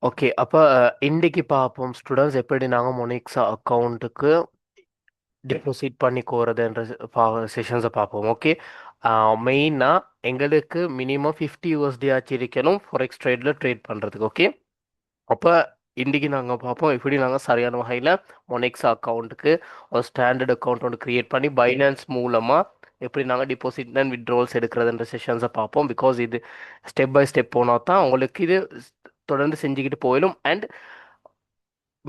Okay. அப்ப இன்னைக்கு பார்ப்போம் ஸ்டூடண்ட்ஸ் எப்படி நாங்க மொனிக்ஸா அக்கவுண்ட்டுக்கு டெபாசிட் பண்ணி கோரதுன்ற செஷன்ஸை பார்ப்போம். ஓகே. மெயினாக எங்களுக்கு மினிமம் 50 USD ஆச்சு இருக்கணும் ஃபாரெக்ஸ் ட்ரேடில் ட்ரேட் பண்ணுறதுக்கு. ஓகே. அப்போ இன்றைக்கி நாங்கள் பார்ப்போம் எப்படி நாங்கள் சரியான வகையில் மொனிக்ஸா அக்கௌண்ட்டுக்கு ஒரு ஸ்டாண்டர்ட் அக்கௌண்ட் ஒன்று க்ரியேட் பண்ணி பைனான்ஸ் மூலமாக எப்படி நாங்கள் டிபாசிட் அண்ட் விட்ரோல்ஸ் எடுக்கிறதுன்ற செஷன்ஸை பார்ப்போம். பிகாஸ் இது ஸ்டெப் பை ஸ்டெப் போனால் தான் உங்களுக்கு இது தொடர்ந்து செஞ்சுக்கிட்டு போயிடும். அண்ட்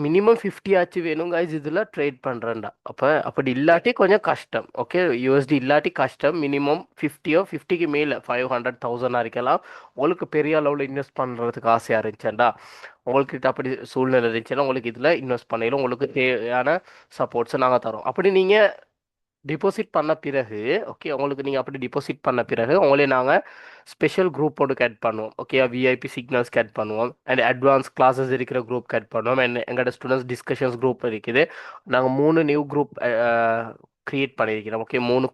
மினிமம் 50 ஆச்சு வேணும் guys இதில் ட்ரேட் பண்ணுறேன்டா. அப்போ அப்படி இல்லாட்டி கொஞ்சம் கஷ்டம். ஓகே. யூஎஸ்டி இல்லாட்டி கஷ்டம். மினிமம் 50க்கு மேலே 500,000 இருக்கலாம். உங்களுக்கு பெரிய அளவில் இன்வெஸ்ட் பண்ணுறதுக்கு ஆசையாக இருந்துச்சுண்டா, உங்களுக்கு அப்படி சூழ்நிலை இருந்துச்சுன்னா உங்களுக்கு இதில் இன்வெஸ்ட் பண்ணிடும். உங்களுக்கு தேவையான சப்போர்ட்ஸை நாங்கள் தரோம். அப்படி நீங்கள் டிபாசிட் பண்ண பிறகு, ஓகே, உங்களுக்கு நீங்கள் அப்படி டிபாசிட் பண்ண பிறகு உங்களே நாங்கள் ஸ்பெஷல் குரூப் ஒன்று கேட் பண்ணுவோம். ஓகே. விஐபி சிக்னல்ஸ் கேட் பண்ணுவோம். அண்ட் அட்வான்ஸ் கிளாஸஸ் இருக்கிற குரூப் கேட் பண்ணுவோம். அண்ட் எங்களோட ஸ்டூடெண்ட்ஸ் டிஸ்கஷன்ஸ் குரூப் இருக்குது. நாங்கள் 3 நியூ குரூப் க்ரியேட் பண்ணியிருக்கிறோம். ஓகே. 3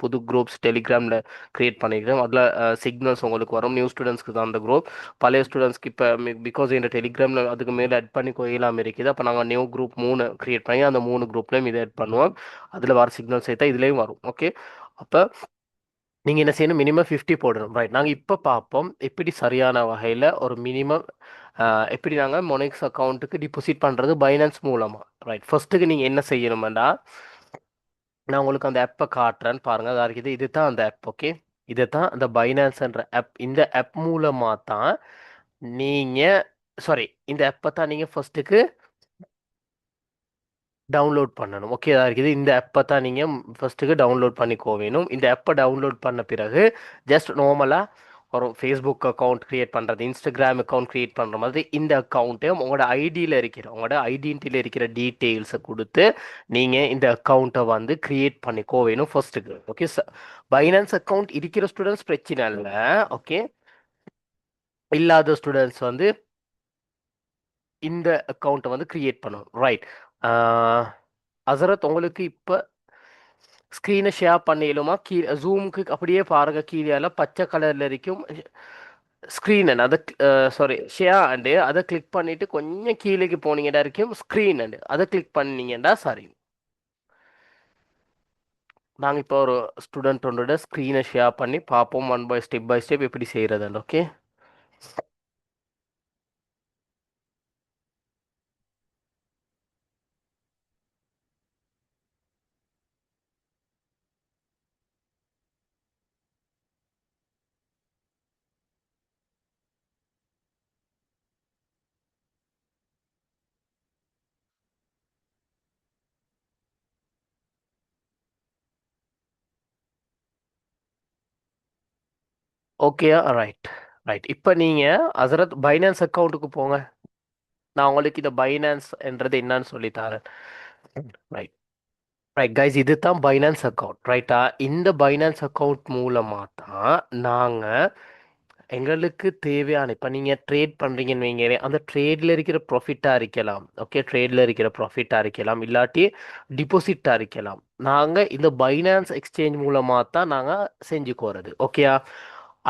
புது குரூப்ஸ் டெலிகிராமில் க்ரியேட் பண்ணியிருக்கிறோம். அதில் சிக்னல்ஸ் உங்களுக்கு வரும். நியூ ஸ்டூடெண்ட்ஸ்க்கு தான் அந்த குரூப். பழைய ஸ்டூடெண்ட்ஸ்க்கு இப்போ பிகாஸ் இந்த டெலிகிராமில் அதுக்கு மேலே ஆட் பண்ணி கொள்ளலாம் இருக்குது. அப்போ நாங்கள் நியூ குரூப் 3 க்ரியேட் பண்ணி அந்த 3 குரூப்லேயும் இதை ஆட் பண்ணுவோம். அதில் வர சிக்னல் சேர்த்தா இதுலேயும் வரும். ஓகே. அப்போ நீங்கள் என்ன செய்யணும், மினிமம் 50 போடணும். ரைட். நாங்கள் இப்போ பார்ப்போம் எப்படி சரியான வகையில் ஒரு மினிமம் எப்படி நாங்கள் மொனிக்ஸ் அக்கௌண்ட்டுக்கு டிபாசிட் பண்ணுறது பைனான்ஸ் மூலமாக. ரைட். ஃபர்ஸ்ட்டுக்கு நீங்கள் என்ன செய்யணுமெண்டா, நான் உங்களுக்கு அந்த ஆப்பை காட்டுறேன்னு பாருங்கள். அதாக இருக்குது. இது தான் அந்த ஆப். ஓகே. இது தான் அந்த பைனான்ஸ்ன்ற ஆப். இந்த ஆப் மூலமாக தான் நீங்கள் சாரி இந்த ஆப்பை தான் நீங்கள் ஃபர்ஸ்ட்டுக்கு டவுன்லோட் பண்ணணும். ஓகே. அதாக இருக்குது. இந்த ஆப்பை தான் நீங்கள் ஃபர்ஸ்ட்டுக்கு டவுன்லோட் பண்ணிக்கோ வேணும். இந்த ஆப்பை டவுன்லோட் பண்ண பிறகு ஜஸ்ட் நார்மலாக ஒரு ஃபேஸ்புக் அக்கௌண்ட் க்ரியேட் பண்ணுறது, இன்ஸ்டாகிராம் அக்கௌண்ட் க்ரியேட் பண்ணுற மாதிரி இந்த அக்கௌண்ட்டையும் உங்களோட ஐடியில் இருக்கிற உங்களோட ஐடென்டிட்டியில் இருக்கிற டீட்டெயில்ஸை கொடுத்து நீங்கள் இந்த அக்கௌண்ட்டை வந்து க்ரியேட் பண்ணிக்கோ வேணும் ஃபர்ஸ்ட்டுக்கு. ஓகே. பைனான்ஸ் அக்கௌண்ட் இருக்கிற ஸ்டூடெண்ட்ஸ் பிரச்சனை இல்லை. ஓகே. இல்லாத ஸ்டூடெண்ட்ஸ் வந்து இந்த அக்கௌண்ட்டை வந்து க்ரியேட் பண்ணணும். ரைட். அசரத் உங்களுக்கு இப்போ ஸ்க்ரீனை ஷேர் பண்ணிடலுமா? கீழே ஜூமுக்கு அப்படியே பாருங்க. கீழே பச்சை கலரில் இருக்கும் ஸ்க்ரீன் அண்ட் அதை சாரி ஷேர் அண்டு அதை கிளிக் பண்ணிவிட்டு கொஞ்சம் கீழேக்கு போனீங்கடா இருக்கும் ஸ்க்ரீன் அண்டு அதை கிளிக் பண்ணீங்கடா. சாரி, நாங்கள் இப்போ ஒரு ஸ்டூடெண்ட் ஒன்றோட ஸ்க்ரீனை ஷேர் பண்ணி பார்ப்போம் ஒன் பை ஸ்டெப் எப்படி செய்கிறதுன்னு. ஓகே. ஓகேயா? ரைட். ரைட். இப்போ நீங்கள் அசரத் பைனான்ஸ் அக்கௌண்ட்டுக்கு போங்க. நான் உங்களுக்கு இந்த பைனான்ஸ் என்றது என்னன்னு சொல்லித்தரேன். ரைட். ரைட் கைஸ், இது தான் பைனான்ஸ் அக்கௌண்ட். ரைட்டா? இந்த பைனான்ஸ் அக்கௌண்ட் மூலமாக தான் நாங்கள் எங்களுக்கு தேவையான இப்போ நீங்கள் ட்ரேட் பண்ணுறீங்கன்னு வைங்க, அந்த ட்ரேடில் இருக்கிற ப்ராஃபிட்டாக இருக்கலாம். ஓகே. ட்ரேடில் இருக்கிற ப்ராஃபிட்டாக இருக்கலாம், இல்லாட்டி டிபாசிட்டாக இருக்கலாம். நாங்கள் இந்த பைனான்ஸ் எக்ஸ்சேஞ்ச் மூலமாக தான் நாங்கள் செஞ்சுக்கோறது. ஓகேயா?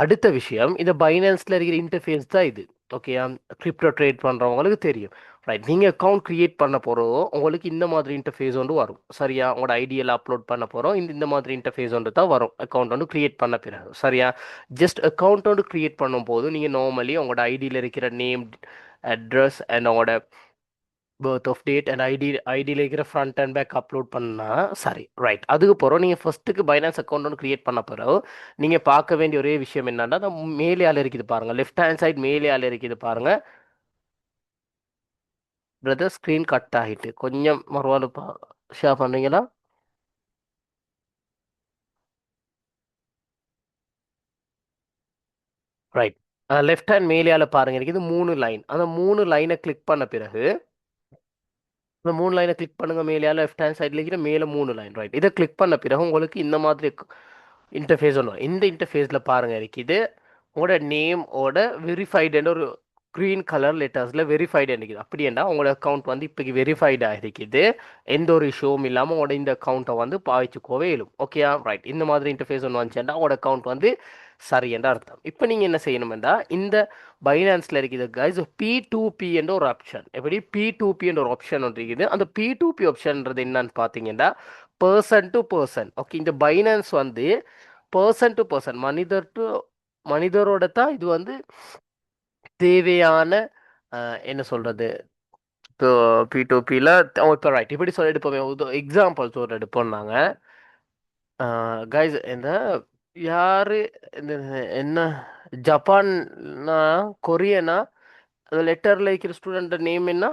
அடுத்த விஷயம், இந்த பைனான்ஸில் இருக்கிற இன்டர்ஃபேஸ் தான் இது. ஓகேயா? கிரிப்டோ ட்ரேட் பண்ணுறவங்களுக்கு தெரியும். ரைட். நீங்கள் அக்கௌண்ட் க்ரியேட் பண்ண போகிறோம், உங்களுக்கு இந்த மாதிரி இன்டர்ஃபேஸ் ஒன்று வரும். சரியா? உங்களோட ஐடியெல்லாம் அப்லோட் பண்ண போகிறோம், இந்த மாதிரி இன்டர்ஃபேஸ் ஒன்று தான் வரும் அக்கௌண்ட் ஒன்று க்ரியேட் பண்ண பிறகு. சரியா? ஜஸ்ட் அக்கௌண்ட் ஒன்று க்ரியேட் பண்ணும்போது நீங்கள் நார்மலி உங்களோட ஐடியில் இருக்கிற நேம், அட்ரஸ் அண்ட் உங்களோட பர்த் ஆஃப் டேட் அண்ட் ஐடியில் இருக்கிற ஃப்ரண்ட் அண்ட் பேக் அப்லோட் பண்ணால் சரி. ரைட். அதுக்கு போகிறோம். நீங்கள் ஃபஸ்ட்டுக்கு பைனான்ஸ் அக்கௌண்ட் ஒன்று க்ரியேட் பண்ண பிறகு நீங்கள் பார்க்க வேண்டிய ஒரே விஷயம் என்னன்னா, அந்த மேலே ஆள் இருக்குது பாருங்கள், லெஃப்ட் ஹேண்ட் சைட் மேலே ஆள் இருக்குது பாருங்கள். பிரதர் ஸ்க்ரீன் கட் ஆகிட்டு கொஞ்சம் மறுவாடு ஷேர் பண்ணுறீங்களா? ரைட். லெஃப்ட் ஹேண்ட் மேலேயால பாருங்க இருக்குது 3 லைன். அந்த 3 லைனை கிளிக் பண்ண பிறகு இந்த 3 லைனை கிளிக் பண்ணுங்க. மேலேயால லெஃப்ட் ஹேண்ட் சைடில் இருக்கிற மேலே 3 லைன். ரைட். இதை கிளிக் பண்ண பிறகு உங்களுக்கு இந்த மாதிரி இன்டர்ஃபேஸ் ஒன்று. இந்த இன்டர்ஃபேஸில் பாருங்க இருக்குது உங்களோட நேமோட வெரிஃபைடுன்னு ஒரு க்ரீன் கலர் லெட்டர்ஸில் வெரிஃபைடு இருக்குது. அப்படின்னா உங்களோட அக்கௌண்ட் வந்து இப்போக்கு வெரிஃபைடாக இருக்குது. எந்த ஒரு இஷ்யூவும் இல்லாமல் உங்களோட இந்த அக்கௌண்ட்டை வந்து பாவிச்சுக்கோவே இயலும். ஓகேயா? ரைட். இந்த மாதிரி இன்டர்ஃபேஸ் ஒன்று வந்துச்சுன்னா உங்களோட அக்கௌண்ட் வந்து சரி என்ற அர்த்தம். இப்போ நீங்க என்ன செய்யணும்டா, இந்த பைனான்ஸ்ல இருக்குது கைஸ் P2P என்ற ஒரு ஆப்ஷன். எப்படி P2P என்ற ஒரு ஆப்ஷன் ஒன்று இருக்குது. அந்த P2P ஆப்ஷன்ன்றது என்னன்னு பார்த்தீங்கன்னா பர்சன் டு பர்சன். ஓகே, இந்த பைனான்ஸ் வந்து பர்சன் டு பர்சன், மனிதர் டு மனிதரோட தான் இது வந்து தேவையான என்ன சொல்றது, இப்போ P2Pல இப்போ ரைட் இப்படி சொல்லி எடுப்போமே, எக்ஸாம்பிள் சொல்ற எடுப்போம் நாங்க. கைஸ் இந்த யாரு இந்த என்ன ஜப்பான்னா கொரியனா, அந்த லெட்டர்ல இருக்கிற ஸ்டூடெண்ட் நேம் என்ன?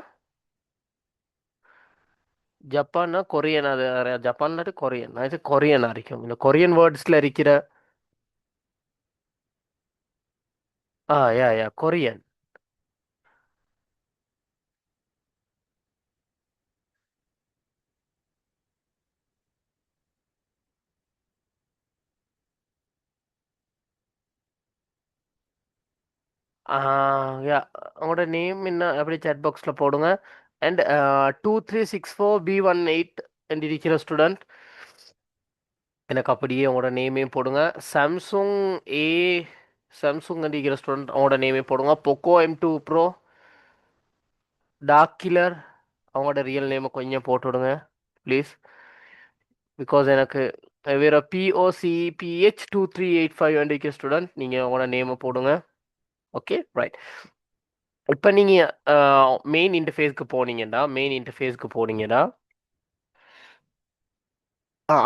ஜப்பானா கொரியன், அது ஜப்பான் இல்லாட்டி கொரியன், இது கொரியனா இருக்கும். இந்த கொரியன் வேர்ட்ஸ்ல இருக்கிற யா யா கொரியன். யா, உங்களோட நேம் என்ன அப்படி சேட் பாக்ஸ்ல போடுங்க. அண்ட் 2364B18 என்று இருக்கிற ஸ்டூடெண்ட் எனக்கு அப்படியே உங்களோட நேமையும் போடுங்க. சாம்சங் ஏ சாம்சங் இருக்கிற ஸ்டூடெண்ட் அவங்களோட நேமையும் போடுங்க. Poco M2 Pro dark killer அவங்களோட ரியல் நேமை கொஞ்சம் போட்டு விடுங்க ப்ளீஸ். பிகாஸ் எனக்கு வேற POCPH2385 இருக்கிற ஸ்டூடெண்ட் நீங்கள் உங்களோட நேமை போடுங்க. Okay right. இப்போ நீங்கள் மெயின் இன்டர்ஃபேஸ்க்கு போனீங்கன்னா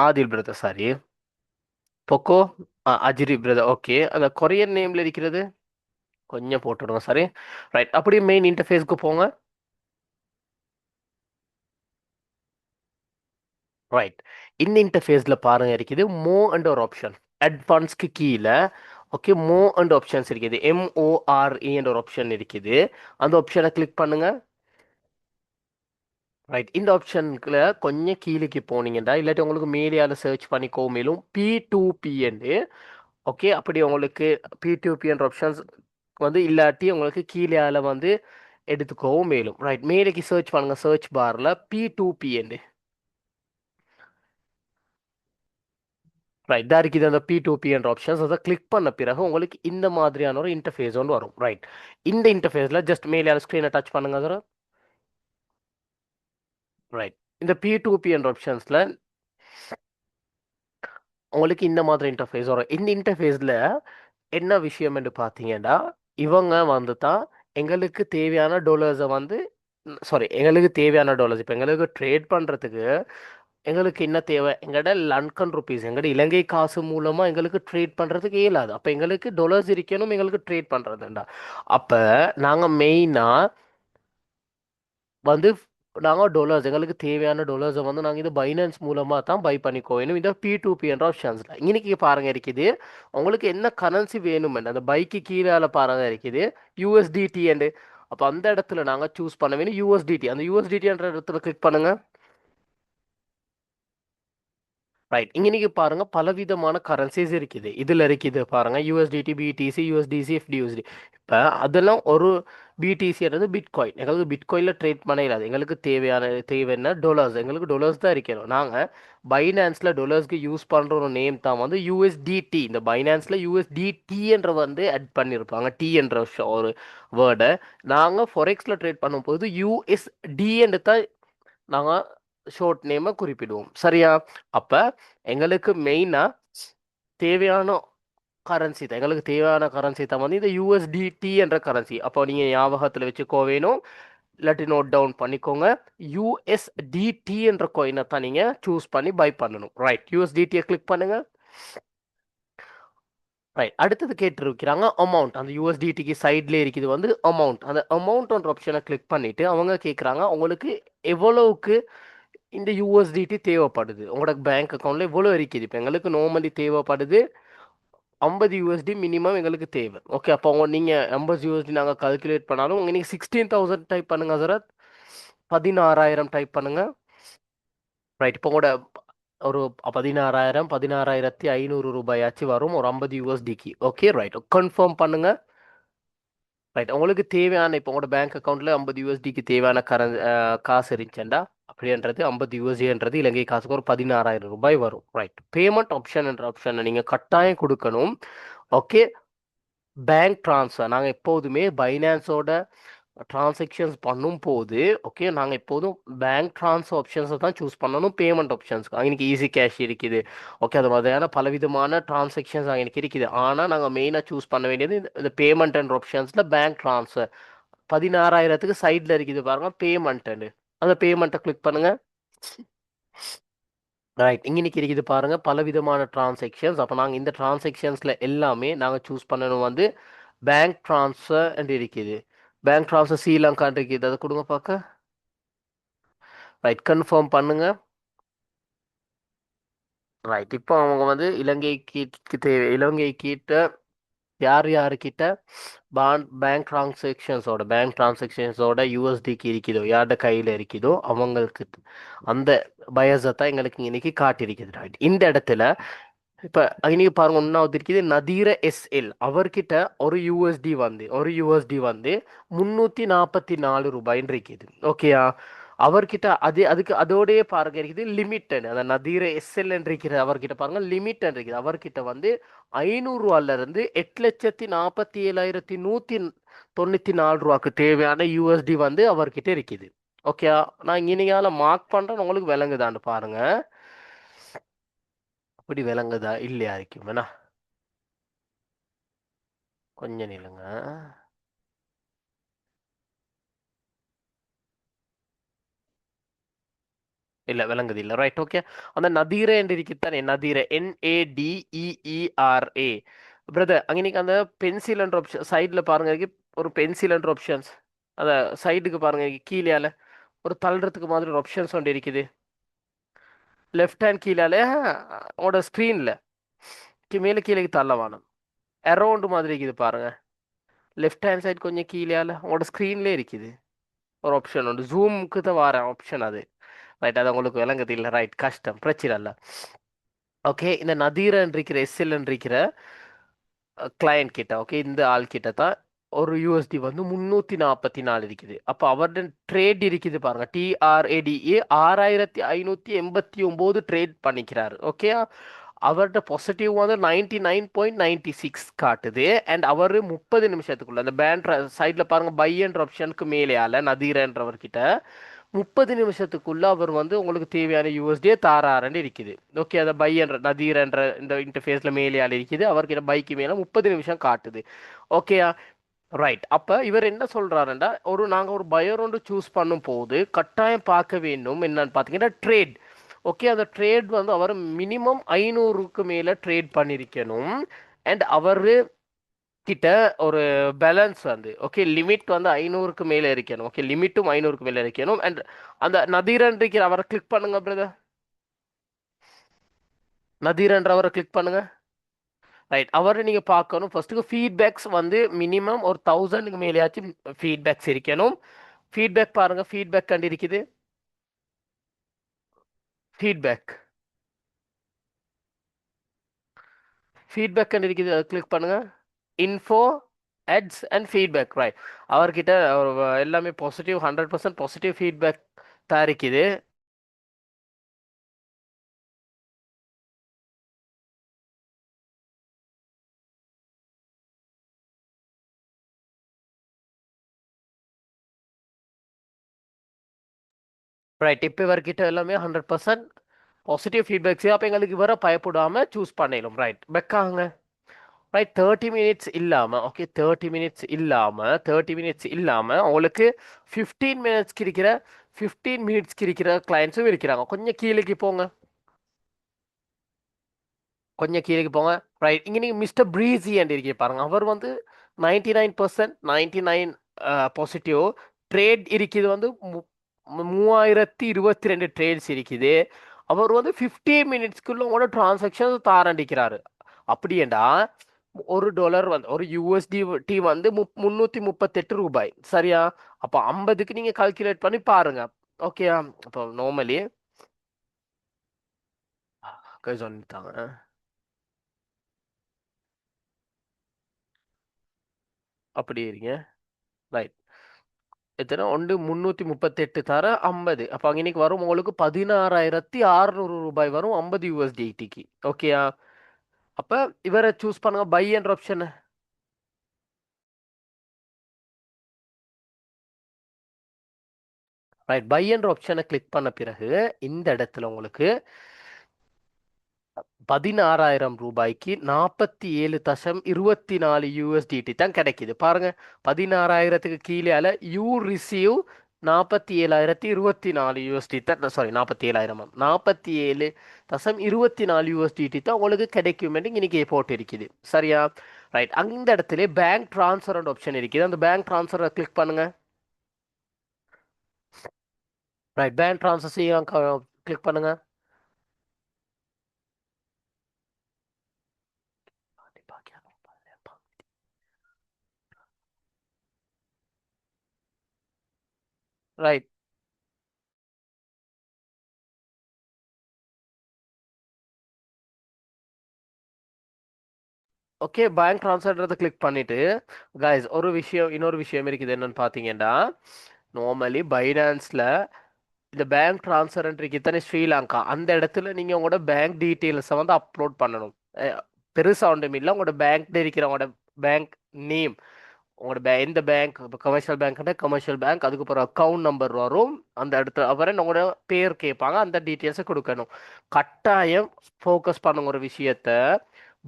ஆதில் பிரதர் சாரி, பொக்கோ அஜிரி பிரதர். ஓகே, அந்த கொரியன் நேம்ல இருக்கிறது கொஞ்சம் போட்டுடுங்க சாரி. ரைட், அப்படியே மெயின் இன்டர்ஃபேஸ்க்கு போங்க. ரைட், இந்த இன்டர்ஃபேஸில் பாருங்க இருக்குது மோ அண்ட் ஒரு ஆப்ஷன் அட்வான்ஸ்க்கு கீழே. ஓகே, மோ அண்ட் ஆப்ஷன்ஸ் இருக்குது, MORE என்ற ஒரு ஆப்ஷன் இருக்குது. அந்த ஆப்ஷனை கிளிக் பண்ணுங்க. ரைட், இந்த ஆப்ஷனுக்குள்ள கொஞ்சம் கீழேக்கு போனீங்கன்னா இல்லாட்டி உங்களுக்கு மீடியாவில் சர்ச் பண்ணிக்கோ மேலும் P2P என்று. ஓகே, அப்படி உங்களுக்கு P2P என்ற ஆப்ஷன்ஸ் வந்து இல்லாட்டி உங்களுக்கு கீழே வந்து எடுத்துக்கவும் மேலும். ரைட், மேலேக்கு சர்ச் பண்ணுங்க, சர்ச் பாரில் P2P என்று. ரைட், தான் இருக்குது அந்த P2P என்ற ஆப்ஷன்ஸ். அதை கிளிக் பண்ண பிறகு உங்களுக்கு இந்த மாதிரியான ஒரு இன்டர்ஃபேஸ் ஒன்று வரும். ரைட், இந்த இன்டர்ஃபேஸில் ஜஸ்ட் மேலே ஸ்க்ரீனை டச் பண்ணுங்க சார். ரைட், இந்த P2P என்ற ஆப்ஷன்ஸில் உங்களுக்கு இந்த மாதிரி இன்டர்ஃபேஸ் வரும். இந்த இன்டர்ஃபேஸில் என்ன விஷயம் என்று பார்த்தீங்கன்னா இவங்க வந்து தான் எங்களுக்கு தேவையான டாலர்ஸை வந்து சாரி எங்களுக்கு தேவையான டாலர்ஸ் இப்போ எங்களுக்கு ட்ரேட் பண்ணுறதுக்கு எங்களுக்கு என்ன தேவை, எங்களோட லண்டன் ருபீஸ் எங்களோட இலங்கை காசு மூலமாக எங்களுக்கு ட்ரேட் பண்ணுறதுக்கு இயலாது. அப்போ எங்களுக்கு டாலர்ஸ் இருக்கணும் எங்களுக்கு ட்ரேட் பண்ணுறதுண்டா. அப்போ நாங்கள் மெயினாக வந்து நாங்கள் டாலர்ஸ் எங்களுக்கு தேவையான டாலர்ஸை வந்து நாங்கள் இது பைனான்ஸ் மூலமாக தான் பை பண்ணிக்கோ வேணும் இந்த P2P என்ற ஆப்ஷன்ஸில். இன்னைக்கு பாருங்க இருக்குது உங்களுக்கு என்ன கரன்சி வேணுமென்னு அந்த பைக்கு கீழே பாருங்க இருக்குது USDT என்று. அப்போ அந்த இடத்துல நாங்கள் சூஸ் பண்ண வேணும் USDT. அந்த USDT என்ற இடத்துல கிளிக் பண்ணுங்க. ரைட், இங்க நீங்க பாருங்க பலவிதமான கரன்சிஸ் இருக்குது. இதுல இருக்குது பாருங்க USDT, BTC, USDC, FDUSD. இப்ப அதெல்லாம் ஒரு BTCன்றது பிட்காயின். எங்களுக்கு பிட்காயின்ல ட்ரேட் பண்ண இல்லாது. எங்களுக்கு தேவையான டாலர்ஸ், எங்களுக்கு டாலர்ஸ் தான் இருக்கணும். நாங்க பைனான்ஸ்ல டாலர்ஸ்க்கு யூஸ் பண்ற ஒரு நேம் தான் வந்து USDT. இந்த பைனான்ஸ்ல USDT என்ற வந்து ஆட் பண்ணியிருப்பாங்க, டி என்ற ஒரு வேர்டை. நாங்க ஃபொரெக்ஸ்ல ட்ரேட் பண்ணும்போது USD என்று தான் நாங்கள் ஷார்ட் நேமை குறிப்பிடுவோம். சரியா? அப்போ எங்களுக்கு மெயினாக தேவையான கரன்சி தான், எங்களுக்கு தேவையான கரன்சி தான் வந்து இந்த USDT என்ற கரன்சி. அப்போ நீங்கள் ஞாபகத்தில் வச்சுக்கோ வேணும், இல்லாட்டி நோட் டவுன் பண்ணிக்கோங்க. USDT என்ற கோயினை தான் நீங்கள் சூஸ் பண்ணி பை பண்ணணும். ரைட், USDTயை கிளிக் பண்ணுங்க. ரைட், அடுத்தது கேட்டிருக்கிறாங்க அமௌண்ட். அந்த USDTக்கு சைட்லேயே இருக்குது வந்து அமௌண்ட். அந்த அமௌண்ட்ன்ற ஆப்ஷனை கிளிக் பண்ணிட்டு அவங்க கேட்குறாங்க உங்களுக்கு எவ்வளவுக்கு இந்த USDT தேவைப்படுது, உங்களோட பேங்க் அக்கௌண்ட்ல எவ்வளோ இருக்குது. இப்போ எங்களுக்கு நார்மலி தேவைப்படுது 50 USD மினிமம் எங்களுக்கு தேவை. ஓகே, அப்போ நீங்கள் 50 USD நாங்கள் கால்குலேட் பண்ணாலும் உங்கள் நீங்கள் 16,000 டைப் பண்ணுங்க சார், 16,000 டைப் பண்ணுங்க. ரைட், இப்போ உங்களோட ஒரு 16,500 ரூபாயாச்சு வரும் ஒரு 50 USDக்கு. ஓகே ரைட், கன்ஃபார்ம் பண்ணுங்க. ரைட், உங்களுக்கு தேவையான இப்போ உங்களோட பேங்க் அக்கௌண்ட்ல 50 USDக்கு தேவையான காசு இருந்துச்சுண்டா அப்படின்றது 50 USDன்றது இலங்கை காசுக்கு ஒரு 16,000 ரூபாய் வரும். ரைட், பேமெண்ட் ஆப்ஷன் என்ற ஆப்ஷனை நீங்கள் கட்டாயம் கொடுக்கணும். ஓகே. பேங்க் ட்ரான்ஸ்ஃபர் நாங்கள் எப்போதுமே பைனான்ஸோட டிரான்சாக்ஷன்ஸ் பண்ணும் போது ஓகே நாங்கள் எப்போதும் பேங்க் ட்ரான்ஸ்ஃபர் ஆப்ஷன்ஸை தான் சூஸ் பண்ணணும் பேமெண்ட் ஆப்ஷன்ஸ்க்கு எனக்கு ஈஸி கேஷ் இருக்குது. ஓகே அது மாதிரியான பலவிதமான டிரான்சாக்ஷன்ஸ் எனக்கு இருக்குது. ஆனால் நாங்கள் மெயினாக சூஸ் பண்ண வேண்டியது இந்த பேமெண்ட் அண்ட் ஆப்ஷன்ஸில் பேங்க் ட்ரான்ஸ்ஃபர் 16,000க்கு சைடில் இருக்குது பாருங்க பேமெண்ட். அந்த பேமெண்ட்டை கிளிக் பண்ணுங்க. ரைட் இங்கே இருக்குது பாருங்க பலவிதமான டிரான்சாக்ஷன்ஸ். அப்போ நாங்கள் இந்த டிரான்சாக்ஷன்ஸில் எல்லாமே நாங்கள் சூஸ் பண்ணணும் வந்து பேங்க் ட்ரான்ஸ்ஃபர் இருக்குது. பேங்க் ட்ரான்ஸ்ஃபர் ஸ்ரீலங்கான் இருக்குது அதை கொடுங்க பார்க்க. ரைட் கன்ஃபார்ம் பண்ணுங்க. ரைட் இப்போ அவங்க வந்து இலங்கைக்கு தேவை இலங்கை கிட்ட யார் யாருக்கிட்ட பேங்க் டிரான்சாக்ஷன்ஸோட யூஎஸ்டிக்கு இருக்குதோ யார்ட கையில் இருக்குதோ அவங்களுக்கு அந்த பயஸை தான் எங்களுக்கு இன்னைக்கு காட்டியிருக்குது. ரைட் இந்த இடத்துல இப்போ இன்னைக்கு பாருங்க ஒன்றாவது இருக்குது நதீர எஸ்எல் அவர்கிட்ட ஒரு யூஎஸ்டி வந்து 344 ரூபாய்ன்னு இருக்குது. ஓகேயா அவர்கிட்ட அதுக்கு அதோடய பாருங்க இருக்குது லிமிட் அந்த நதீர எஸ்எல் இருக்கிற அவர்கிட்ட பாருங்க லிமிட் இருக்குது. அவர்கிட்ட வந்து 500 ரூபாயிலிருந்து 8,47,194 ரூபாய்க்கு தேவையான யூஎஸ்டி வந்து அவர்கிட்ட இருக்குது. ஓகே நான் இனியால மார்க் பண்றேன் உங்களுக்கு விளங்குதான்னு பாருங்க. அப்படி விளங்குதா இல்லையா இருக்கும் வேணா கொஞ்சம் நில்லுங்க. இல்ல விளங்குது இல்ல ரைட் ஓகே. அந்த நதீர என்று இருக்குத்தானே நதீர NADEERA பிரதர் அங்கே அந்த பென்சில் என்ற ஆப்ஷன் சைடில் பாருங்க ஒரு பென்சில் என்ற ஆப்ஷன்ஸ் அத சைடுக்கு பாருங்க கீழே ஒரு தள்ளுறதுக்கு மாதிரி ஒரு ஆப்ஷன்ஸ் ஒன்று இருக்குது. லெஃப்ட் ஹேண்ட் கீழே உங்களோட ஸ்க்ரீனில் மேலே கீழே தள்ளவானம் அரௌண்ட் மாதிரி இருக்குது பாருங்க. லெஃப்ட் ஹேண்ட் சைடு கொஞ்சம் கீழே உங்களோட ஸ்க்ரீன்லேயே இருக்குது ஒரு ஆப்ஷன் உண்டு ஜூமுக்கு தான் வர ஆப்ஷன் அது. ரைட் அது உங்களுக்கு விளங்குது இல்லை ரைட் கஷ்டம் பிரச்சனை இல்லை. ஓகே இந்த நதீரன் இருக்கிற எஸ்எல் இருக்கிற கிளையண்ட் கிட்ட ஓகே இந்த ஆள் கிட்ட தான் ஒரு யூஎஸ்டி வந்து 344 இருக்குது. அப்போ அவருடைய ட்ரேட் இருக்குது பாருங்க TRADE 6,589 ட்ரேட் பண்ணிக்கிறாரு. ஓகே அவர்கிட்ட பாசிட்டிவ் வந்து 99.96 காட்டுது. அண்ட் அவர் 30 நிமிஷத்துக்குள்ள அந்த பேண்ட் சைடில் பாருங்க பை என்ற ஆப்ஷனுக்கு மேலேயால நதீரன்றவர்கிட்ட 30 நிமிஷத்துக்குள்ள அவர் வந்து உங்களுக்கு தேவையான யூஎஸ்டியே தாராருன்னு இருக்குது. ஓகே அதை பை என்ற நதீர் என்ற இந்த இன்டர்ஃபேஸ்ல மேலேயால இருக்குது அவர்கிட்ட பைக்கு மேலே 30 நிமிஷம் காட்டுது. ஓகேயா ரைட் அப்போ இவர் என்ன சொல்றாருண்டா நாங்கள் ஒரு பையர் ஒன்று சூஸ் பண்ணும் போது கட்டாயம் பார்க்க வேண்டும் என்னன்னு பார்த்தீங்கன்னா ட்ரேட். ஓகே அந்த ட்ரேட் வந்து அவர் மினிமம் 500க்கு மேலே ட்ரேட் பண்ணியிருக்கணும். அண்ட் அவர் கிட்ட ஒரு பேலன்ஸ் வந்து ஓகே லிமிட் வந்து 500க்கு மேலே இருக்கணும். ஓகே லிமிட்டும் 500க்கு மேலே இருக்கணும். அண்ட் அந்த நதீரன் இருக்கிற அவரை கிளிக் பண்ணுங்க பிரதர். நதீரன் அவரை கிளிக் பண்ணுங்க. ரைட் அவரை நீங்க பார்க்கணும் ஃபர்ஸ்ட்டுக்கு ஃபீட்பேக்ஸ் வந்து மினிமம் ஒரு 1000க்கு மேலேயாச்சும் ஃபீட்பேக்ஸ் இருக்கணும். ஃபீட்பேக் பாருங்க ஃபீட்பேக் கண்டு இருக்குது. ஃபீட்பேக் ஃபீட்பேக் கண்டு இருக்குது அதை கிளிக் பண்ணுங்க. Info ads and feedback right அவர்கிட்ட எல்லாமே பாசிட்டிவ் 100% பாசிட்டிவ் ஃபீட்பேக் தான் இருக்குது. ரைட் இப்போ இவர்கிட்ட எல்லாமே 100% பாசிட்டிவ் ஃபீட்பேக்ஸ் அப்போ எங்களுக்கு இவரை பயப்படாமல் சூஸ் பண்ணிடும். ரைட் பெக்காங்க ரைட் 30 மினிட்ஸ் இல்லாமல் ஓகே 30 மினிட்ஸ் இல்லாமல் உங்களுக்கு 15 மினிட்ஸ்க்கு இருக்கிற 15 மினிட்ஸ்க்கு இருக்கிற கிளைண்ட்ஸும் இருக்கிறாங்க. கொஞ்சம் கீழேக்கு போங்க. கொஞ்சம் கீழே போங்க. ரைட் இங்கே நீங்கள் மிஸ்டர் ப்ரீஸி அண்ட் இருக்கே பாருங்க அவர் வந்து 99% 99 பாசிட்டிவ் ட்ரேட் இருக்குது வந்து 3022 ட்ரேட்ஸ் இருக்குது. அவர் வந்து 15 மினிட்ஸ்க்குள்ள உங்களோட டிரான்சாக்ஷன் தாரண்டிக்கிறாரு. அப்படியேண்டா $1 வந்து ஒரு USD வந்து 338 ரூபாய் சரியா. அப்போ 50க்கு நீங்க கால்குலேட் பண்ணி பாருங்க. ஓகே அப்போ நார்மலி சொல்லிட்டாங்க. அப்படியே இருங்க. ரைட் எத்தனை ஒன்று 338 தர 50 அப்போ அங்கே இன்னைக்கு வரும் உங்களுக்கு 16,600 ரூபாய் வரும் 50 USDTக்கு. ஓகேயா அப்ப இவரை சூஸ் பண்ணுங்க பை என்ற ஆப்ஷன். ரைட், பை என்ற ஆப்ஷனை கிளிக் பண்ண பிறகு இந்த இடத்துல உங்களுக்கு 16,000 ரூபாய்க்கு 47.24 USDT தான் கிடைக்குது. பாருங்க, 16,000க்கு கீழே யூ ரிசீவ் 47,024 USD தான், சாரி 47,000, 47.24 USDT தான் உங்களுக்கு கிடைக்கும் இன்னைக்கு போட்டு இருக்குது. சரியா? ரைட், அந்த இடத்துல பேங்க் டிரான்ஸ்ஃபர் ஆப்ஷன் இருக்குது. அந்த பேங்க் டிரான்ஸ்ஃபரை கிளிக் பண்ணுங்க. ரைட், பேங்க் டிரான்ஸ்ஃபர் செய்ய கிளிக் பண்ணுங்க. ரைட், ஓகே, பேங்க் ட்ரான்ஸ்ஃபர்ன்றதை கிளிக் பண்ணிட்டு கைஸ் இன்னொரு விஷயம் இருக்குது. என்னன்னு பார்த்தீங்கன்னா, நார்மலி பைனான்ஸ்ல இந்த பேங்க் ட்ரான்ஸ்ஃபர் இருக்கு தானே ஸ்ரீலங்கா, அந்த இடத்துல நீங்க உங்களோட பேங்க் டீட்டெயில்ஸை வந்து அப்லோட் பண்ணணும். பெருசா ஒன்றும் இல்லை, உங்களோட பேங்க்ல இருக்கிற உங்களோட பேங்க் நேம், உங்களோட எந்த பேங்க், இப்போ கமர்ஷியல் பேங்க்னா கமர்ஷியல் பேங்க், அதுக்கப்புறம் அக்கவுண்ட் நம்பர் வரும். அந்த இடத்துல அப்புறம் உங்களோட பேர் கேட்பாங்க, அந்த டீட்டெயில்ஸை கொடுக்கணும். கட்டாயம் ஃபோக்கஸ் பண்ணுங்க ஒரு விஷயத்த.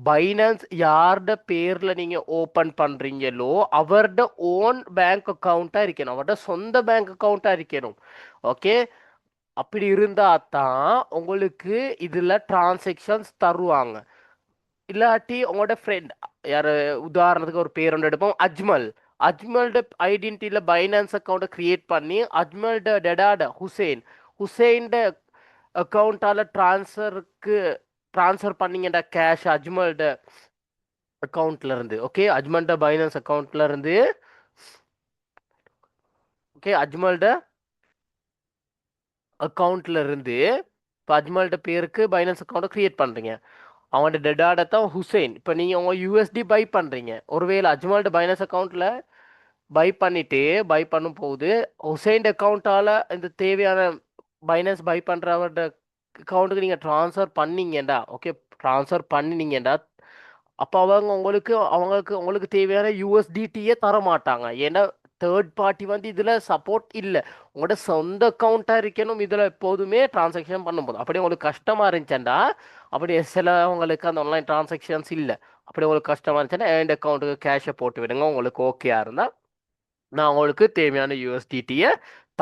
பைனான்ஸ் யார்ட பேர்ல நீங்க ஓபன் பண்றீங்களோ அவரோட ஓன் பேங்க் அக்கவுண்டா இருக்கணும், அவரோட சொந்த பேங்க் அக்கவுண்டா இருக்கணும். ஓகே, அப்படி இருந்தா தான் உங்களுக்கு இதுல டிரான்சாக்ஷன்ஸ் தருவாங்க. இல்லாட்டி உங்களோட ஃப்ரெண்ட் யாரு, உதாரணத்துக்கு ஒரு பேர் ஒன்று எடுப்போம், அஜ்மல். அஜ்மல்ட ஐடென்டிட்டியில பைனான்ஸ் அக்கௌண்ட்டை கிரியேட் பண்ணி அஜ்மல்ட டெடாட ஹுசைன், ஹுசைன்ட அக்கௌண்டால ட்ரான்ஸ்ஃபர் பண்ணீங்கடா கேஷ் அஜ்மல்ட அக்கௌண்ட்ல இருந்து. ஓகே, அஜ்மல்ட பைனான்ஸ் அக்கௌண்ட்ல இருந்து. ஓகே, அஜ்மல்ட அக்கௌண்ட்ல இருந்து இப்போ அஜ்மல்ட பேருக்கு பைனான்ஸ் அக்கௌண்ட்டை கிரியேட் பண்றீங்க. அவனோட டெடாட தான் ஹுசைன். இப்போ நீங்க உங்க யூஎஸ்டி பை பண்றீங்க, ஒருவேளை அஜ்மல்ட பைனான்ஸ் அக்கௌண்ட்ல பை பண்ணும் போது ஹுசைன் அக்கௌண்ட்டால இந்த தேவையான பைனான்ஸ் பை பண்றவரோட அக்கௌண்ட்டுக்கு நீங்க ட்ரான்ஸ்ஃபர் பண்ணீங்கடா. ஓகே, ட்ரான்ஸ்ஃபர் பண்ணினீங்கடா, அப்போ உங்களுக்கு தேவையான யூஎஸ்டிடியே தர மாட்டாங்க. ஏன்னா தேர்ட் பார்ட்டி வந்து இதுல சப்போர்ட் இல்லை. உங்களோட சொந்த அக்கௌண்ட்டா இருக்கணும் இதுல எப்போதுமே டிரான்சாக்ஷன் பண்ணும்போது. அப்படி உங்களுக்கு கஷ்டமா இருந்துச்சுன்னா, அப்படி சிலவங்களுக்கு அந்த ஆன்லைன் டிரான்சாக்ஷன்ஸ் இல்லை, அப்படி உங்களுக்கு கஷ்டமா இருந்துச்சுன்னா என் அக்கௌண்ட்டுக்கு கேஷை போட்டு விடுங்க. உங்களுக்கு ஓகேயா இருந்தா நான் உங்களுக்கு தேவையான யூஎஸ்டிடியை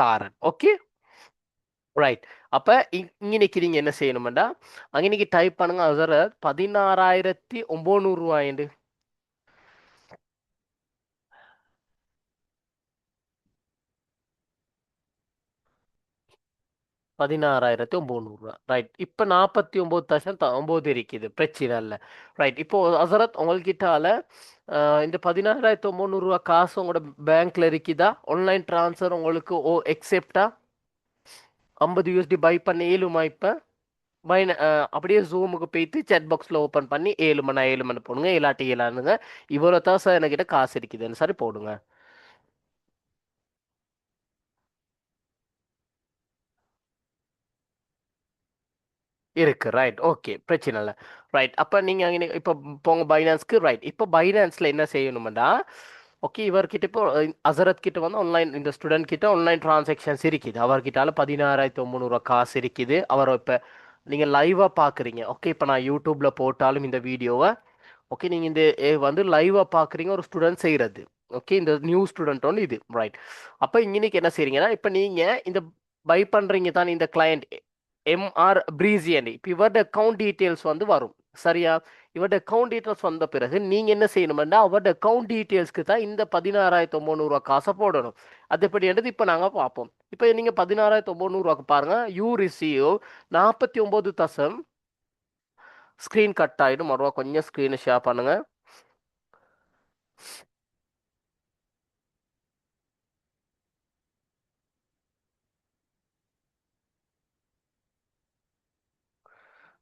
தாரேன். Okay, right. அப்ப இன்னைக்கு நீங்க என்ன செய்யணும்டா, அங்கன்னைக்கு டைப் பண்ணுங்க அதில் 16,900 ரூபாய். 16,900 ரூபா. ரைட், இப்போ 49.9 இருக்குது, பிரச்சனை இல்லை. ரைட், இப்போ அசரத் உங்கள்கிட்டால இந்த 16,900 ரூபா காசு உங்களோட பேங்க்ல இருக்குதா? ஆன்லைன் ட்ரான்ஸ்ஃபர் உங்களுக்கு எக்ஸெப்டா 50 USD பை பண்ண ஏழுமா இப்போ? அப்படியே ஜூமுக்கு போயிட்டு செட் பாக்ஸ்ல ஓபன் பண்ணி 7 மணி போடுங்க, இல்லாட்டி இயலானுங்க. இவ்வளோ தான் சார் என்கிட்ட காசு இருக்குதுன்னு சரி போடுங்க. இருக்கு, ரைட், ஓகே, பிரச்சனை இல்லை. ரைட், அப்போ நீங்கள் அங்கே இப்போ போங்க பைனான்ஸ்க்கு. ரைட், இப்போ பைனான்ஸில் என்ன செய்யணுமெண்டா, ஓகே, இவர்கிட்ட இப்போ அசரத் கிட்ட வந்து ஆன்லைன், இந்த ஸ்டூடெண்ட் கிட்ட ஆன்லைன் டிரான்சாக்ஷன்ஸ் இருக்குது. அவர்கிட்டால 16,900 காசு இருக்குது. அவர் இப்போ நீங்கள் லைவாக பார்க்குறீங்க. ஓகே, இப்போ நான் யூடியூப்பில் போட்டாலும் இந்த வீடியோவை, ஓகே, நீங்கள் இந்த வந்து லைவாக பார்க்குறீங்க ஒரு ஸ்டூடெண்ட் செய்கிறது. ஓகே, இந்த நியூ ஸ்டூடெண்ட் ஒன்று இது. ரைட், அப்போ இன்னைக்கு என்ன செய்றீங்கன்னா, இப்போ நீங்கள் இந்த பை பண்ணுறீங்க தான் இந்த கிளையண்ட் எம்ஆர் பிரீசியன். இப்போ இவருடைய அக்கௌண்ட் டீட்டெயில்ஸ் வந்து வரும். சரியா? இவருடைய அக்கௌண்ட் டீட்டெயில்ஸ் வந்த பிறகு நீங்க என்ன செய்யணும்னா, அவருடைய அக்கௌண்ட் டீட்டெயில்ஸ்க்கு தான் இந்த 16,900 காசை போடணும். அது எப்படி எடுத்து இப்போ நாங்கள் பார்ப்போம். இப்போ நீங்க 16,900 பாருங்க, யூ ரிசீவ் 49 ஸ்க்ரீன் கட் ஆகிடும். மறுவா கொஞ்சம் ஸ்க்ரீனை ஷேர் பண்ணுங்க.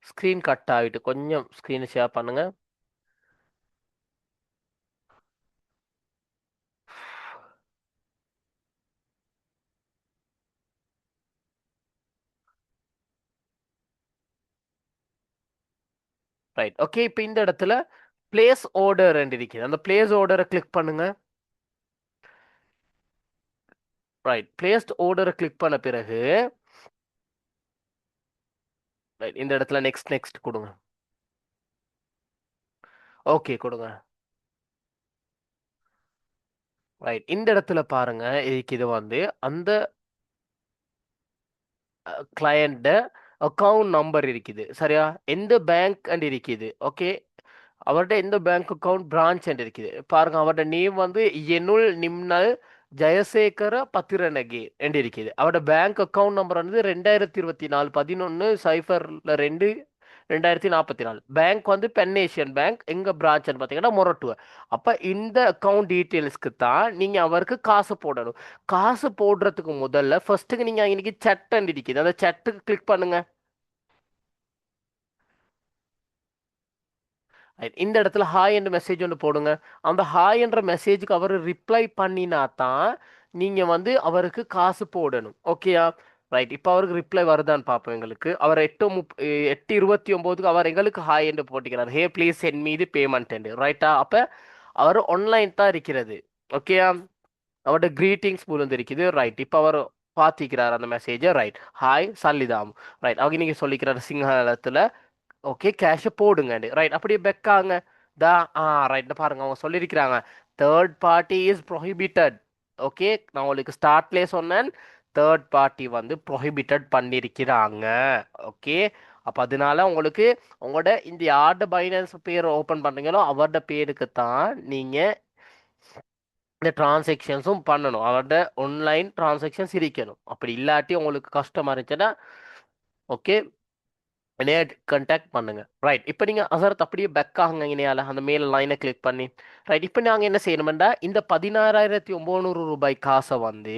ஸ்க்ரீன் கட் ஆகிட்டு கொஞ்சம் ஸ்க்ரீனை ஷேர் பண்ணுங்க. ரைட். ஓகே, இப்போ இந்த இடத்துல பிளேஸ் ஆர்டர் இருக்குது. அந்த பிளேஸ் ஆர்டரை கிளிக் பண்ணுங்க. ரைட், பிளேஸ்ட் ஆர்டரை கிளிக் பண்ண பிறகு ரைட் இந்த இடத்துல நெக்ஸ்ட் நெக்ஸ்ட் கொடுங்க. ஓகே கொடுங்க. ரைட், இந்த இடத்துல பாருங்க, இதுக்கு இது வந்து அந்த கிளையண்ட் அக்கவுண்ட் நம்பர் இருக்குது சரியா, எந்த பேங்க் அண்ட் இருக்குது. ஓகே, அவர்கிட்ட எந்த பேங்க் அக்கவுண்ட் பிரான்ச் அண்ட் இருக்குது பாருங்க. அவரோட நேம் வந்து எனுல் நிம்னல் ஜெயசேகர பத்திரநகி என்று இருக்குது. அவரோட பேங்க் அக்கவுண்ட் நம்பர் வந்து 2024 11 02 2044. பேங்க் வந்து பென்னேஷியன் பேங்க். எங்க பிரான்ச்னு பார்த்தீங்கன்னா மொரட்டுவ. அப்ப இந்த அக்கவுண்ட் டீட்டெயில்ஸ்க்கு தான் நீங்க அவருக்கு காசு போடணும். காசு போடுறதுக்கு முதல்ல ஃபர்ஸ்ட்டுக்கு நீங்க இன்னைக்கு சட் இருக்குது, அந்த சட்டுக்கு கிளிக் பண்ணுங்க. Right. இந்த இடத்துல ஹாய் என்ற மெசேஜ் ஒன்று போடுங்க. அந்த ஹாய் என்ற மெசேஜுக்கு அவர் ரிப்ளை பண்ணினா தான் நீங்க வந்து அவருக்கு காசு போடணும். ஓகேயா? ரைட், இப்போ அவருக்கு ரிப்ளை வருதான்னு பார்ப்போம். எங்களுக்கு அவர் 8:29க்கு அவர் எங்களுக்கு ஹாய் என்று போட்டிக்கிறார். Hey please send me the payment என்று. ரைட்டா? அப்போ அவர் ஆன்லைன் தான் இருக்கிறது. ஓகேயா? அவரோட கிரீட்டிங்ஸ் இருக்குது. ரைட், இப்போ அவர் பார்த்திக்கிறார் அந்த மெசேஜை. Right, hi சல்லிதாம். ரைட், அவங்க நீங்க சொல்லிக்கிறார் சிங்களத்துல. ஓகே, கேஷை போடுங்க. ரைட், அப்படியே பெக்காங்க. தா ஆ ரைட் பாருங்க, அவங்க சொல்லியிருக்கிறாங்க third party is prohibited. Okay, நான் உங்களுக்கு ஸ்டார்ட்லேயே சொன்னேன், தேர்ட் பார்ட்டி வந்து ப்ரொஹிபிட்டட் பண்ணியிருக்கிறாங்க. ஓகே, அப்போ அதனால உங்களுக்கு உங்களோட இந்த யார்ட பைனான்ஸ் பேர் ஓப்பன் பண்ணுறீங்களோ அவரோட பேருக்கு தான் நீங்கள் இந்த டிரான்சாக்ஷன்ஸும் பண்ணணும். அவரோட ஆன்லைன் டிரான்சாக்ஷன்ஸ் இருக்கணும். அப்படி இல்லாட்டி உங்களுக்கு கஷ்டமாக இருந்துச்சுன்னா ஓகே என்னைய கான்டாக்ட் பண்ணுங்க. ரைட், இப்போ நீங்கள் அசரத் அப்படியே பெக் ஆகுங்க. இணையால அந்த மேல் லைனை கிளிக் பண்ணி ரைட், இப்போ நாங்கள் என்ன செய்யணுமெண்டா இந்த 16,900 ரூபாய் காசை வந்து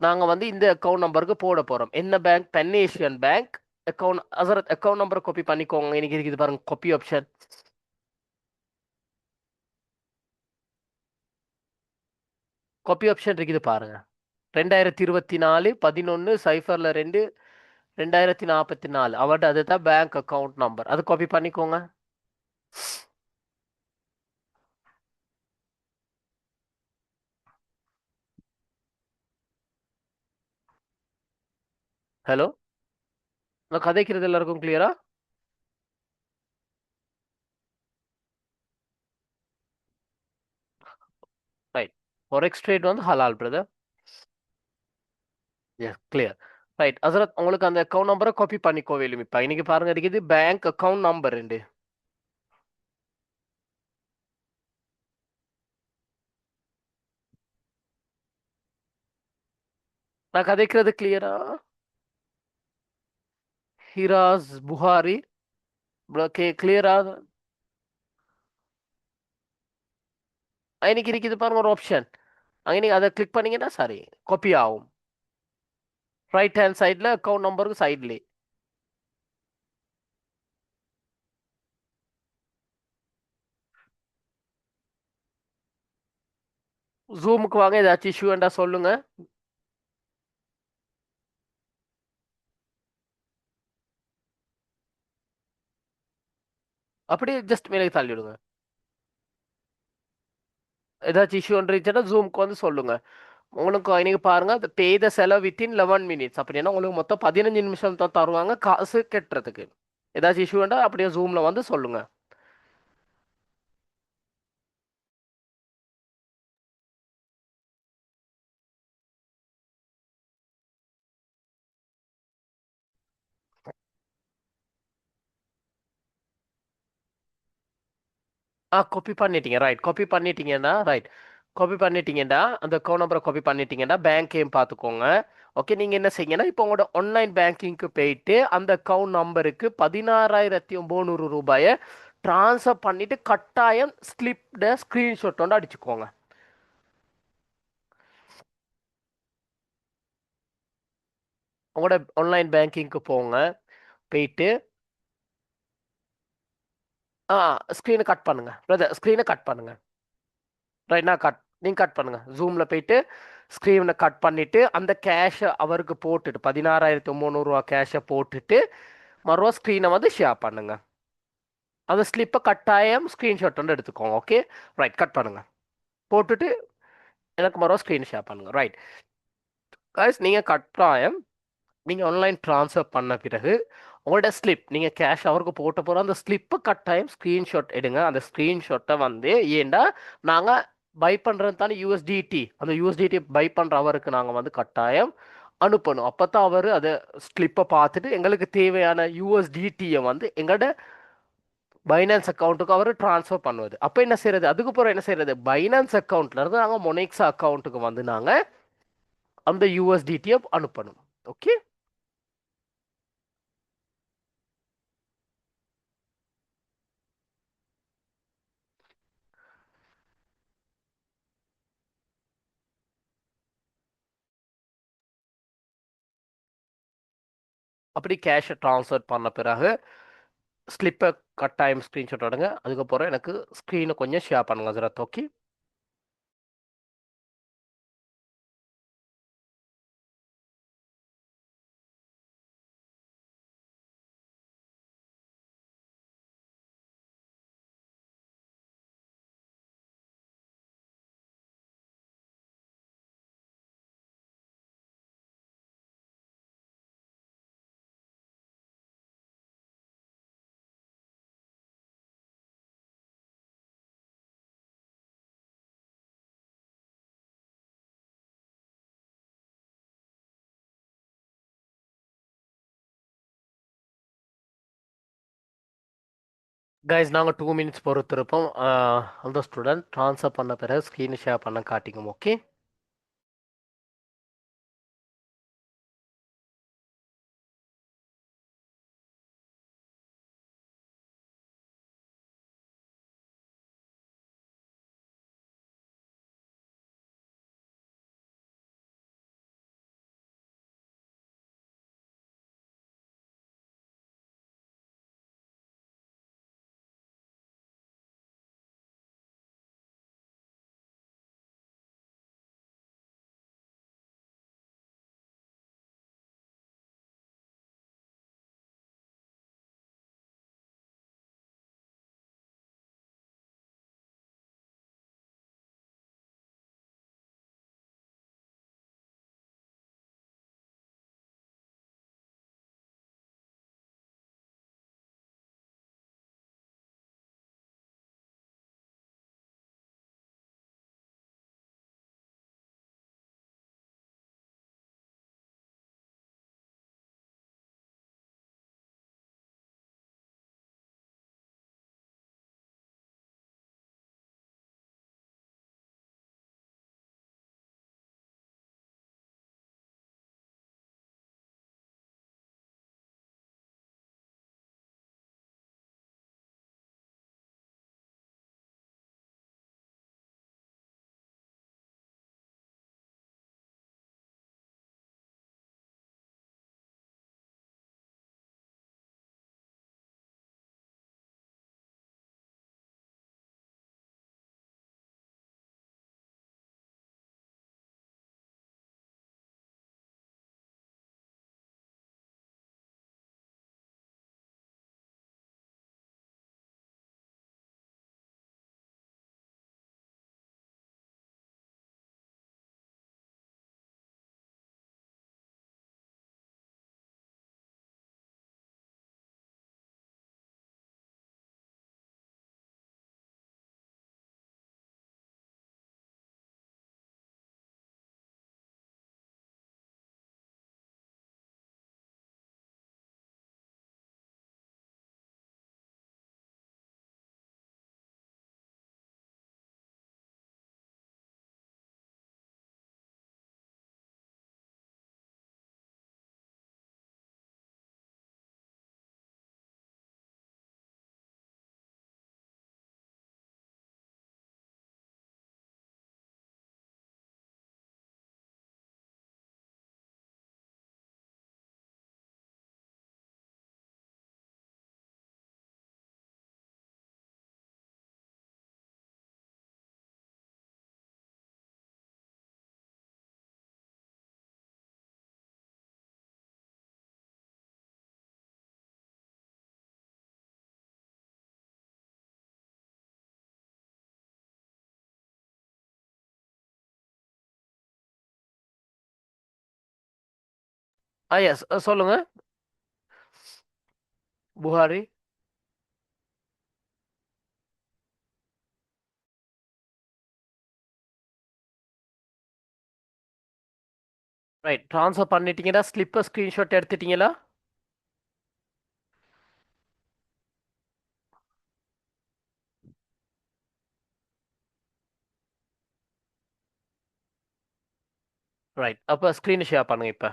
நாங்கள் வந்து இந்த அக்கௌண்ட் நம்பருக்கு போட போகிறோம். என்ன பேங்க்? பென்னேஷியன் பேங்க். அக்கௌண்ட் அசரத் அக்கௌண்ட் நம்பரை காப்பி பண்ணிக்கோங்க. எனக்கு இருக்குது பாருங்க காப்பி ஆப்ஷன். காப்பி ஆப்ஷன் இருக்குது பாருங்க. 2024 11 02 2044 அவர்கிட்ட அதுதான் பேங்க் அக்கௌண்ட் நம்பர். அது காப்பி பண்ணிக்கோங்க. ஹலோ, நான் கதைக்கிறது எல்லாருக்கும் கிளியரா? ரைட், ஃபோரெக்ஸ் ட்ரேட் வந்து ஹலால் பிரதர். Yes clear. ரைட் அசரத், உங்களுக்கு அந்த அக்கௌண்ட் நம்பரை காப்பி பண்ணிக்கோ வேலும். இப்போ இன்னைக்கு பாருங்க இருக்குது பேங்க் அக்கௌண்ட் நம்பர் உண்டு. நான் கதைக்கிறது கிளியரா? ஹிராஸ் புகாரி ஓகே கிளியரா? இன்னைக்கு இருக்குது பாருங்க ஒரு ஆப்ஷன். அங்கே அதை கிளிக் பண்ணீங்கன்னா சாரி காப்பி ஆகும். ரைட் ஹேண்ட் சைடில் அக்கௌண்ட் நம்பருக்கு சைட்லேயே. ஜூமுக்கு வாங்க, ஏதாச்சும் இஷ்யூ வேண்டா சொல்லுங்க. அப்படியே ஜஸ்ட் மேலே தள்ளி விடுங்க. ஏதாச்சும் இஷ்யூ இருந்துச்சுன்னா ஜூமுக்கு வந்து சொல்லுங்க. உங்களுக்கு இன்னைக்கு பாருங்க பே த செலவு வித்தின் 11 minutes. அப்படின்னா உங்களுக்கு மொத்தம் 15 நிமிஷம் தான் தருவாங்க காசு கட்டுறதுக்கு. ஏதாச்சும் இஷ்யூ வேண்டா அப்படியே ஜூம்ல வந்து சொல்லுங்க. காப்பி பண்ணிட்டீங்க. ரைட், காப்பி பண்ணிட்டீங்கன்னா ரைட், காப்பி பண்ணிட்டீங்கன்னா அந்த அக்கௌண்ட் நம்பரை காப்பி பண்ணிட்டீங்கன்னா பேங்கையும் பார்த்துக்கோங்க. ஓகே, நீங்கள் என்ன செய்யுங்கன்னா இப்போ உங்களோட ஆன்லைன் பேங்கிங்க்கு போயிட்டு அந்த அக்கௌண்ட் நம்பருக்கு 16,900 ரூபாயை ட்ரான்ஸ்ஃபர் பண்ணிட்டு கட்டாயம் ஸ்லிப்ட ஸ்க்ரீன்ஷாட் வந்து அடிச்சுக்கோங்க. உங்களோட ஆன்லைன் பேங்கிங்க்கு போங்க. போயிட்டு ஆ ஸ்க்ரீனை கட் பண்ணுங்க பிரதர், ஸ்க்ரீனை கட் பண்ணுங்க. ரைட், நான் கட் நீங்கள் கட் பண்ணுங்க. ஜூமில் போயிட்டு ஸ்க்ரீனை கட் பண்ணிட்டு அந்த கேஷை அவருக்கு போட்டுட்டு 16,900 ரூபா கேஷை போட்டுட்டு மறுவா ஸ்க்ரீனை வந்து ஷேர் பண்ணுங்க. அந்த ஸ்லிப்பை கட்டாயம் ஸ்க்ரீன்ஷாட் வந்து எடுத்துக்கோங்க. ஓகே, ரைட், கட் பண்ணுங்க. போட்டுட்டு எனக்கு மறுவா ஸ்க்ரீன் ஷேர் பண்ணுங்க. ரைட் கைஸ், நீங்கள் கட்டாயம் நீங்கள் ஆன்லைன் ட்ரான்ஸ்ஃபர் பண்ண பிறகு உங்களோட ஸ்லிப் நீங்கள் கேஷ் அவருக்கு போட்ட போகிற அந்த ஸ்லிப்பை கட்டாயம் ஸ்க்ரீன்ஷாட் எடுங்க. அந்த ஸ்க்ரீன்ஷாட்டை வந்து ஏண்டா நாங்கள் பை பண்ணுறது தானே யூஎஸ்டிடி, அந்த யூஎஸ்டிடி பை பண்ணுற அவருக்கு நாங்கள் வந்து கட்டாயம் அனுப்பணும். அப்போ தான் அவர் அதை ஸ்லிப்பை பார்த்துட்டு எங்களுக்கு தேவையான யூஎஸ்டிடியை வந்து எங்களோட பைனான்ஸ் அக்கௌண்ட்டுக்கு அவர் ட்ரான்ஸ்ஃபர் பண்ணுவது. அப்போ என்ன செய்யறது, அதுக்கப்புறம் என்ன செய்யறது, பைனான்ஸ் அக்கௌண்ட்ல இருந்து நாங்கள் மொனெக்ஸா அக்கௌண்ட்டுக்கு வந்து நாங்கள் அந்த யூஎஸ்டிடியை அனுப்பணும். ஓகே, அப்படி கேஷை ட்ரான்ஸ்ஃபர் பண்ண பிறகு ஸ்லிப்பை கட்டாயம் ஸ்க்ரீன்ஷாட் எடுங்க. அதுக்கப்புறம் எனக்கு ஸ்க்ரீனை கொஞ்சம் ஷேர் பண்ணுங்க ஹசரத். ஓகே. கைஸ், நாங்கள் 2 மினிட்ஸ் பொறுத்திருப்போம். அந்த ஸ்டூடெண்ட் ட்ரான்ஸ்ஃபர் பண்ண பிறகு ஸ்க்ரீனை ஷேர் பண்ண காட்டிங்க. ஓகே. எஸ் சொல்லுங்க. புகாரி. ரைட், ட்ரான்ஸ்ஃபர் பண்ணிட்டீங்களா? ஸ்லிப்பர் ஸ்க்ரீன்ஷாட் எடுத்துட்டீங்களா? ரைட், அப்போ ஸ்க்ரீன் ஷேர் பண்ணுங்க இப்போ.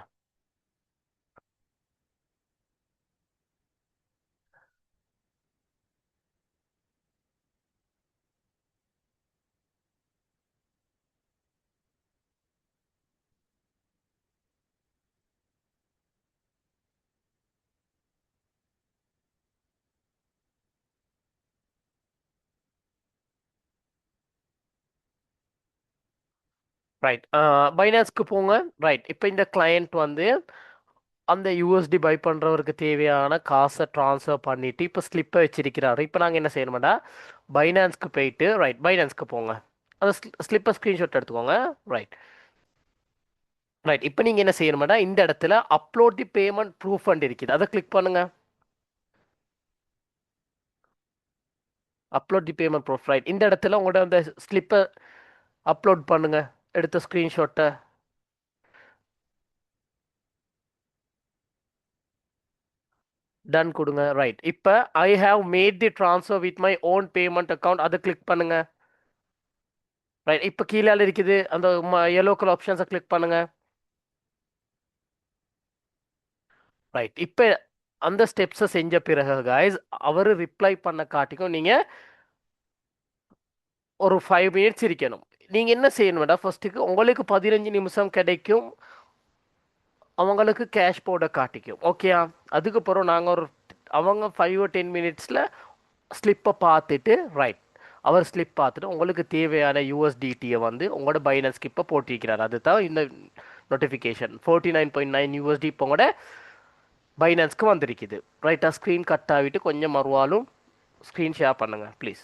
ரைட், பைனான்ஸ்க்கு போங்க. ரைட், இப்போ இந்த கிளையண்ட் வந்து அந்த யூஎஸ்டி பை பண்ணுறவருக்கு தேவையான காசை ட்ரான்ஸ்ஃபர் பண்ணிட்டு இப்போ ஸ்லிப்பை வச்சிருக்கிறாரு. இப்போ நாங்கள் என்ன செய்யணுமாடா, பைனான்ஸ்க்கு போயிட்டு, ரைட் பைனான்ஸ்க்கு போங்க. அந்த ஸ்லிப்பை ஸ்க்ரீன்ஷாட் எடுத்துக்கோங்க. ரைட். ரைட், இப்போ நீங்கள் என்ன செய்யணுமாடா, இந்த இடத்துல upload the payment proof fund இருக்குது, அதை கிளிக் பண்ணுங்க. Upload the payment proof. Right, இந்த இடத்துல உங்களோட அந்த ஸ்லிப்பை அப்லோட் பண்ணுங்க, எடுத்த ஸ்க்ரீன்ஷாட்டை. டன் கொடுங்க. ரைட், இப்போ I have made the transfer with my own payment account, அதை கிளிக் பண்ணுங்க. ரைட், இப்போ கீழே இருக்குது அந்த yellow கலர் ஆப்ஷன்ஸை கிளிக் பண்ணுங்க. ரைட், இப்போ அந்த ஸ்டெப்ஸை செஞ்ச பிறகு guys அவர் ரிப்ளை பண்ண காட்டிக்கும் நீங்கள் ஒரு 5 மினிட்ஸ் இருக்கணும். நீங்கள் என்ன செய்யணும்டா, ஃபர்ஸ்ட்டுக்கு உங்களுக்கு 15 நிமிஷம் கிடைக்கும், அவங்களுக்கு கேஷ் போட காட்டிக்கும். ஓகேயா? அதுக்கப்புறம் நாங்கள் ஒரு அவங்க 5 or 10 மினிட்ஸில் ஸ்லிப்பை பார்த்துட்டு, ரைட், அவர் ஸ்லிப் பார்த்துட்டு உங்களுக்கு தேவையான யூஎஸ்டிடியை வந்து உங்களோட பைனான்ஸ்க்கு இப்போ போட்டிருக்கிறார். அதுதான் இந்த நோட்டிஃபிகேஷன் 49.9 USD இப்போ உங்களோட பைனான்ஸ்க்கு வந்திருக்குது. ரைட்டாக? ஸ்க்ரீன் கட் ஆகிட்டு கொஞ்சம் மறுவாலும் ஸ்க்ரீன் ஷேர் பண்ணுங்க ப்ளீஸ்.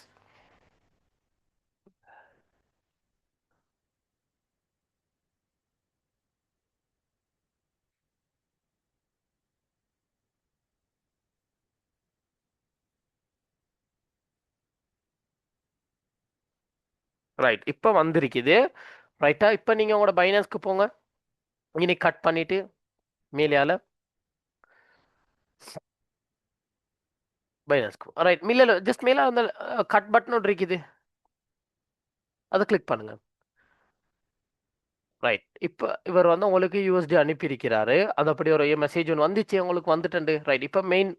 ரைட், இப்போ வந்திருக்குது. ரைட்டா? இப்போ நீங்கள் உங்களோட பைனான்ஸ்க்கு போங்க. இன்னைக்கு கட் பண்ணிவிட்டு மேலேயால பைனான்ஸ்க்கு ரைட், மில்லில் ஜஸ்ட் மேலே அந்த கட் பட்டன் ஒன்று இருக்குது, அதை கிளிக் பண்ணுங்க. ரைட், இப்போ இவர் வந்து உங்களுக்கு யூஎஸ்டி அனுப்பியிருக்கிறாரு. அது அப்படி ஒரு மெசேஜ் ஒன்று வந்துச்சு, உங்களுக்கு வந்துட்டு. ரைட், இப்போ மெயின்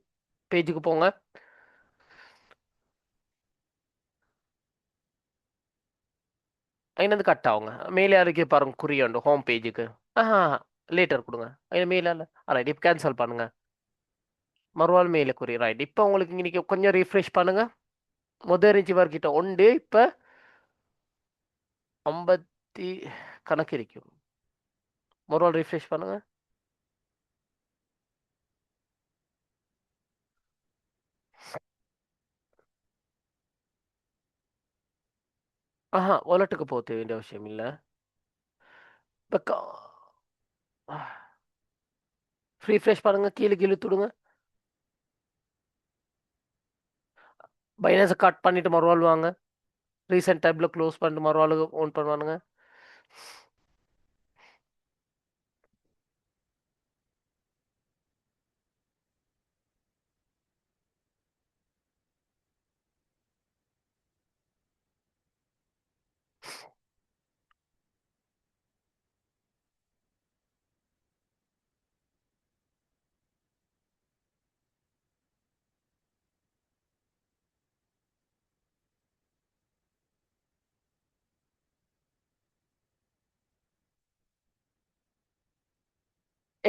பேஜுக்கு போங்க. അതിനത് கட் ஆகுங்க. மேலே அதுக்கு பாருங்க குறியுண்டு ஹோம் பேஜுக்கு. ஆஹா, லேட்டர் கொடுங்க. அது மேலே ரைட், இப்போ கேன்சல் பண்ணுங்க. மறுநாள் மேலே குறி. ரைட், இப்போ உங்களுக்கு இன்னைக்கு கொஞ்சம் ரீஃப்ரெஷ் பண்ணுங்க. முதல் இருந்துச்சு வர்க்கிட்ட உண்டு, இப்போ 50 கணக்கு இருக்கும். மறுநாள் ரீஃப்ரெஷ் பண்ணுங்க. ஆஹா, வாலெட்டுக்கு போக வேண்டிய அவசியம் இல்லை. இப்போ ரீஃப்ரெஷ் பண்ணுங்க, கீழே கீழே துடுங்க. பைனான்ஸை கட் பண்ணிட்டு மறுநாள் வாங்க. ரீசெண்ட் டேப்ல க்ளோஸ் பண்ணிட்டு மறுநாள் ஓன் பண்ணுவானுங்க.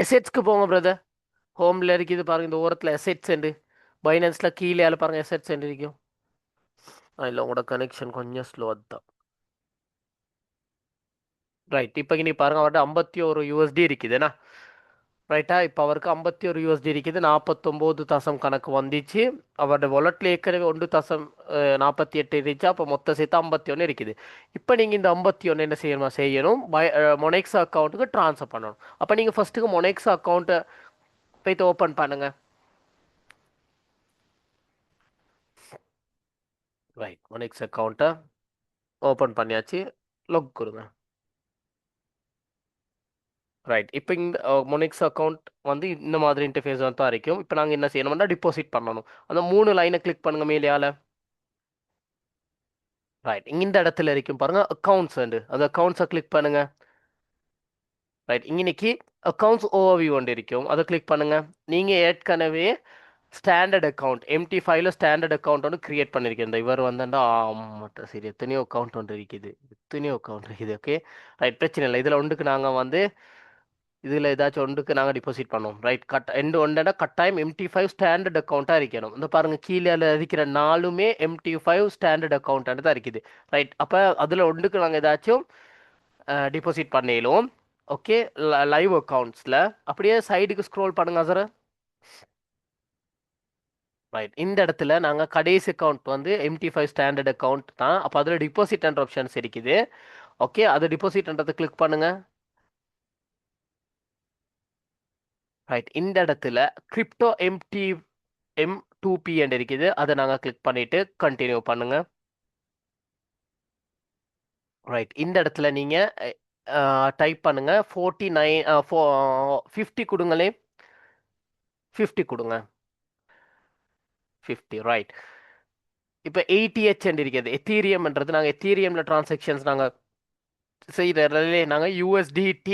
எசெட்ஸ்க்கு போங்க பிரதர். ஹோம்ல இருக்குது பாருங்க, இந்த ஓரத்தில் எசெட்ஸ் உண்டு. பைனான்ஸில் கீழே பாருங்க எசெட்ஸ் உண்டு இருக்கும். இல்லை, உங்களோட கனெக்ஷன் கொஞ்சம் ஸ்லோ தான். ரைட், இப்போ நீ பாருங்க அவர்கிட்ட 51 USD இருக்குதுண்ணா. ரைட்டா? இப்போ அவருக்கு 51 யூஎஸ்டி இருக்குது, 49 தசம் கணக்கு வந்துச்சு. அவரோட walletல ஏற்கனவே 1 தசம் 48 இருந்துச்சு, அப்போ மொத்தம் சேர்த்து 51 இருக்குது. இப்போ நீங்கள் இந்த 51 என்ன செய்யணும், மொனெக்ஸா அக்கௌண்ட்டுக்கு ட்ரான்ஸ்ஃபர் பண்ணணும். அப்போ நீங்கள் ஃபர்ஸ்ட்டுக்கு மொனெக்ஸா அக்கௌண்ட்டை போய்த்து ஓப்பன் பண்ணுங்க. ரைட், மொனெக்ஸ் அக்கௌண்ட்டை ஓப்பன் பண்ணியாச்சு. லொக் கொடுங்க. ரைட், இப்போ இந்த மொனிக்ஸ் அக்கௌண்ட் வந்து இந்த மாதிரி இன்டர்ஃபேஸ் தான் இருக்கும். இப்போ நாங்கள் என்ன செய்யணும்னா டிபாசிட் பண்ணணும். அந்த 3 லைனை கிளிக் பண்ணுங்க மேலேயால. ரைட், இந்த இடத்துல இருக்கும் பாருங்க அக்கௌண்ட்ஸ், அந்த அக்கௌண்ட்ஸை கிளிக் பண்ணுங்க. ரைட், இன்னைக்கு அக்கௌண்ட்ஸ் ஓவர்வியூ ஒன்று இருக்கும், அதை கிளிக் பண்ணுங்க. நீங்கள் ஏற்கனவே ஸ்டாண்டர்ட் அக்கௌண்ட் MT5ல ஸ்டாண்டர்ட் அக்கௌண்ட் ஒன்று கிரியேட் பண்ணியிருக்கேன். இந்த இவர் வந்தாண்டா ஆமாட்ட சரி, எத்தனையோ அக்கௌண்ட் ஒன்று இருக்குது, எத்தனையோ அக்கௌண்ட் இருக்குது. ஓகே ரைட், பிரச்சனை இல்லை. இதில் ஒன்றுக்கு நாங்கள் வந்து இதில் ஏதாச்சும் ஒன்றுக்கு நாங்கள் டிபாசிட் பண்ணோம். ரைட், ஒன்றுனா கட்டாயம் MT5 ஸ்டாண்டர்ட் அக்கௌண்ட்டாக இருக்கணும். இந்த பாருங்க கீழே இருக்கிற நாலுமே MT5 ஸ்டாண்டர்ட் அக்கௌண்ட்டாக தான் இருக்குது. ரைட், அப்போ அதில் ஒன்றுக்கு நாங்கள் ஏதாச்சும் டிபாசிட் பண்ணிடுவோம். ஓகே, லைவ் அக்கௌண்ட்ஸில் அப்படியே சைடுக்கு ஸ்க்ரோல் பண்ணுங்க சார். ரைட், இந்த இடத்துல நாங்கள் கடைசி அக்கௌண்ட் வந்து MT5 ஸ்டாண்டர்ட் அக்கௌண்ட் தான். அப்போ அதில் டிபாசிட் என்ற ஆப்ஷன்ஸ் இருக்குது. ஓகே, அது டிபாசிட்ன்றதை கிளிக் பண்ணுங்க. ரைட், இந்த இடத்துல கிரிப்டோ M2P என்று இருக்குது, அதை நாங்கள் கிளிக் பண்ணிட்டு கண்டினியூ பண்ணுங்க. ரைட், இந்த இடத்துல நீங்கள் டைப் பண்ணுங்க 49 50 கொடுங்களே, 50 கொடுங்க, 50. ரைட், இப்போ 80H என்று இருக்குது எத்தீரியம்ன்றது. நாங்கள் எத்தீரியமில் டிரான்சாக்ஷன்ஸ் நாங்கள் செய்கிறதுலே நாங்கள் USDT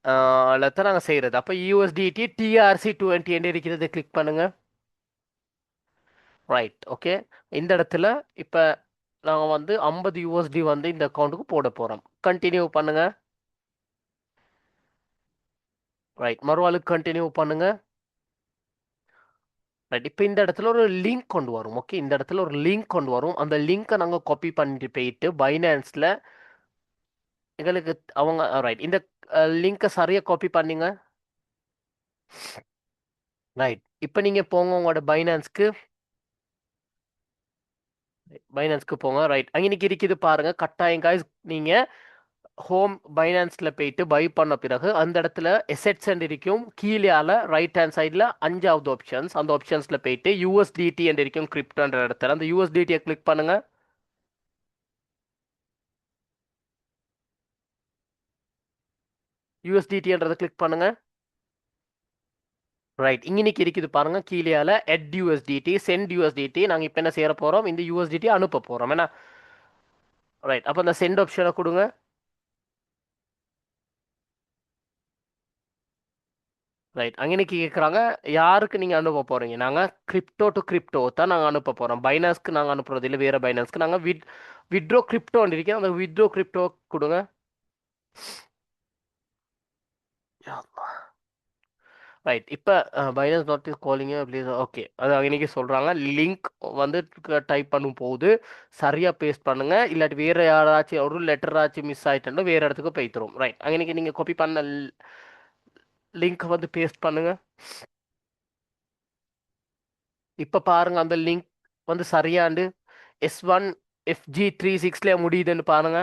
தான் நாங்கள் செய்கிறது. அப்போ USDT TRC20 என்று இருக்கிறது, கிளிக் பண்ணுங்க. ரைட், ஓகே, இந்த இடத்துல இப்போ நாங்கள் வந்து 50 USD வந்து இந்த அக்கௌண்ட்டுக்கு போட போகிறோம். கண்டினியூ பண்ணுங்க. ரைட், மறுவாளுக்கு கண்டினியூ பண்ணுங்க. ரைட், இப்போ இந்த இடத்துல ஒரு லிங்க் கொண்டு வரும். ஓகே, இந்த இடத்துல ஒரு லிங்க் கொண்டு வரும். அந்த லிங்கை நாங்கள் காப்பி பண்ணிட்டு போயிட்டு பைனான்ஸில் எங்களுக்கு அவங்க ரைட், இந்த லிங்கை சரியாக காப்பி பண்ணிங்க. ரைட், இப்போ நீங்கள் போங்க உங்களோட பைனான்ஸ்க்கு போங்க. ரைட், அங்கே இருக்குது பாருங்க கட்டாயம் காய்ஸ். நீங்கள் ஹோம் பைனான்ஸில் போயிட்டு பை பண்ண பிறகு அந்த இடத்துல எசெட்ஸ் இருக்கும். கீழேயால ரைட் ஹேண்ட் சைடில் 5வது ஆப்ஷன்ஸ், அந்த ஆப்ஷன்ஸில் போயிட்டு USDT என்று இருக்கும் கிரிப்டோன்ற இடத்துல அந்த USDT கிளிக் பண்ணுங்க. USDTன்றதை கிளிக் பண்ணுங்க. ரைட், இன்னைக்கு இருக்குது பாருங்க கீழேயால எட் USDT, சென்ட் USDT. நாங்கள் இப்போ என்ன செய்ய போகிறோம், இந்த USDT அனுப்ப போகிறோம் என்ன. ரைட், அப்போ அந்த சென்ட் ஆப்ஷனை கொடுங்க. ரைட், அங்கே கேட்குறாங்க யாருக்கு நீங்கள் அனுப்ப போகிறீங்க. நாங்கள் கிரிப்டோ டு கிரிப்டோ தான் நாங்கள் அனுப்ப போகிறோம். பைனான்ஸ்க்கு நாங்கள் அனுப்புறது இல்லை, வேறு பைனான்ஸ்க்கு. நாங்கள் வித்ட்ரோ கிரிப்டோன்னு இருக்கேன், அந்த வித்ட்ரோ கிரிப்டோ கொடுங்க. ரைட், இப்போ finance not is calling please. Okay, அது அன்னைக்கு சொல்கிறாங்க லிங்க் வந்து டைப் பண்ணும் போது சரியாக பேஸ்ட் பண்ணுங்க, இல்லாட்டி வேறு யாராச்சும் ஒரு லெட்டராச்சும் மிஸ் ஆகிட்டோன்னா வேறு இடத்துக்கு போய்த்துரும். ரைட், அன்னைக்கு நீங்கள் காப்பி பண்ண லிங்க் வந்து பேஸ்ட் பண்ணுங்க. இப்போ பாருங்க அந்த லிங்க் வந்து சரியாண்டு S1FG36 முடியுதுன்னு பாருங்க.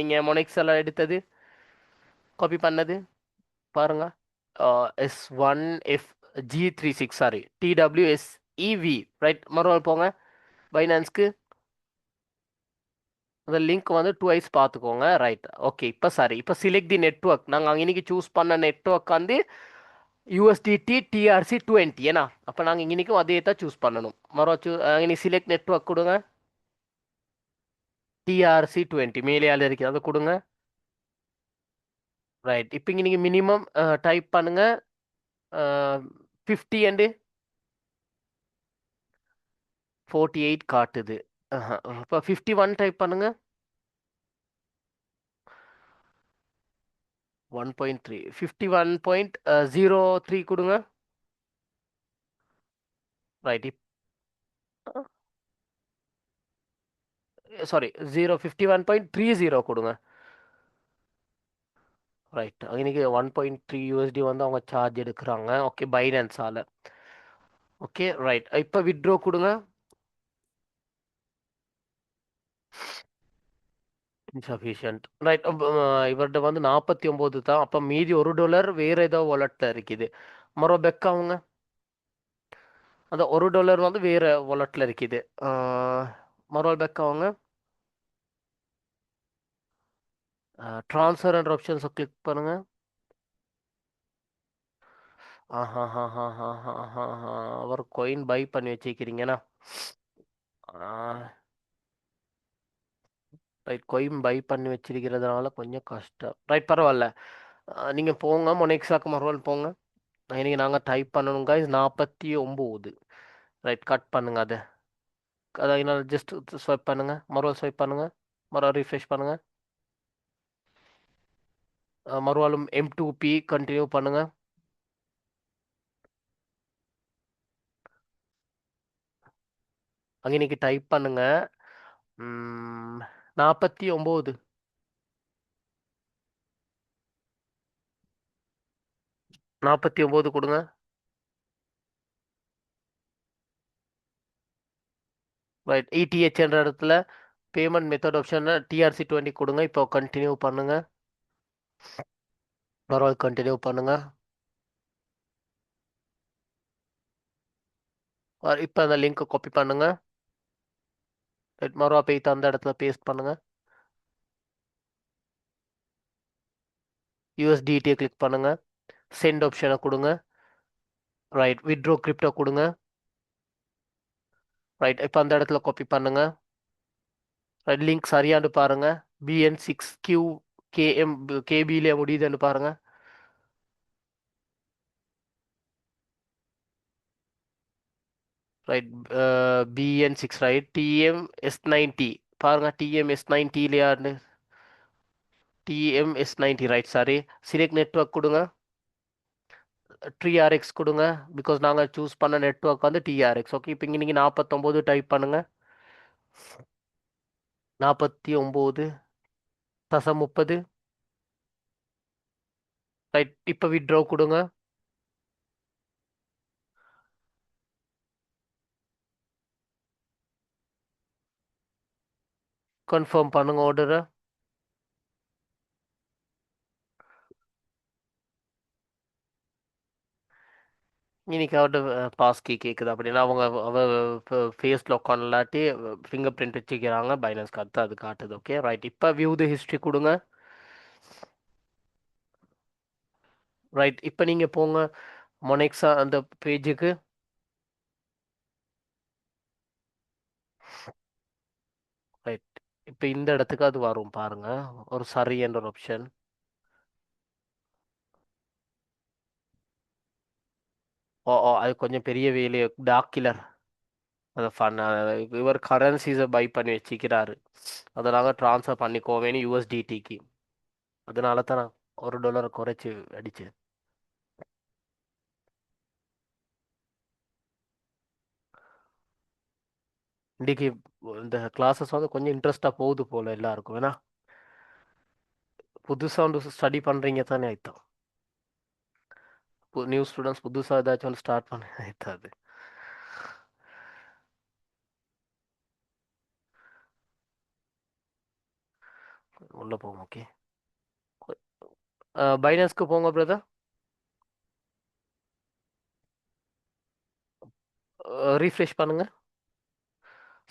நீங்கள் மொனெக்ஸ் எல்லாம் எடுத்தது காப்பி பண்ணது பாருங்க. S1FG36, sorry TWSEV. ரைட், மறுபடியும் போங்க பைனான்ஸ்க்கு. அந்த லிங்க் வந்து டுவைஸ் பார்த்துக்கோங்க. ரைட், ஓகே, இப்போ சரி. இப்போ சிலெக்ட் தி நெட்ஒர்க். நாங்கள் இன்னைக்கு சூஸ் பண்ண நெட்ஒர்க் வந்து USDT TRC20 ஏன்னா. அப்போ நாங்கள் இன்னைக்கும் அதே தான் சூஸ் பண்ணணும். இன்னைக்கு சிலெக்ட் நெட்ஒர்க் கொடுங்க. TRC20 மேலே இருக்குது, அதை கொடுங்க. ரைட், இப்போ இங்கே நீங்கள் மினிமம் டைப் பண்ணுங்க 50 அண்டு 48 காட்டுது. இப்போ 51 டைப் பண்ணுங்க. 1.3 51.03 கொடுங்க. ரைட், சாரி 51.30 கொடுங்க. ரைட். இன்னைக்கு 1.3 USD வந்து அவங்க சார்ஜ் எடுக்கிறாங்க. ஓகே, பைனான்ஸால. Okay right. இப்போ வித்ட்ரா கொடுங்க. Insufficient right. இவர்கிட்ட வந்து 49 தான். அப்போ மீதி $1 வேற ஏதோ வாலெட்டில் இருக்குது. மரோ பெக் அவங்க அந்த $1 வந்து வேற வாலெட்டில் இருக்குது. மரோ பெக் அவங்க ட்ரான்ஸ்ஃபர் அண்ட் ஆப்ஷன்ஸை கிளிக் பண்ணுங்க. அவர் coin பை பண்ணி வச்சிருக்கிறீங்கன்னா ரைட். coin பை பண்ணி வச்சிருக்கிறதுனால கொஞ்சம் கஷ்டம். ரைட், பரவாயில்ல. நீங்க போங்க மொனெக்ஸாக்கு மறுவாள் போங்க. இன்னைக்கு நாங்கள் டைப் பண்ணணும் guys 49. ரைட், கட் பண்ணுங்க அதை. அதை ஜஸ்ட் ஸ்வைப் பண்ணுங்க, மறுவாள் ஸ்வைப் பண்ணுங்க, மறுவாள் ரீஃப்ரெஷ் பண்ணுங்க. மறுவாளும் M2P கண்டினியூ பண்ணுங்க. அங்கே இன்னைக்கு டைப் பண்ணுங்க 49. 49 கொடுங்க. ரைட், ETH என்ற இடத்துல பேமெண்ட் மெத்தட் ஆப்ஷன் TRC20 கொடுங்க. இப்போ கண்டினியூ பண்ணுங்க. மறுவாள் கண்டினியூ பண்ணுங்க. இப்போ அந்த லிங்க் காப்பி பண்ணுங்க. ரைட், மறுவா போய்த்து அந்த இடத்துல பேஸ்ட் பண்ணுங்க. USDT கிளிக் பண்ணுங்க. சென்ட் ஆப்ஷனை கொடுங்க. ரைட், வித்ட்ரோ கிரிப்டோ கொடுங்க. ரைட், இப்போ அந்த இடத்துல காப்பி பண்ணுங்க. ரைட், லிங்க் சரியானு பாருங்க. BN6QKM KBல முடியுதுன்னு பாருங்க. Right, BN6 right. TMS90 பாருங்க. TMS90 TMS90 right. சாரி, சிரெக் நெட்வொர்க் கொடுங்க. TRX கொடுங்க. பிகாஸ் நாங்கள் சூஸ் பண்ண நெட்வொர்க் வந்து TRX. ஓகே, இப்போ இங்கே நீங்கள் 49 டைப் பண்ணுங்க. 49.30. ரைட், இப்போ வித்ட்ரா கொடுங்க. கன்ஃபார்ம் பண்ணுங்க ஆர்டரை. இன்னைக்கு அவர்கிட்ட பாஸ் கீ கேட்குது அப்படின்னா அவங்க ஃபேஸ் லாக் இல்லாட்டி ஃபிங்கர் பிரிண்ட் வச்சுக்கிறாங்க. பைனான்ஸ் கார்டு அது காட்டுது. Okay right. இப்போ வியூ த ஹிஸ்ட்ரி கொடுங்க. ரைட், இப்போ நீங்கள் போங்க மொனெக்ஸா அந்த பேஜுக்கு. ரைட், இப்போ இந்த இடத்துக்கு அது வரும் பாருங்க. ஒரு சரி என்ற ஒரு ஆப்ஷன். ஓ ஓ, அது கொஞ்சம் பெரிய வேலையை டார்க் கில்லர். அது ஃபன். இவர் கரன்சிஸை பை பண்ணி வச்சுக்கிறாரு. அதை நாங்கள் ட்ரான்ஸ்ஃபர் பண்ணிக்கோவேன்னு USDTக்கு. அதனால தான் நான் $1 குறைச்சி அடிச்சேன். இன்னைக்கு இந்த கிளாஸஸ் வந்து கொஞ்சம் இன்ட்ரெஸ்டாக போகுது போல எல்லாருக்கும். ஏன்னா புதுசாக வந்து ஸ்டடி பண்ணுறீங்க தானே ஆயிட்டோம். நியூ ஸ்டூடெண்ட்ஸ் புதுசாக ஏதாச்சும் ஒன்று ஸ்டார்ட் பண்ண ஆயிட்டாது. உள்ளே போவோம். ஓகே, பைனான்ஸ்க்கு போங்க பிரதர். ரீஃப்ரெஷ் பண்ணுங்க.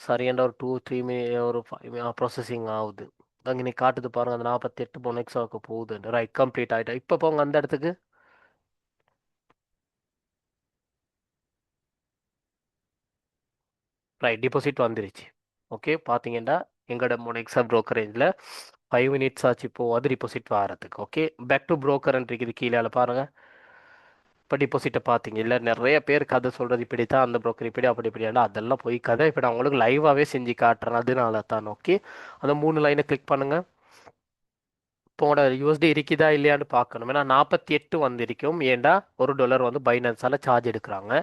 சரியாண்ட ஒரு 2-3 ஒரு 5 ப்ராசஸிங் ஆகுது. அங்கே நீ காட்டுது பாருங்க. அந்த 48 பொனெக்ஸாவுக்கு போகுது. ரைட், கம்ப்ளீட் ஆகிட்டா. இப்போ போங்க அந்த இடத்துக்கு. ரைட், டிபாசிட் வந்துருச்சு. ஓகே, பார்த்தீங்கன்னா எங்களோட மொனெக்ஸா ப்ரோக்கரேஜில் 5 minutes ஆச்சு இப்போ அது டிபாசிட் வாரத்துக்கு. ஓகே, பேக் டு ப்ரோக்கர்ன்னு இருக்குது கீழே பாருங்க. இப்போ டிபாசிட்டை பார்த்தீங்க இல்லை? நிறைய பேர் கதை சொல்கிறது இப்படி தான், அந்த ப்ரோக்கர் இப்படி அப்படி இப்படியாண்டா அதெல்லாம் போய் கதை. இப்போ நான் உங்களுக்கு லைவாகவே செஞ்சு காட்டுறேன். அதனால தான். ஓகே, அந்த 3 லைனை கிளிக் பண்ணுங்க. இப்போ உங்களோட USD இருக்குதா இல்லையான்னு பார்க்கணும். ஏன்னா 48 வந்திருக்கும். ஏன்டா $1 வந்து பைனான்ஸால் சார்ஜ் எடுக்கிறாங்க.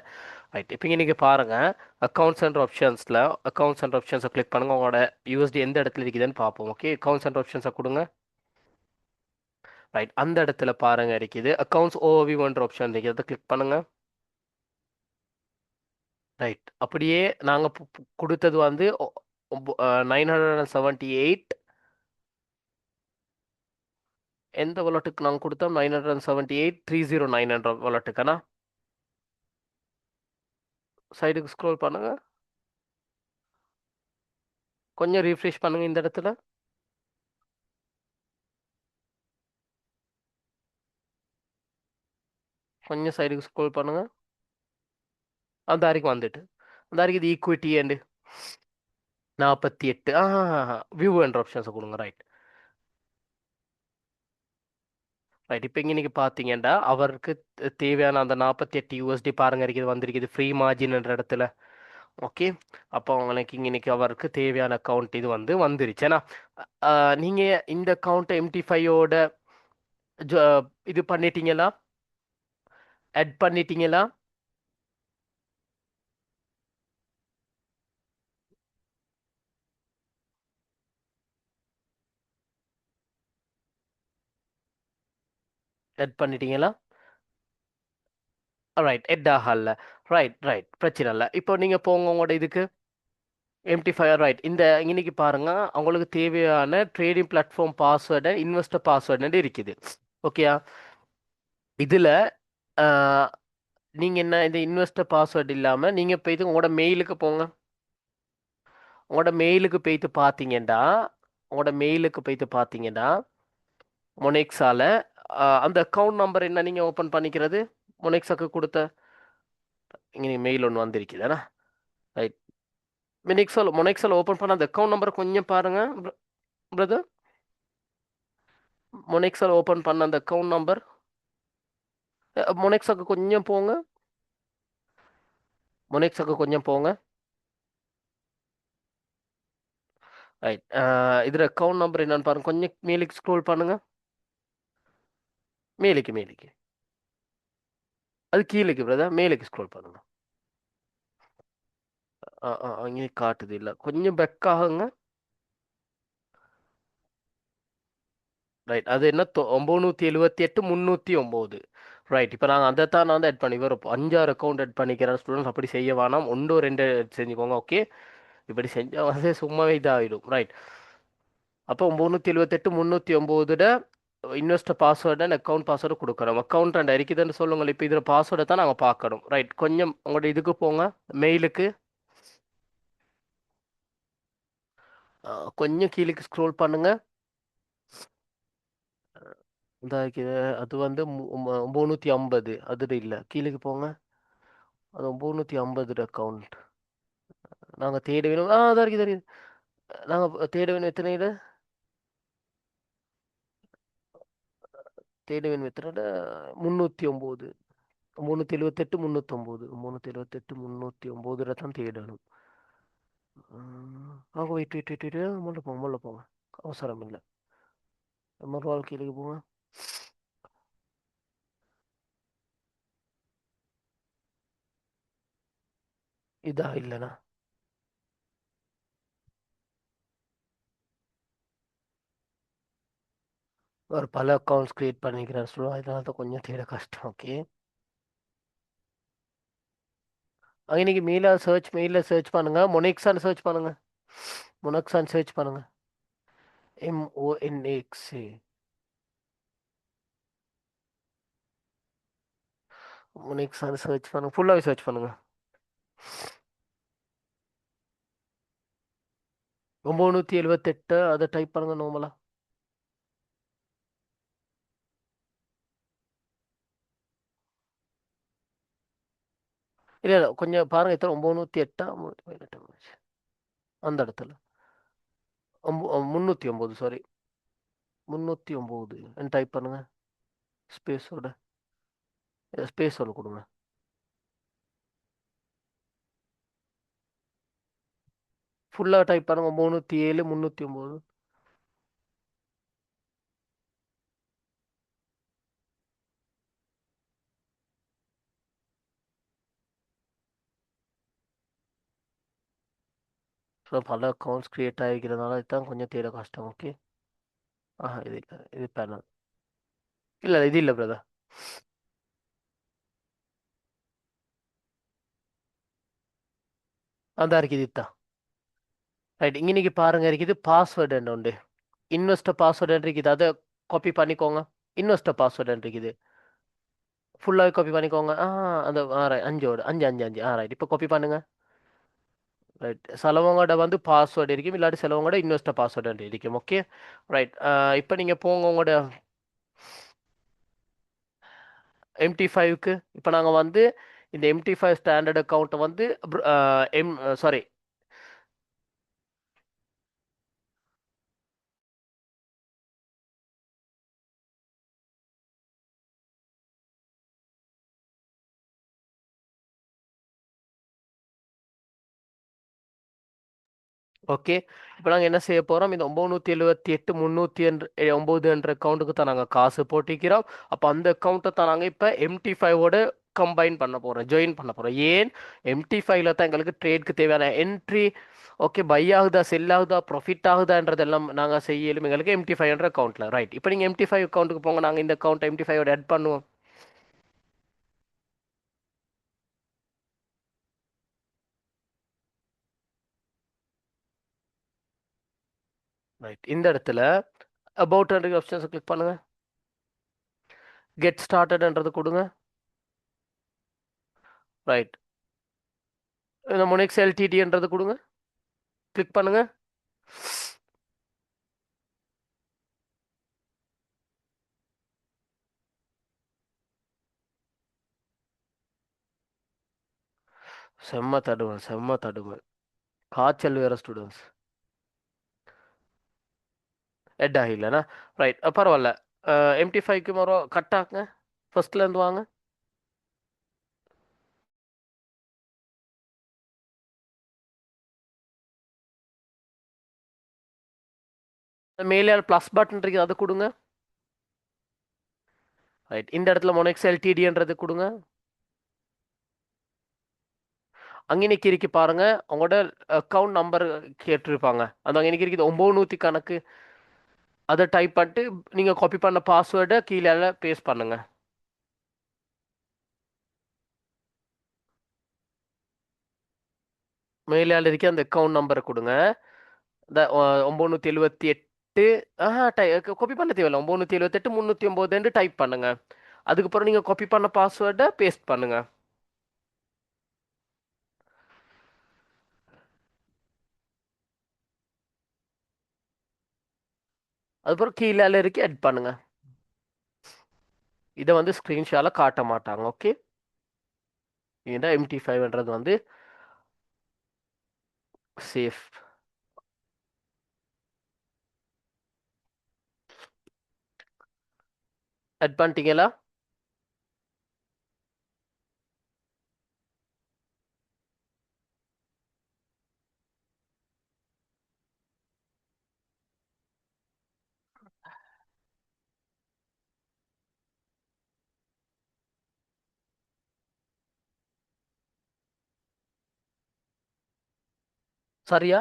ரைட், இப்போ இங்கே நீங்கள் பாருங்கள். அக்கௌண்ட்ஸ் அண்ட் ஆப்ஷன்ஸை கிளிக் பண்ணுங்கள். உங்களோட USD எந்த இடத்துல இருக்குதுன்னு பார்ப்போம். ஓகே, அக்கௌண்ட்ஸ் அண்ட் ஆப்ஷன்ஸை கொடுங்க. ரைட், அந்த இடத்துல பாருங்க இருக்குது அக்கௌண்ட்ஸ் ஓவியூன்ற ஆப்ஷன் இருக்குது, அதை கிளிக் பண்ணுங்க. ரைட், அப்படியே நாங்கள் கொடுத்தது வந்து 978. எந்த வாலெட்டுக்கு நாங்கள் கொடுத்தோம்? 978 309 என்ற வாலெட்டுக்கானா? சைடுக்கு ஸ்க்ரோல் பண்ணுங்க, கொஞ்சம் ரீஃப்ரெஷ் பண்ணுங்க இந்த இடத்துல. கொஞ்சம் சைடுக்கு ஸ்க்ரோல் பண்ணுங்க. அந்த வரைக்கும் வந்துட்டு, அந்த வரைக்கும் இது ஈக்விட்டி அண்ட் 48. வியூ என்ற ஆப்ஷன்ஸை கொடுங்க. ரைட். ரைட், இப்போ இங்கே நீங்கள் பார்த்தீங்கன்னா அவருக்கு தேவையான அந்த 48 USD பாருங்க இருக்குது, வந்திருக்குது ஃப்ரீ மார்ஜின்ன்ற இடத்துல. ஓகே, அப்போ உங்களுக்கு இங்கே இன்னைக்கு அவருக்கு தேவையான அக்கௌண்ட் இது வந்து வந்துருச்சு. ஏன்னா நீங்கள் இந்த அக்கௌண்ட்டை MT5ஓட இது பண்ணிட்டீங்களா? ஆட் பண்ணிட்டீங்களா? ஆட் பண்ணிட்டீங்களா? ரைட், எட் ஆகல. ரைட் ரைட், பிரச்சனை இல்லை. இப்போ நீங்கள் போங்க உங்களோட இதுக்கு MT5. ரைட், இந்த இன்னைக்கு பாருங்க உங்களுக்கு தேவையான trading platform password, investor password இருக்குது. ஓகேயா? இதில் நீங்கள் என்ன, இந்த இன்வெஸ்டர் பாஸ்வேர்டு இல்லாமல் நீங்கள் போய்த்து உங்களோட மெயிலுக்கு போங்க. உங்களோட மெயிலுக்கு போய்த்து பார்த்தீங்கன்னா, உங்களோட மெயிலுக்கு போய்த்து பார்த்தீங்கன்னா மொனெக்ஸால அந்த அக்கௌண்ட் நம்பர் என்ன நீங்கள் ஓப்பன் பண்ணிக்கிறது? மொனெக்ஸாக்கு கொடுத்த இங்கே மெயில் ஒன்று வந்திருக்குதுண்ணா. ரைட், மொனெக்ஸால் ஓப்பன் பண்ண அந்த அக்கௌண்ட் நம்பரை கொஞ்சம் பாருங்க பிரதர். மொனெக்ஸால் ஓப்பன் பண்ண அந்த அக்கௌண்ட் நம்பர், மொனெக்ஸாக்கு கொஞ்சம் போங்க. மொனெக்ஸாக்கு கொஞ்சம் போங்க. ரைட், இதில் அக்கௌண்ட் நம்பர் என்னன்னு பாருங்க, கொஞ்சம் மேலுக்கு ஸ்க்ரோல் பண்ணுங்க. மேலுக்கு மேலுக்கு, அது கீழேக்கு பிரதர், மேலுக்கு ஸ்க்ரோல் பண்ணுங்க. இங்கே காட்டுது இல்லை, கொஞ்சம் பெக் ஆகுங்க. ரைட், அது என்ன 978 309. ரைட், இப்போ நாங்கள் அதை தான் நான் வந்து ஆட் பண்ணி வரோம். 5-6 அக்கௌண்ட் ஆட் பண்ணிக்கிறேன் ஸ்டூடெண்ட்ஸ், அப்படி செய்ய வேணாம், ஒன்றோ ரெண்டு செஞ்சுக்கோங்க. ஓகே, இப்படி செஞ்சால் வந்து சும்மாவே இதாகிடும். ரைட், அப்போ 978 309 investor password and account password கொடுக்குறோம். அக்கௌண்ட் அண்ட் இருக்குதுன்னு சொல்லுங்கள். இப்போ இதில் பாஸ்வேர்டை தான் நாங்கள் பார்க்கணும். ரைட், கொஞ்சம் உங்களோட இதுக்கு போங்க, மெயிலுக்கு. கொஞ்சம் கீழேக்கு ஸ்க்ரோல் பண்ணுங்க. இந்த இருக்குது, அது வந்து 350, அது இல்லை, கீழேக்கு போங்க. அது 350 அக்கௌண்ட் நாங்கள் தேட வேணும். அதான் இருக்குது, இருக்குது. நாங்கள் தேட வேணும் எத்தனை இது? தேட வேணும் எத்தனை? 309. 378 309. 378 309 தான் தேடணும். வெயிட் வெயிட் வெயிட் வெயிட், முள்ள போங்க, முள்ள போங்க, அவசரம் இல்லை. மறு வாழ்க்கையிലേക്ക് போங்க. இதா இல்லைண்ணா, ஒரு பல அக்கௌண்ட்ஸ் கிரியேட் பண்ணிக்கிறேன் சொல்லுவோம், அதனால தான் கொஞ்சம் தேட கஷ்டம். ஓகே, இன்னைக்கு மெயிலில் சர்ச் பண்ணுங்க, மொனெக்ஸான் சர்ச் பண்ணுங்க. மொனெக்ஸான் சர்ச் பண்ணுங்க. MONX. மொனெக்ஸான் சர்ச் பண்ணுங்க, ஃபுல்லாகவே சர்ச் பண்ணுங்க. 978 அதை டைப் பண்ணுங்க நார்மலா. இல்லை இல்லை, கொஞ்சம் பாருங்க, எத்தனை? 908 18 அந்த இடத்துல 309. சாரி, 309 டைப் பண்ணுங்க. ஸ்பேஸோட ஸ்பேஸோட கொடுங்க. ஃபுல்லாக டைப் பண்ணுங்க, 307 309. ஸோ பல அக்கௌண்ட்ஸ் கிரியேட் ஆகிக்கிறதுனால இதுதான் கொஞ்சம் தேட கஷ்டம். ஓகே, இது இல்லை, இது பேனல். இல்ல இது இல்ல பிரதர். அதான் இருக்குது இதுதான். ரைட், இங்க நீங்க பாருங்க இருக்குது பாஸ்வேர்டு என்ன உண்டு. இன்வெஸ்டர் பாஸ்வேர்டு இருக்குது, அதை காப்பி பண்ணிக்கோங்க. இன்வெஸ்டர் பாஸ்வேர்டு இருக்குது, ஃபுல்லாக காப்பி பண்ணிக்கோங்க. அந்த ரைட், அஞ்சோடு அஞ்சு அஞ்சு அஞ்சு ரைட், இப்போ காப்பி பண்ணுங்க. ரைட், சிலவங்களோட வந்து பாஸ்வேர்டு இருக்கும், இல்லாட்டி சிலவங்களோட இன்வெஸ்டர் பாஸ்வேர்டு இருக்கும். Okay right. இப்போ நீங்கள் போங்க உங்களோட MT5க்கு. இப்போ நாங்கள் வந்து இந்த MT5 ஸ்டாண்டர்ட் அக்கௌண்ட்டை வந்து எம் சாரி, ஓகே. இப்போ நாங்கள் என்ன செய்ய போகிறோம், இந்த 978 309 என்ற அக்கௌண்ட்டுக்கு தான் நாங்கள் காசு போட்டிக்கிறோம். அப்போ அந்த அக்கௌண்ட்டை தான் நாங்கள் இப்போ MT5ஓட கம்பைன் பண்ண போகிறோம், ஜாயின் பண்ண போகிறோம். ஏன், MT5ல தான் எங்களுக்கு ட்ரேட்க்கு தேவையான என்ட்ரி, ஓகே, பை ஆகுதா செல் ஆகுதா ப்ராஃபிட் ஆகுதான்றதெல்லாம் நாங்கள் செய்யலும் எங்களுக்கு MT5 என்ற அக்கௌண்ட்டில். ரைட், இப்போ நீங்கள் MT5 அக்கௌண்ட்டுக்கு போங்க, நாங்கள் இந்த அக்கௌண்ட் MT5ஓட ஆட் பண்ணுவோம். ரைட், இந்த இடத்துல அபவுட் ஆப்ஷன்ஸை கிளிக் பண்ணுங்க. கெட் ஸ்டார்டட்ன்றது கொடுங்க. ரைட், இந்த மொனிக்ஸ் எல்டிடின்றது கொடுங்க, கிளிக் பண்ணுங்க. செம்ம தடுமல், செம்ம தடுமல். காய்ச்சல் வேற ஸ்டூடெண்ட்ஸ். ஹெட் ஆகலண்ணா. ரைட், பரவாயில்ல. MT5க்கு மரம் கட் ஆகுங்க, ஃபர்ஸ்ட்ல இருந்து வாங்க. மேலே ப்ளஸ் பட்டன் இருக்குது, அதை கொடுங்க. ரைட், இந்த இடத்துல மொனெக்ஸ் எல்டிடின்றது கொடுங்க. அங்கனைக்கு இருக்கு பாருங்க, உங்களோட அக்கௌண்ட் நம்பர் கேட்டிருப்பாங்க. அந்த அங்கனைக்கு இருக்குது 900 கணக்கு. அதை டைப் பண்ணிட்டு நீங்கள் காப்பி பண்ண பாஸ்வேர்டை கீழே பேஸ்ட் பண்ணுங்க. மேலே இருக்க அந்த அக்கௌண்ட் நம்பரை கொடுங்க. இந்த 978, காப்பி பண்ண தேவையில்ல, 978 309 டைப் பண்ணுங்க. அதுக்கப்புறம் நீங்கள் காப்பி பண்ண பாஸ்வேர்டை பேஸ்ட் பண்ணுங்க. அதுக்கப்புறம் கீழே இருக்கு ஆட் பண்ணுங்க. இதை வந்து ஸ்க்ரீன்ஷால காட்ட மாட்டாங்க. ஓகே, இந்த MT5ன்றது வந்து சேஃப். ஆட் பண்ணிட்டீங்களா? சரியா?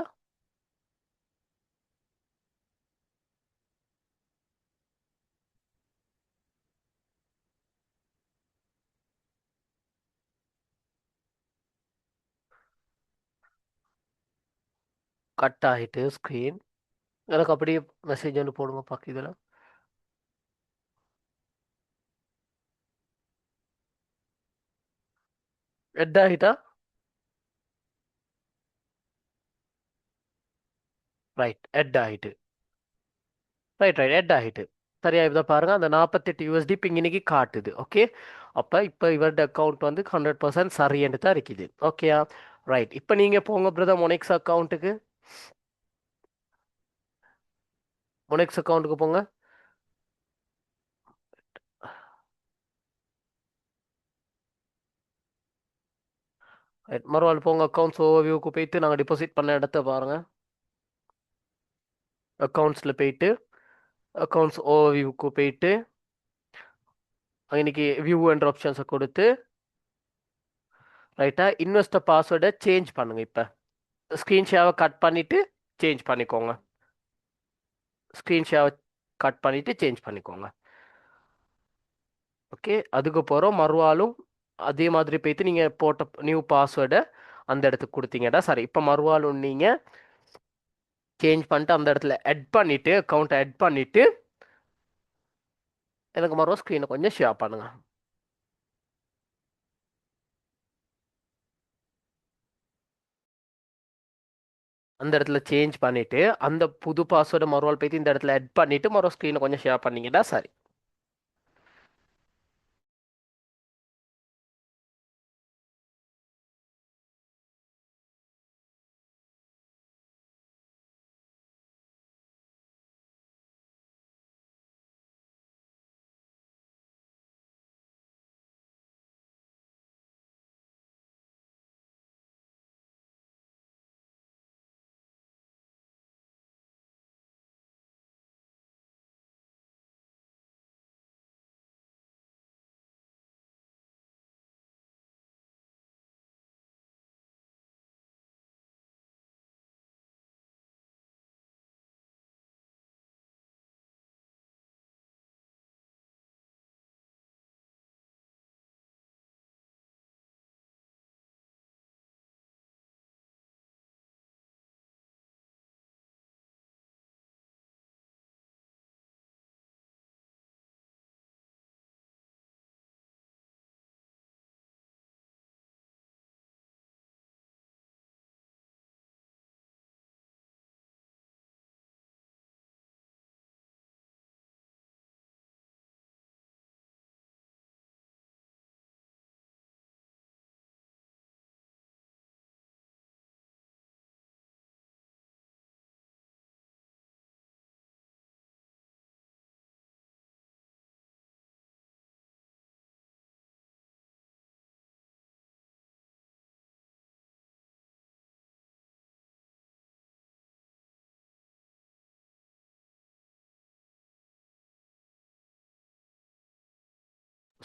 கட் ஆகிட்டு ஸ்க்ரீன். எனக்கு அப்படியே மெசேஜ் ஒன்று போடுங்க பாக்க இதில். ஆட் ஆகிட்டா? ரைட், ஆட் ஆகிட்டு. ரைட் ரைட், ஆட் ஆகிட்டு. சரியா, இதை பாருங்க, அந்த 48 USD இப்போ இன்னைக்கு காட்டுது. ஓகே, அப்போ இப்போ இவருடைய அக்கௌண்ட் வந்து 100% சரின்னு தான் இருக்குது. ஓகேயா? ரைட், இப்போ நீங்கள் போங்க பிரதர் மொனெக்ஸ் அக்கௌண்ட்டுக்கு. மொனெக்ஸ் அக்கௌண்ட்டுக்கு போங்க. ரைட், மறுவாள் போங்க அக்கௌண்ட்ஸ் ஓவர்வியூக்கு போயிட்டு நாங்கள் டிபாசிட் பண்ண இடத்த பாருங்க. அக்கௌண்ட்ஸில் போயிட்டு அக்கௌண்ட்ஸ் ஓவர்வியூக்கு போயிட்டு இன்னைக்கு வியூ என்ற ஆப்ஷன்ஸை கொடுத்து ரைட்டா இன்வெஸ்டர் பாஸ்வேர்டை சேஞ்ச் பண்ணுங்க. இப்போ ஸ்க்ரீன் ஷேவை கட் பண்ணிட்டு சேஞ்ச் பண்ணிக்கோங்க. ஸ்க்ரீன் ஷேவை கட் பண்ணிட்டு சேஞ்ச் பண்ணிக்கோங்க. ஓகே, அதுக்கப்புறம் மறுவாலும் அதே மாதிரி போய்த்து நீங்கள் போட்ட நியூ பாஸ்வேர்டை அந்த இடத்துக்கு கொடுத்தீங்கடா சரி. இப்போ மறுவாலும் நீங்கள் சேஞ்ச் பண்ணிட்டு அந்த இடத்துல எட் பண்ணிவிட்டு அக்கௌண்ட்டை எட் பண்ணிவிட்டு எனக்கு மறுவா ஸ்க்ரீனை கொஞ்சம் ஷேர் பண்ணுங்க. அந்த இடத்துல சேஞ்ச் பண்ணிவிட்டு அந்த புது பாஸ்வேர்டை மறுவால் போய்த்து இந்த இடத்துல எட் பண்ணிவிட்டு மறுவா ஸ்க்ரீனை கொஞ்சம் ஷேர் பண்ணீங்கடா சரி.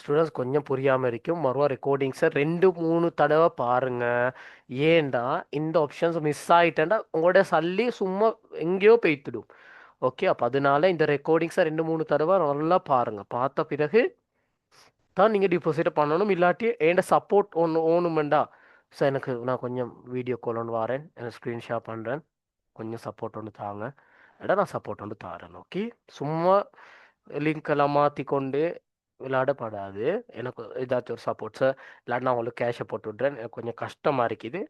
ஸ்டூடெண்ட்ஸ் கொஞ்சம் புரியாமல் இருக்கும் மறுவா ரெக்கார்டிங்ஸை 2 3 தடவை பாருங்க. ஏன்டா இந்த ஆப்ஷன்ஸ் மிஸ் ஆயிட்டேன்டா உங்களோட சல்லி சும்மா எங்கேயோ போய்த்துடும். ஓகே, அப்போ அதனால இந்த ரெக்கார்டிங்ஸை 2 3 தடவை நல்லா பாருங்க. பார்த்த பிறகு தான் நீங்கள் டிபாசிட் பண்ணணும். இல்லாட்டி என்கிட்ட சப்போர்ட் ஒன்று ஓணுமெண்டா சார் எனக்கு நான் கொஞ்சம் வீடியோ கால் ஒன்று வரேன், எனக்கு ஸ்க்ரீன் ஷேர் பண்ணுறேன், கொஞ்சம் சப்போர்ட் ஒன்று தாங்க. எடா நான் சப்போர்ட் ஒன்று தாரேன். ஓகே, சும்மா லிங்க் எல்லாம் மாற்றி கொண்டு விளையாடப்படாது. எனக்கு ஏதாச்சும் ஒரு சப்போர்ட் சார், இல்லாட்டி நான் உங்களுக்கு கேஷை போட்டு விட்றேன், எனக்கு கொஞ்சம் கஷ்டமாக இருக்குது.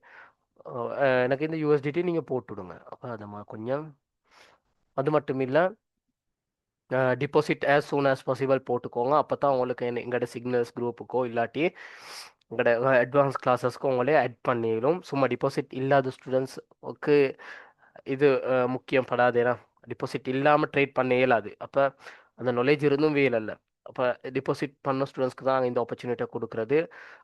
எனக்கு இந்த யூஎஸ்டிடி நீங்கள் போட்டுவிடுங்க. அப்போ அதை கொஞ்சம் அது மட்டும் இல்லை, deposit as soon as possible போட்டுக்கோங்க. அப்போ தான் உங்களுக்கு எங்களோட சிக்னல்ஸ் குரூப்புக்கோ இல்லாட்டி எங்களோட அட்வான்ஸ் கிளாஸஸ்க்கோ உங்களே ஆட் பண்ணிடும். சும்மா டிபாசிட் இல்லாத ஸ்டூடெண்ட்ஸுக்கு இது முக்கியம் படாது. ஏன்னா டிபாசிட் இல்லாமல் ட்ரேட் பண்ண இயலாது. அப்போ அந்த நாலேஜ் இருந்தும் வேலை. அப்போ டிபாசிட் பண்ண ஸ்டூடெண்ட்ஸ்க்கு தான் இந்த ஆப்பர்ச்சுனிட்டியை கொடுக்குறது.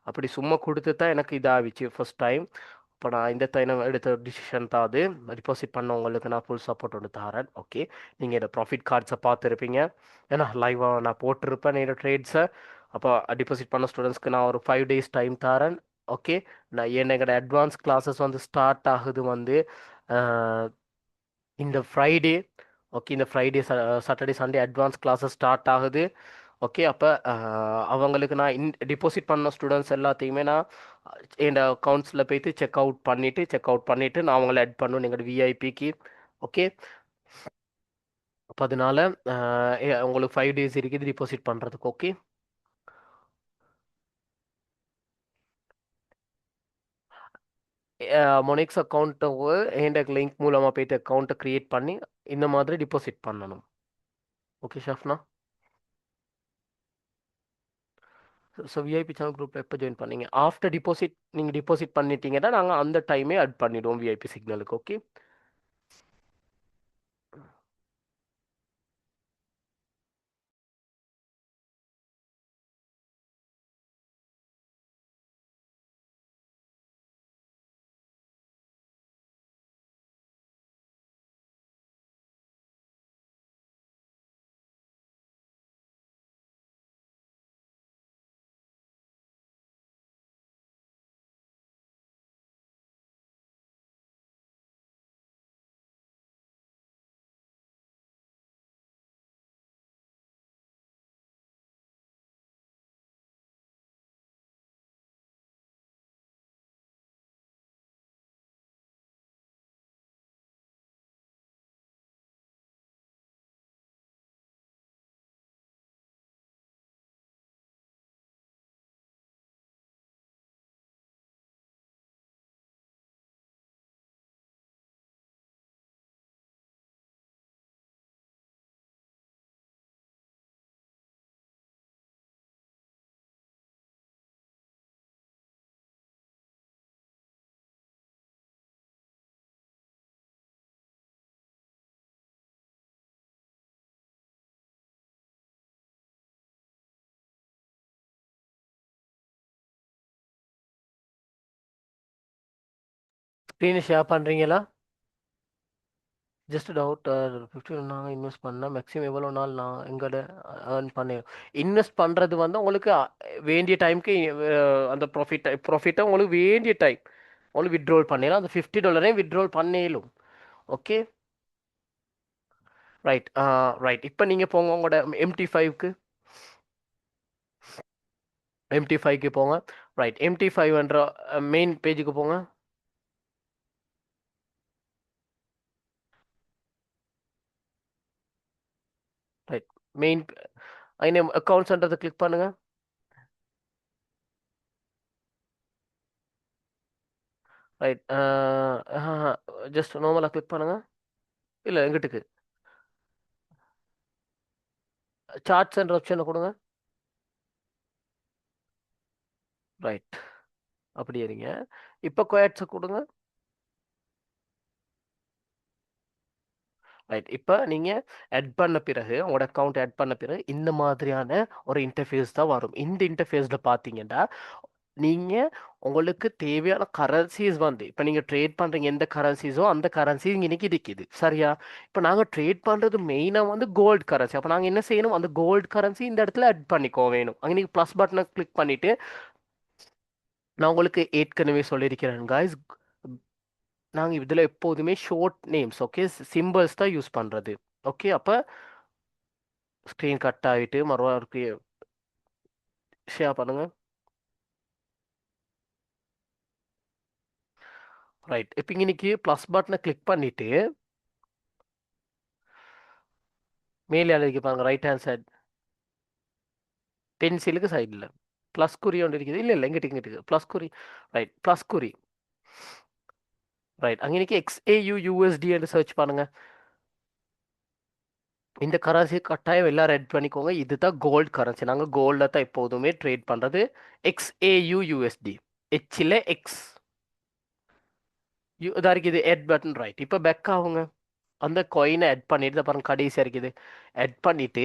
அப்படி சும்மா கொடுத்து தான் எனக்கு இதாகிச்சு ஃபர்ஸ்ட் டைம். இப்போ நான் இந்த தைனம் எடுத்த டிசிஷன் தான் அது. டிபாசிட் பண்ணவங்களுக்கு நான் ஃபுல் சப்போர்ட் ஒன்று தரேன். ஓகே, நீங்கள் இந்த ப்ராஃபிட் கார்ட்ஸை பார்த்துருப்பீங்க. ஏன்னா லைவாக நான் போட்டிருப்பேன் என்னோட ட்ரேட்ஸை. அப்போ டிபாசிட் பண்ண ஸ்டூடெண்ட்ஸ்க்கு நான் ஒரு 5 days டைம் தரேன். ஓகே, நான் என்னோட அட்வான்ஸ் கிளாஸஸ் வந்து ஸ்டார்ட் ஆகுது வந்து இந்த ஃப்ரைடே. ஓகே, இந்த Friday Saturday Sunday advance classes start ஆகுது. ஓகே, அப்போ அவங்களுக்கு நான் டிபாசிட் பண்ண ஸ்டூடெண்ட்ஸ் எல்லாத்தையுமே நான் என் அக்கௌண்ட்ஸில் போய்த்து செக் அவுட் பண்ணிவிட்டு நான் அவங்கள ஆட் பண்ணணும் எங்களோட விஐபிக்கு. ஓகே, அப்போ அதனால உங்களுக்கு 5 days இருக்குது டிபாசிட் பண்ணுறதுக்கு. ஓகே, மொனிக்ஸ் அக்கௌண்ட்டை என் லிங்க் மூலமாக போய்ட்டு அக்கௌண்ட்டை க்ரியேட் பண்ணி இந்த மாதிரி டிபாசிட் பண்ணணும். ஓகே ஷாஃப்னா, ஸோ விஐபி சேனல் குரூப்பில் எப்போ ஜாயின் பண்ணீங்க? ஆஃப்டர் டிபாசிட் நீங்கள் டிபாசிட் பண்ணிட்டீங்கன்னா நாங்கள் அந்த டைமே ஆட் பண்ணிவிடுவோம் விஐபி சிக்னலுக்கு. ஓகே. ஸ்க்ரீனை ஷேர் பண்ணுறீங்களா? Just doubt. 50 நாங்கள் இன்வெஸ்ட் பண்ணால் மேக்ஸிமம் எவ்வளோ நாள் நான் எங்கள்ட ஏர்ன் பண்ணி இன்வெஸ்ட் பண்ணுறது வந்து உங்களுக்கு வேண்டிய டைமுக்கு அந்த ப்ராஃபிட்டை உங்களுக்கு வேண்டிய டைம் உங்களுக்கு வித்ட்ரோல் பண்ணிடலாம். அந்த $50 வித்ட்ரோல் பண்ணிடலும். ஓகே. ரைட். ரைட். இப்போ நீங்கள் போங்க உங்களோட MT5க்கு. MT5க்கு போங்க. ரைட். MT5 மெயின் பேஜுக்கு போங்க. ரைட். மெயின் அதில் அக்கௌண்ட்ஸ்ன்றதை கிளிக் பண்ணுங்க. ரைட். ஜஸ்ட் நார்மலாக கிளிக் பண்ணுங்க. இல்லை எங்கிட்டுக்கு சார்ட்ஸ்ன்ற ஆப்ஷனை கொடுங்க. ரைட். அப்படி இருங்க. இப்போ குவாட்ஸை கொடுங்க. ரைட். இப்போ நீங்கள் ஆட் பண்ண பிறகு உங்களோட அக்கௌண்ட் ஆட் பண்ண பிறகு இந்த மாதிரியான ஒரு இன்டர்ஃபேஸ் தான் வரும். இந்த இன்டர்ஃபேஸில் பார்த்தீங்கன்னா நீங்கள் உங்களுக்கு தேவையான கரன்சிஸ் வந்து இப்போ நீங்கள் ட்ரேட் பண்ணுறீங்க எந்த கரன்சிஸோ அந்த கரன்சி இன்னைக்கு இருக்குது சரியா. இப்போ நாங்கள் ட்ரேட் பண்ணுறது மெயினாக வந்து கோல்டு கரன்சி. அப்போ நாங்கள் என்ன செய்யணும், அந்த கோல்டு கரன்சி இந்த இடத்துல ஆட் பண்ணிக்கோ வேணும். அங்கே நீங்கள் ப்ளஸ் பட்டனை கிளிக் பண்ணிவிட்டு நான் உங்களுக்கு ஏற்கனவே சொல்லியிருக்கிறேன் காய்ஸ், நாங்கள் இதில் எப்போதுமே ஷார்ட் நேம்ஸ் ஓகே சிம்பிள்ஸ் தான் யூஸ் பண்ணுறது. ஓகே. அப்போ ஸ்க்ரீன் கட் ஆகிட்டு மறுபடியும் ஷேர் பண்ணுங்கள். ரைட். இப்போ இன்னைக்கு ப்ளஸ் பட்டனை கிளிக் பண்ணிவிட்டு மேலே எழுதி பாருங்க ரைட் ஹேண்ட் சைட் பென்சிலுக்கு சைடில் ப்ளஸ் குறி ஒன்று இருக்குது. இல்லை இல்லை இங்கிட்டு இங்கிட்டு ப்ளஸ் குறி. ரைட். ப்ளஸ் குறி. ரைட். அங்கே இன்னைக்கு XAUUSD என்று சர்ச் பண்ணுங்க. இந்த கரன்சி கட்டாயம் எல்லாரும் ரெட் பண்ணிக்கோங்க. இதுதான் கோல்டு கரன்சி. நாங்கள் கோல்டில் தான் எப்போதுமே ட்ரேட் பண்ணுறது. XAUUSD ஹெச்சில் எக்ஸ் இதாக இருக்குது எட் பட்டன். ரைட். இப்போ பேக் ஆகுங்க. அந்த காயினை ஆட் பண்ணிட்டு தான் பாருங்க கடைசியாக இருக்குது. ஆட் பண்ணிட்டு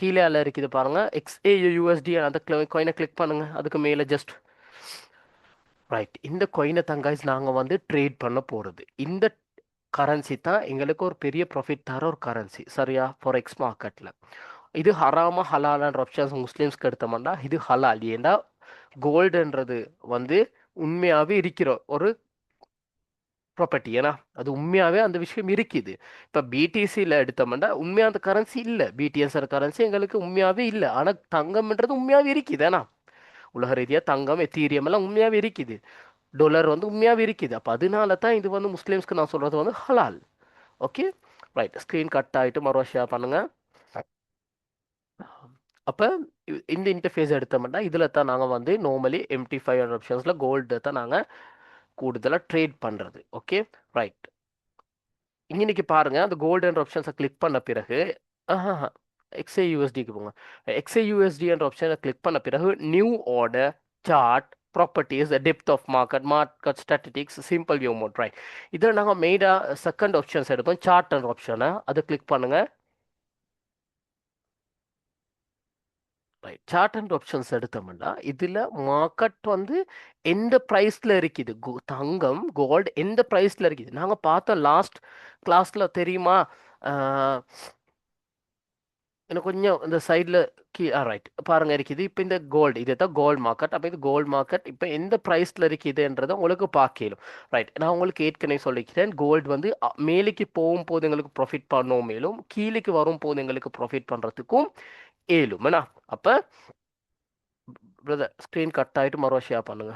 கீழே இருக்குது பாருங்க XAUUSD அந்த காயினை கிளிக் பண்ணுங்க. அதுக்கு மேலே ஜஸ்ட் ரைட். இந்த காயினை தங்காய்ஸ் நாங்கள் வந்து ட்ரேட் பண்ண போகிறது. இந்த கரன்சி தான் எங்களுக்கு ஒரு பெரிய ப்ராஃபிட் தர ஒரு கரன்சி சரியா ஃபாரெக்ஸ் மார்க்கெட்டில். இது ஹராமா ஹலாலான்ற ஆப்ஷன்ஸ் முஸ்லீம்ஸ்க்கு எடுத்தோம்னா இது ஹலால். ஏன்னா கோல்டுன்றது வந்து உண்மையாகவே இருக்கிற ஒரு ப்ராப்பர்ட்டி. ஏன்னா அது உண்மையாகவே அந்த விஷயம் இருக்குது. இப்போ பிடிசியில் எடுத்தோம்னா உண்மையாக அந்த கரன்சி இல்லை. பிடிஎஸ்ஆர் கரன்சி எங்களுக்கு உண்மையாகவே இல்லை. ஆனால் தங்கம்ன்றது உண்மையாகவே இருக்குது. ஏன்னா உலக ரீதியாக தங்கம் எத்தீரியம் எல்லாம் உண்மையாகவே இருக்குது. டாலர் வந்து உண்மையாகவே இருக்குது. அப்போ அதனால தான் இது வந்து முஸ்லீம்ஸ்க்கு நான் சொல்கிறது வந்து ஹலால். ஓகே. ரைட். ஸ்க்ரீன் கட் ஆகிட்டு மறுபடியும் ஷேர் பண்ணுங்கள். அப்போ இந்த இன்டர்ஃபேஸ் எடுத்தோம்னா இதில் தான் நாங்கள் வந்து நார்மலி MT5 ஆப்ஷன்ஸில் கோல்டு தான் நாங்கள் கூடுதலாக ட்ரேட் பண்ணுறது. ஓகே. ரைட். இன்னைக்கு பாருங்க அந்த கோல்டன் ஆப்ஷன்ஸை கிளிக் பண்ண பிறகு ஆஹா XAUSDக்கு போங்க. XAUSD என்ற ஆப்ஷனை கிளிக் பண்ண பிறகு new order chart properties depth of market statistics simple view mode. Right. இதில் நாங்கள் மெயினாக செகண்ட் ஆப்ஷன்ஸ் எடுப்போம் சார்ட் என்ற ஆப்ஷனை அதை கிளிக் பண்ணுங்க. ரைட். சார்ட் அண்ட் ஆப்ஷன்ஸ் எடுத்தோம்னா இதில் மார்க்கெட் வந்து எந்த ப்ரைஸில் இருக்குது, தங்கம் கோல்டு எந்த ப்ரைஸில் இருக்குது நாங்கள் பார்த்தோம் லாஸ்ட் கிளாஸில் தெரியுமா. ஆஹ், இன்னும் கொஞ்சம் இந்த சைடில் ரைட் பாருங்க இருக்குது. இப்போ இந்த கோல்டு இது தான் கோல்டு மார்க்கெட். அப்போ இது கோல்டு மார்க்கெட் இப்போ எந்த ப்ரைஸில் இருக்குதுன்றதை உங்களுக்கு பார்க்கலும். ரைட். நான் உங்களுக்கு ஏற்கனவே சொல்லிக்கிறேன் கோல்டு வந்து மேலுக்கு போகும்போது எங்களுக்கு ப்ராஃபிட் பண்ணவும் மேலும் கீழேக்கு வரும் போது எங்களுக்கு ப்ராஃபிட் பண்ணுறதுக்கும் ஏழும் என்ன. அப்போ பிரதர் ஸ்க்ரீன் கட் ஆகிட்டு மறுவா ஷேர் பண்ணுங்க.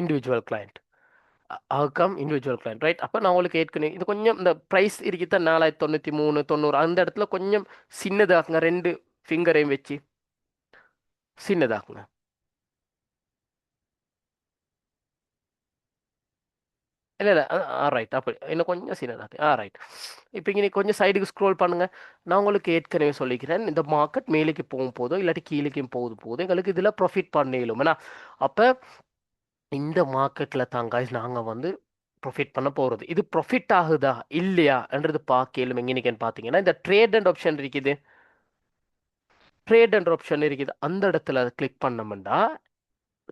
Individual client outcome individual client. Right. அப்போ நான் உங்களுக்கு ஏற்கனவே இது கொஞ்சம் இந்த ப்ரைஸ் இருக்குதான் 4093 90 அந்த இடத்துல கொஞ்சம் சின்னதாக்குங்க. ரெண்டு ஃபிங்கரையும் வச்சு சின்னதாக்குங்க. இல்லை இல்லை ரைட். அப்படி இன்னும் கொஞ்சம் சின்னதாக்கு ரைட். இப்போ இங்கே கொஞ்சம் சைடுக்கு ஸ்க்ரோல் பண்ணுங்க. நான் உங்களுக்கு ஏற்கனவே சொல்லிக்கிறேன் இந்த மார்க்கெட் மேலேக்கு போகும் போதோ இல்லாட்டி கீழேக்கும் போதும் எங்களுக்கு இதில் ப்ராஃபிட் பண்ணிடலும் ஏன்னா. அப்போ இந்த மார்க்கெட்டில் தாங்க நாங்கள் வந்து ப்ராஃபிட் பண்ண போகிறது. இது ப்ராஃபிட் ஆகுதா இல்லையா என்றது பார்க்கலும் எங்கேன்னு பார்த்தீங்கன்னா இந்த ட்ரேட் அண்ட் ஆப்ஷன் இருக்குது. ட்ரேட் என்ற ஆப்ஷன் இருக்குது, அந்த இடத்துல கிளிக் பண்ணோம்னா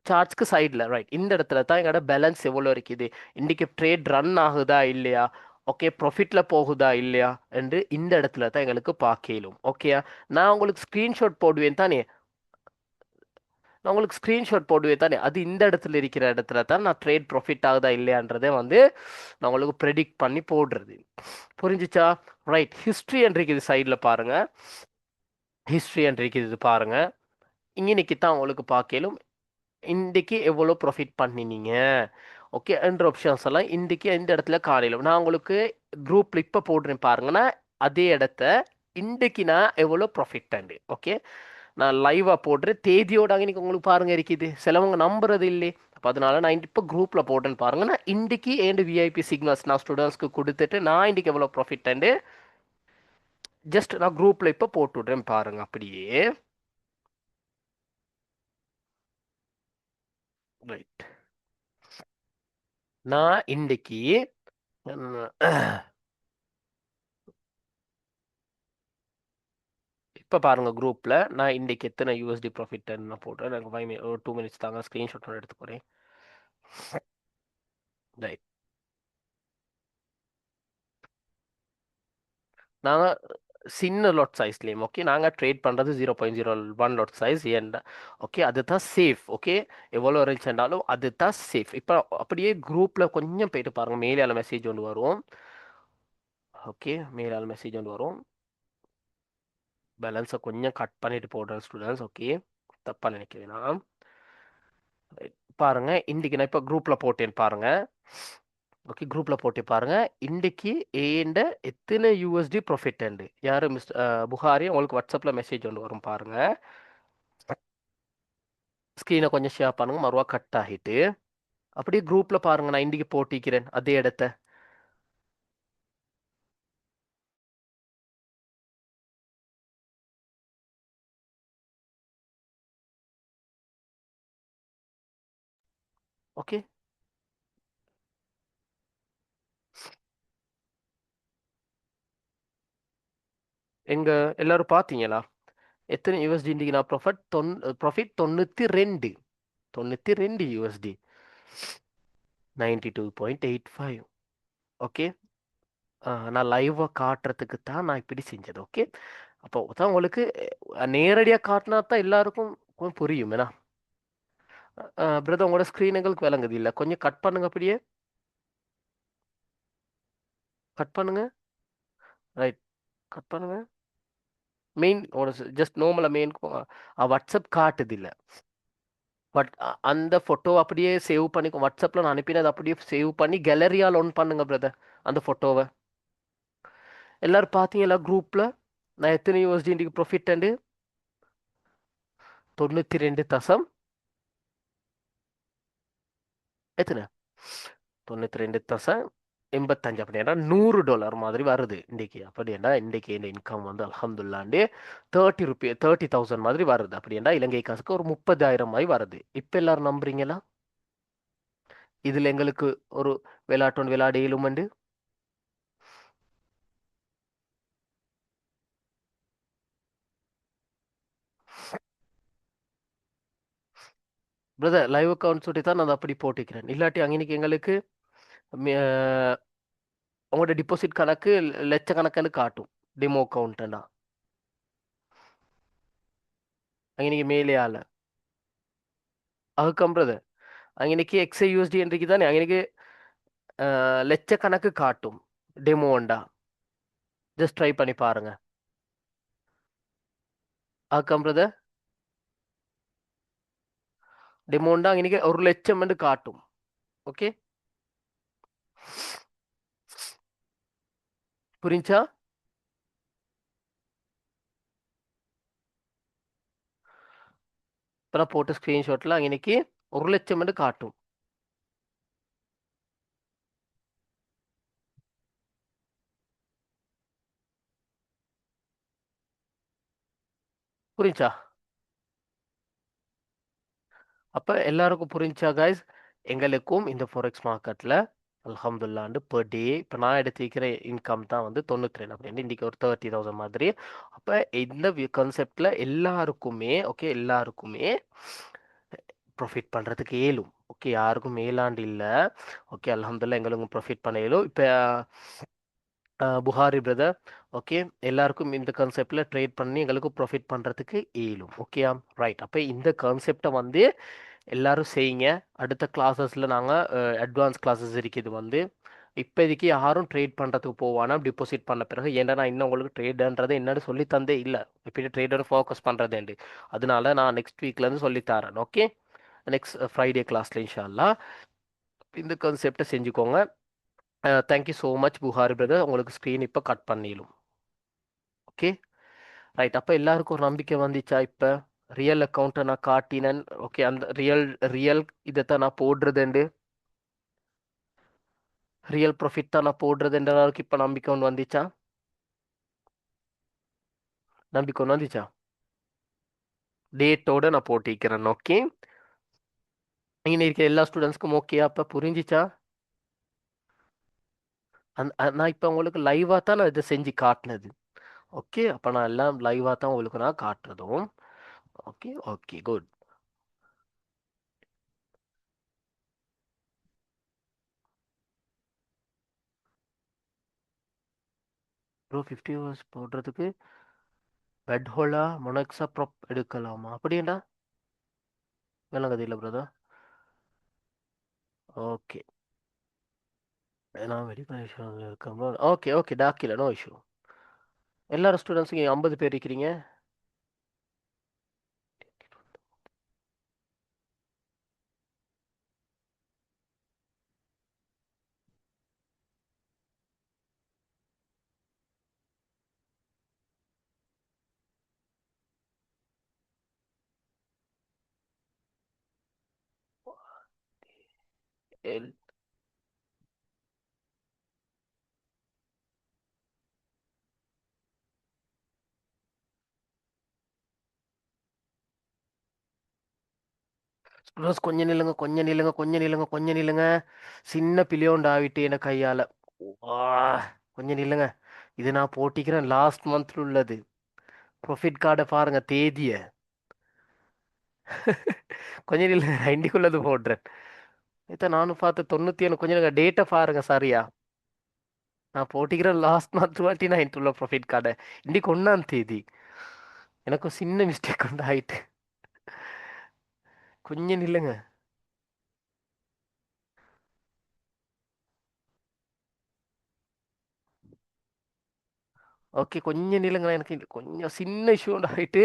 சார்ட்ஸ்க்கு சைடில் ரைட் இந்த இடத்துல தான் எங்களோட பேலன்ஸ் எவ்வளோ இருக்குது, இன்றைக்கி ட்ரேட் ரன் ஆகுதா இல்லையா, ஓகே ப்ராஃபிட்டில் போகுதா இல்லையா என்று இந்த இடத்துல தான் எங்களுக்கு பார்க்கலும். ஓகேயா, நான் உங்களுக்கு ஸ்க்ரீன்ஷாட் போடுவேன் தானே, நான் உங்களுக்கு ஸ்க்ரீன்ஷாட் போடுவேன் தானே, அது இந்த இடத்துல இருக்கிற இடத்துல தான் நான் ட்ரேட் ப்ராஃபிட் ஆகுதா இல்லையான்றதை வந்து நான் உங்களுக்கு ப்ரெடிக்ட் பண்ணி போடுறது. புரிஞ்சிச்சா? ரைட், ஹிஸ்ட்ரி என்று இருக்குது சைடில் பாருங்க, ஹிஸ்ட்ரி என்று இருக்குது பாருங்க, இன்னைக்கு தான் உங்களுக்கு பார்க்கலும் இன்றைக்கு எவ்வளோ ப்ராஃபிட் பண்ணினீங்க. ஓகே, என்ற ஆப்ஷன்ஸ் எல்லாம் இன்றைக்கி இந்த இடத்துல காலையில் நான் உங்களுக்கு குரூப்பில் இப்போ போடுறேன் பாருங்கன்னா, அதே இடத்த இன்றைக்கு நான் எவ்வளோ ப்ராஃபிட் அண்டு ஓகே நான் லைவாக போடுறேன் தேதியோட இன்னைக்கு உங்களுக்கு பாருங்க இருக்குது, சிலவங்க நம்புறது இல்லை. அப்போ அதனால நான் இப்போ குரூப்பில் போட்டேன்னு பாருங்க, நான் இன்றைக்கி ஏண்டு விஐபி சிக்னல்ஸ் நான் ஸ்டூடெண்ட்ஸ்க்கு கொடுத்துட்டு நான் இன்றைக்கி எவ்வளோ ப்ராஃபிட் அண்டு ஜஸ்ட் நான் குரூப்பில் இப்போ போட்டு விட்றேன் பாருங்க அப்படியே. ரைட், நான் இன்றைக்கி இப்போ பாருங்கள் குரூப்பில் நான் இன்றைக்கி எத்தனை யூஎஸ்டி ப்ராஃபிட் நான் போடுறேன், எனக்கு 2 மினிட்ஸ் தாங்க, ஸ்க்ரீன்ஷாட் ஒன்று எடுத்துக்கிறேன். ரைட், நாங்கள் சின்ன லாட் சைஸ்லேயும் ஓகே நாங்கள் ட்ரேட் பண்ணுறது 0.01 லாட் சைஸ் ஏன்டா ஓகே அதுதான் சேஃப். ஓகே, எவ்வளோ இருந்துச்சுனாலும் அதுதான் சேஃப். இப்போ அப்படியே குரூப்பில் கொஞ்சம் போயிட்டு பாருங்கள், மேலால மெசேஜ் ஒன்று வரும். ஓகே, மேலால மெசேஜ் ஒன்று வரும், பேலன்ஸை கொஞ்சம் கட் பண்ணிட்டு போடுறேன் ஸ்டூடெண்ட்ஸ். ஓகே, தப்பாக நினைக்க வேணாம். பாருங்க இன்றைக்கி நான் இப்போ குரூப்பில் போட்டேன் பாருங்க. ஓகே, குரூப்பில் போட்டு பாருங்க இன்றைக்கி ஏண்ட எத்தனை யூஎஸ்டி ப்ராஃபிட் அண்டு யார் மிஸ்டர் புகாரி உங்களுக்கு வாட்ஸ்அப்பில் மெசேஜ் ஒன்று வரும் பாருங்க. ஸ்க்ரீனை கொஞ்சம் ஷேர் பண்ணுங்க, மறுவா கட் ஆகிட்டு அப்படியே குரூப்பில் பாருங்க, நான் இன்றைக்கி போட்டிக்கிறேன் அதே இடத்த. ஓகே, எங்க எல்லாரும் பார்த்தீங்களா எத்தனை யூஎஸ்டி இன்றைக்கி நான் ப்ராஃபிட் 92, 92 யூஎஸ்டி, 92.85. ஓகே, நான் லைவாக காட்டுறதுக்கு தான் நான் இப்படி செஞ்சது. ஓகே, அப்போ தான் உங்களுக்கு நேரடியாக காட்டினா தான் எல்லாருக்கும் கொஞ்சம் புரியும் ஏன்னா. பிரதர் உங்களோட ஸ்க்ரீன் எங்களுக்கு விளங்குது இல்லை, கொஞ்சம் கட் பண்ணுங்க அப்படியே, கட் பண்ணுங்க. ரைட், கட் பண்ணுங்க. மெயின் ஒரு ஜஸ்ட் நார்மலாக மெயின் வாட்ஸ்அப் காட்டுது இல்லை, பட் அந்த ஃபோட்டோ அப்படியே சேவ் பண்ணி வாட்ஸ்அப்பில் நான் அனுப்பினது அப்படியே சேவ் பண்ணி கேலரியால் ஒன் பண்ணுங்க பிரதர் அந்த ஃபோட்டோவை. எல்லாரும் பார்த்தீங்களா குரூப்பில் நான் எத்தனை யூஎஸ்டி இன்றைக்கு ப்ராஃபிட் அண்டு 92 தசம் எத்தனை 92.85 அப்படின்னா $100 மாதிரி வருது இன்றைக்கி. அப்படின்னா இன்றைக்கி இந்த இன்கம் வந்து அல்ஹம்துலில்லாஹ் 30,000 மாதிரி வருது. அப்படின்னா இலங்கை காசுக்கு ஒரு 30,000 மாதிரி வருது. இப்போ எல்லாரும் நம்புறீங்களா இதில் எங்களுக்கு ஒரு விளையாட்டு விளையாட இயலுமெண்டு? பிரதர் லைவ் அக்கௌண்ட் சொல்லி தான் நான் அப்படி போட்டுக்கிறேன், இல்லாட்டி அங்கனைக்கு எங்களுக்கு உங்களோட டிபாசிட் கணக்கு லட்சக்கணக்கில் காட்டும் டெமோ அக்கௌண்ட்டுன்னா அங்கனைக்கு மேலே ஆள அதுக்கம் பிரதர் அங்கனைக்கு எக்ஸ்ஐ யூஎஸ்டி என்றைக்கு தானே அங்கனைக்கு லட்சக்கணக்கு காட்டும் டெமோண்டா, ஜஸ்ட் ட்ரை பண்ணி பாருங்க. அதுக்கம் பிரதர் டெமோண்டா அங்கனைக்கு 1,00,000 என்று காட்டும். ஓகே, புரிஞ்சா? இப்போ நான் போட்ட ஸ்க்ரீன்ஷாட்டில் அங்கனைக்கு 1,00,000 என்று காட்டும். புரிஞ்சா? அப்போ எல்லாருக்கும் புரிஞ்சா கைஸ், எங்களுக்கும் இந்த ஃபோரெக்ஸ் மார்க்கெட்டில் அல்ஹம்துலில்லாஹ்ண்டு per டே இப்போ நான் எடுத்திருக்கிற இன்கம் தான் வந்து 92 அப்படின்னு இன்றைக்கி ஒரு 30,000 மாதிரி. அப்போ இந்த கான்செப்டில் எல்லாருக்குமே ஓகே எல்லாருக்குமே ப்ராஃபிட் பண்ணுறதுக்கு இயலும். ஓகே யாருக்கும் மேலாண்டு இல்லை. ஓகே அல்ஹம்துலில்லாஹ் எங்களுக்கும் ப்ராஃபிட் பண்ண இயலும். இப்போ புகாரி பிரதர் ஓகே எல்லாருக்கும் இந்த கான்செப்டில் ட்ரேட் பண்ணி எங்களுக்கு ப்ராஃபிட் பண்ணுறதுக்கு இயலும். ஓகேயா ரைட். அப்போ இந்த கான்செப்டை வந்து எல்லாரும் செய்யுங்க. அடுத்த கிளாஸஸில் நாங்கள் அட்வான்ஸ் கிளாஸஸ் இருக்குது வந்து இப்போதைக்கு யாரும் ட்ரேட் பண்ணுறதுக்கு போவானா டிபாசிட் பண்ண பிறகு. ஏன்னா நான் இன்னும் உங்களுக்கு ட்ரேடுன்றது என்னன்னு சொல்லி தந்தே இல்லை. இப்போ ட்ரேடர் ஃபோக்கஸ் பண்ணுறதுண்டு. அதனால நான் நெக்ஸ்ட் வீக்லேருந்து சொல்லித்தரேன். ஓகே நெக்ஸ்ட் ஃப்ரைடே கிளாஸில் இன்ஷா அல்லாஹ் இந்த கான்செப்டை செஞ்சுக்கோங்க. Thank you so much Bukhari brother. உங்களுக்கு ஸ்க்ரீன் இப்போ கட் பண்ணிடும். Okay right. அப்போ எல்லாருக்கும் ஒரு நம்பிக்கை வந்துச்சா? இப்போ ரியல் அக்கௌண்ட்டை நான் காட்டினேன். ஓகே அந்த ரியல் ரியல் இதைத்தான் நான் போடுறதுண்டு. ரியல் ப்ராஃபிட் தான் நான் போடுறதுன்ற அளவுக்கு இப்போ நம்பிக்கை ஒன்று வந்துச்சா? நம்பிக்கை ஒன்று வந்துச்சா? டேட்டோட நான் போட்டிக்கிறேன். ஓகே இங்கே இருக்க எல்லா ஸ்டூடெண்ட்ஸ்க்கும் ஓகே அப்போ புரிஞ்சிச்சா? நான் இப்போ உங்களுக்கு லைவாக தான் நான் இதை செஞ்சு காட்டினது. ஓகே அப்போ நான் எல்லாம் லைவாக தான் உங்களுக்கு நான் காட்டுறதும். Okay okay good. Bro 50 hours போடுறதுக்கு பெட் ஹோலா மொனக்ஸா ப்ராப் எடுக்கலாமா அப்படின்டா? விளங்குது இல்லை பிரதர்? ஓகே நான் வெரிஃபிகேஷனில் இருக்கேன். ஓகே ஓகே டாக்கில நோ இஷ்யூ. எல்லாரும் ஸ்டூடெண்ட்ஸுங்க 50 பேர் இருக்கிறீங்க. ஸ்டூடெண்ட்ஸ் கொஞ்சம் நில்லுங்க கொஞ்சம் நில்லுங்க கொஞ்சம் நில்லுங்க கொஞ்சம் நில்லுங்க. சின்ன பிள்ளையோண்டு ஆவிட்டு என கையால். வா கொஞ்சம் நில்லுங்க. இது நான் போட்டிக்கிறேன் லாஸ்ட் மந்த்ல உள்ளது. ப்ராஃபிட் கார்டை பாருங்க தேதிய. கொஞ்சம் நில்லுங்க இண்டிக்குள்ளது போடுறேன். இதான் நானும் பார்த்து 91 கொஞ்சம் நில்லுங்க டேட்டை பாருங்க சரியா. நான் போட்டிக்கிறேன் லாஸ்ட் மந்த் 29 உள்ள ப்ராஃபிட் கார்டை. இன்னைக்கு 1ஆம் தேதி. எனக்கும் சின்ன மிஸ்டேக் வந்து ஆயிட்டு. கொஞ்சம் நில்லுங்க. ஓகே கொஞ்சம் நில்லுங்களேன். எனக்கு கொஞ்சம் சின்ன இஷ்யூ ஆகிட்டு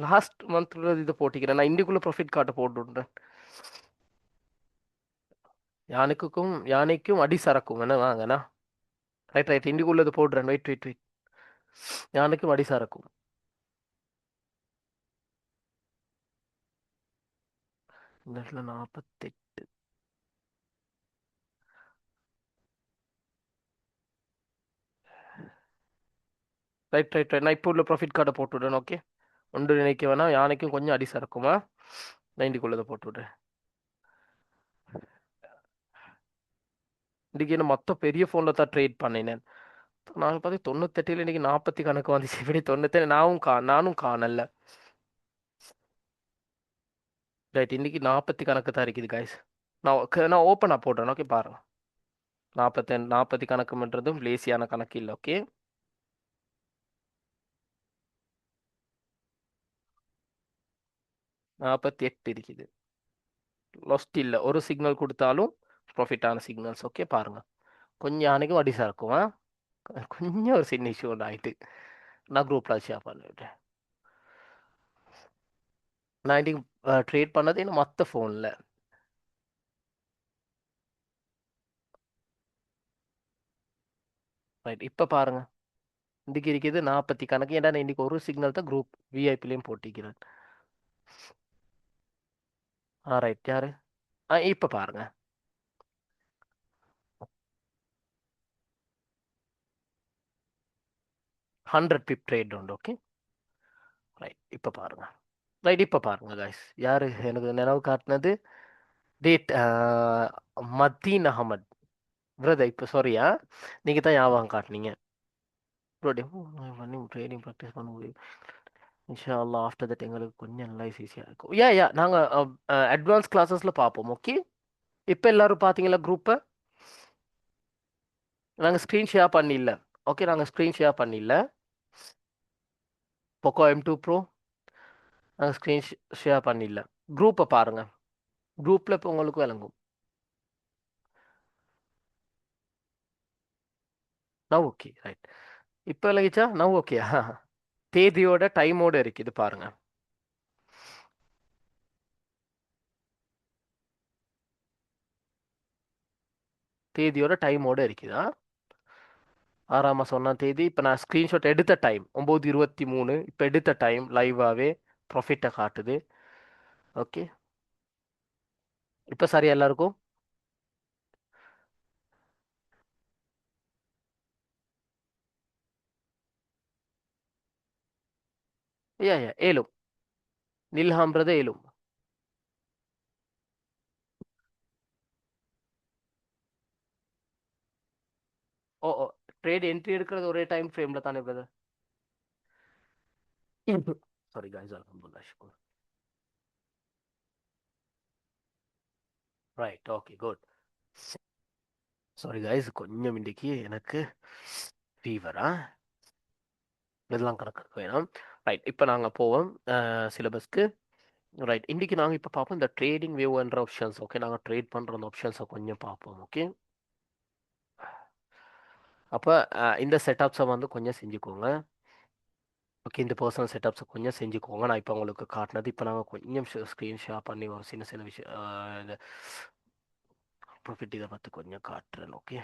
லாஸ்ட் மந்த் இதை போட்டிக்கிறேன். நான் இண்டிக்குள்ள ப்ராஃபிட் கார்டை போட்டு விட்றேன். யானைக்கும் அடி சரக்கும் வேணா வாங்கண்ணா. ரைட் ரைட் இண்டிக்குள்ளது போடுறேன். Wait wait wait. யானைக்கும் அடி சரக்கும். இந்த இடத்துல 48. ரைட் ரைட் ரைட் நான் இப்போ உள்ள ப்ராஃபிட் கார்டை போட்டு விடுறேன். ஓகே ஒன்று நினைக்க வேணாம். யானைக்கும் கொஞ்சம் அடி சரக்குமா. நான் இண்டிக்குள்ளதை போட்டு விடுறேன். இன்னைக்கு என்ன மொத்த பெரிய ஃபோனில் தான் ட்ரேட் பண்ணினேன். நான் பார்த்து 98 இன்னைக்கு 40 கணக்கு வந்துச்சு. இப்படி 97 நானும் காணல. ரைட் இன்னைக்கு 40 கணக்கு தான் இருக்குது கைஸ். நான் ஓப்பனாக போடுறேன். ஓகே பாருங்க 40 கணக்குன்றதும் லேசியான கணக்கு இல்லை. ஓகே 48 இருக்குது. லொஸ்ட் இல்லை ஒரு சிக்னல் கொடுத்தாலும் ப்ராஃபிட்டான சிக்னல்ஸ். ஓகே பாருங்க கொஞ்சம் அன்னைக்கும் அடிசா இருக்கும். கொஞ்சம் ஒரு சின்ன இஷ்யூ ஒன்று ஆயிட்டு நான் குரூப்பில் ஷேர் பண்ணிவிட்டேன். நான் இன்னைக்கு ட்ரேட் பண்ணது இன்னும் மற்ற ஃபோனில். ரைட் இப்போ பாருங்க இன்னைக்கு இருக்குது 40 கணக்கு. ஏன்னா நான் இன்னைக்கு ஒரு சிக்னல் தான் குரூப் விஐபிலையும் போட்டிக்கிறேன். ரைட் யாரு இப்போ பாருங்க 100 பிப் ட்ரேட் உண்டு. ஓகே ரைட் இப்போ பாருங்க. ரைட் இப்போ பாருங்க காய்ஸ் யாரு எனக்கு நினைவு காட்டினது. டேட் மத்தீன் அகமது. பிரதர் இப்போ சாரியா, நீங்கள் தான் ஞாபகம் காட்டுனீங்க. ப்ரோ டெமோ பண்ணி ட்ரைனிங் ப்ராக்டிஸ் பண்ண முடியும். இன்ஷா அல்லாஹ் ஆஃப்டர் தட் எங்களுக்கு கொஞ்சம் நல்லா ஈஸியாக இருக்கும். யா நாங்கள் அட்வான்ஸ் கிளாஸஸில் பார்ப்போம். ஓகே, இப்போ எல்லாரும் பார்த்தீங்களா குரூப்பை? நாங்கள் ஸ்க்ரீன் ஷேர் பண்ணிடல. ஓகே, நாங்கள் ஸ்க்ரீன் ஷேர் பண்ணிடல. போக்கோ M2 Pro நாங்கள் ஸ்க்ரீன் ஷேர் பண்ணிடல. குரூப்பை பாருங்கள். குரூப்பில் இப்போ உங்களுக்கு விளங்கும். நான் ஓகே ரைட். இப்போ விளங்கிச்சா? நான் ஓகே. தேதியோட டைமோட இருக்குது பாருங்க. தேதியோட டைமோட இருக்குதா? 6 மாதம் 1 தேதி. இப்போ நான் ஸ்க்ரீன்ஷாட் எடுத்த டைம் 9:23. இப்போ எடுத்த டைம் லைவாகவே ப்ராஃபிட்டை காட்டுது. ஓகே, இப்போ சரியா எல்லாருக்கும்? யா ஏலும் நில்ஹாம்ன்றதை ஏலும். ஓ ட்ரேட் என்ட்ரி எடுக்கிறது ஒரே டைம் ஃப்ரேமில் தானே பிரதர்? சாரி காய்ஸ், அல்ஹம்துலில்லாஹ் ஷுக்ர். Right, okay, good. Sorry guys, கொஞ்சம் இன்றைக்கு எனக்கு ஃபீவரா, இதெல்லாம் கணக்கு வேணும். ரைட், இப்போ நாங்கள் போவோம் சிலபஸ்க்கு. ரைட், இன்றைக்கி நாங்கள் இப்போ பார்ப்போம் இந்த ட்ரேடிங் வியூன்ற ஆப்ஷன்ஸ். ஓகே, நாங்கள் ட்ரேட் பண்ணுற அந்த ஆப்ஷன்ஸை கொஞ்சம் பார்ப்போம். ஓகே, அப்போ இந்த செட்டப்ஸை வந்து கொஞ்சம் செஞ்சுக்கோங்க. ஓகே, இந்த பர்சனல் செட்டப்ஸை கொஞ்சம் செஞ்சுக்கோங்க. நான் இப்போ உங்களுக்கு காட்டினது இப்போ நாங்கள் கொஞ்சம் ஸ்க்ரீன் ஷேர் பண்ணி ஒரு சின்ன சின்ன விஷயம் இந்த ப்ராஃபிட் இதை பார்த்து கொஞ்சம் காட்டுறேன். ஓகே,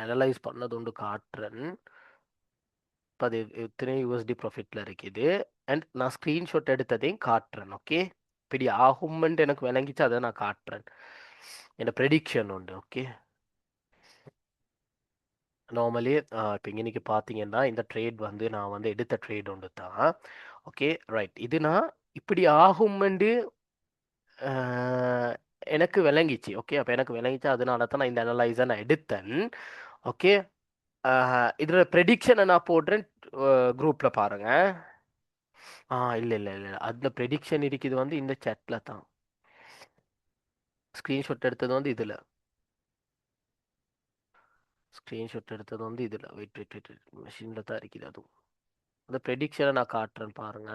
அனலைஸ் பண்ணது ஒன்று காட்டுறேன். இப்போ அது எத்தனை USD ப்ராஃபிட்டில் இருக்குது. அண்ட் நான் ஸ்க்ரீன்ஷாட் எடுத்ததையும் காட்டுறேன். ஓகே, இப்படி ஆகும்ன்ட்டு எனக்கு விளங்கிச்சு, அதை நான் காட்டுறேன். என்ன ப்ரெடிக்ஷன் உண்டு. ஓகே, நார்மலி இப்போ இன்னைக்கு பார்த்தீங்கன்னா இந்த ட்ரேட் வந்து நான் வந்து எடுத்த ட்ரேட் ஒன்று தான். ஓகே ரைட், இது நான் இப்படி ஆகும்ண்டு எனக்கு விளங்கிச்சு. ஓகே, அப்போ எனக்கு விளங்கிச்சு, அதனால தான் நான் இந்த அனலைஸை நான் எடுத்தேன். ஓகே, இதில் ப்ரெடிக்ஷனை நான் போடுறேன். குரூப்பில் பாருங்க. இல்லை இல்லை இல்லை, அதில் ப்ரெடிக்ஷன் இருக்குது வந்து இந்த சேட்டில் தான். ஸ்க்ரீன்ஷாட் எடுத்தது வந்து இதில். ஸ்க்ரீன்ஷாட் எடுத்தது வந்து இதில். வெயிட் வெயிட் வெயிட், மெஷினில் தான் இருக்குது அதுவும். அந்த ப்ரெடிக்ஷனை நான் காட்டுறேன் பாருங்க.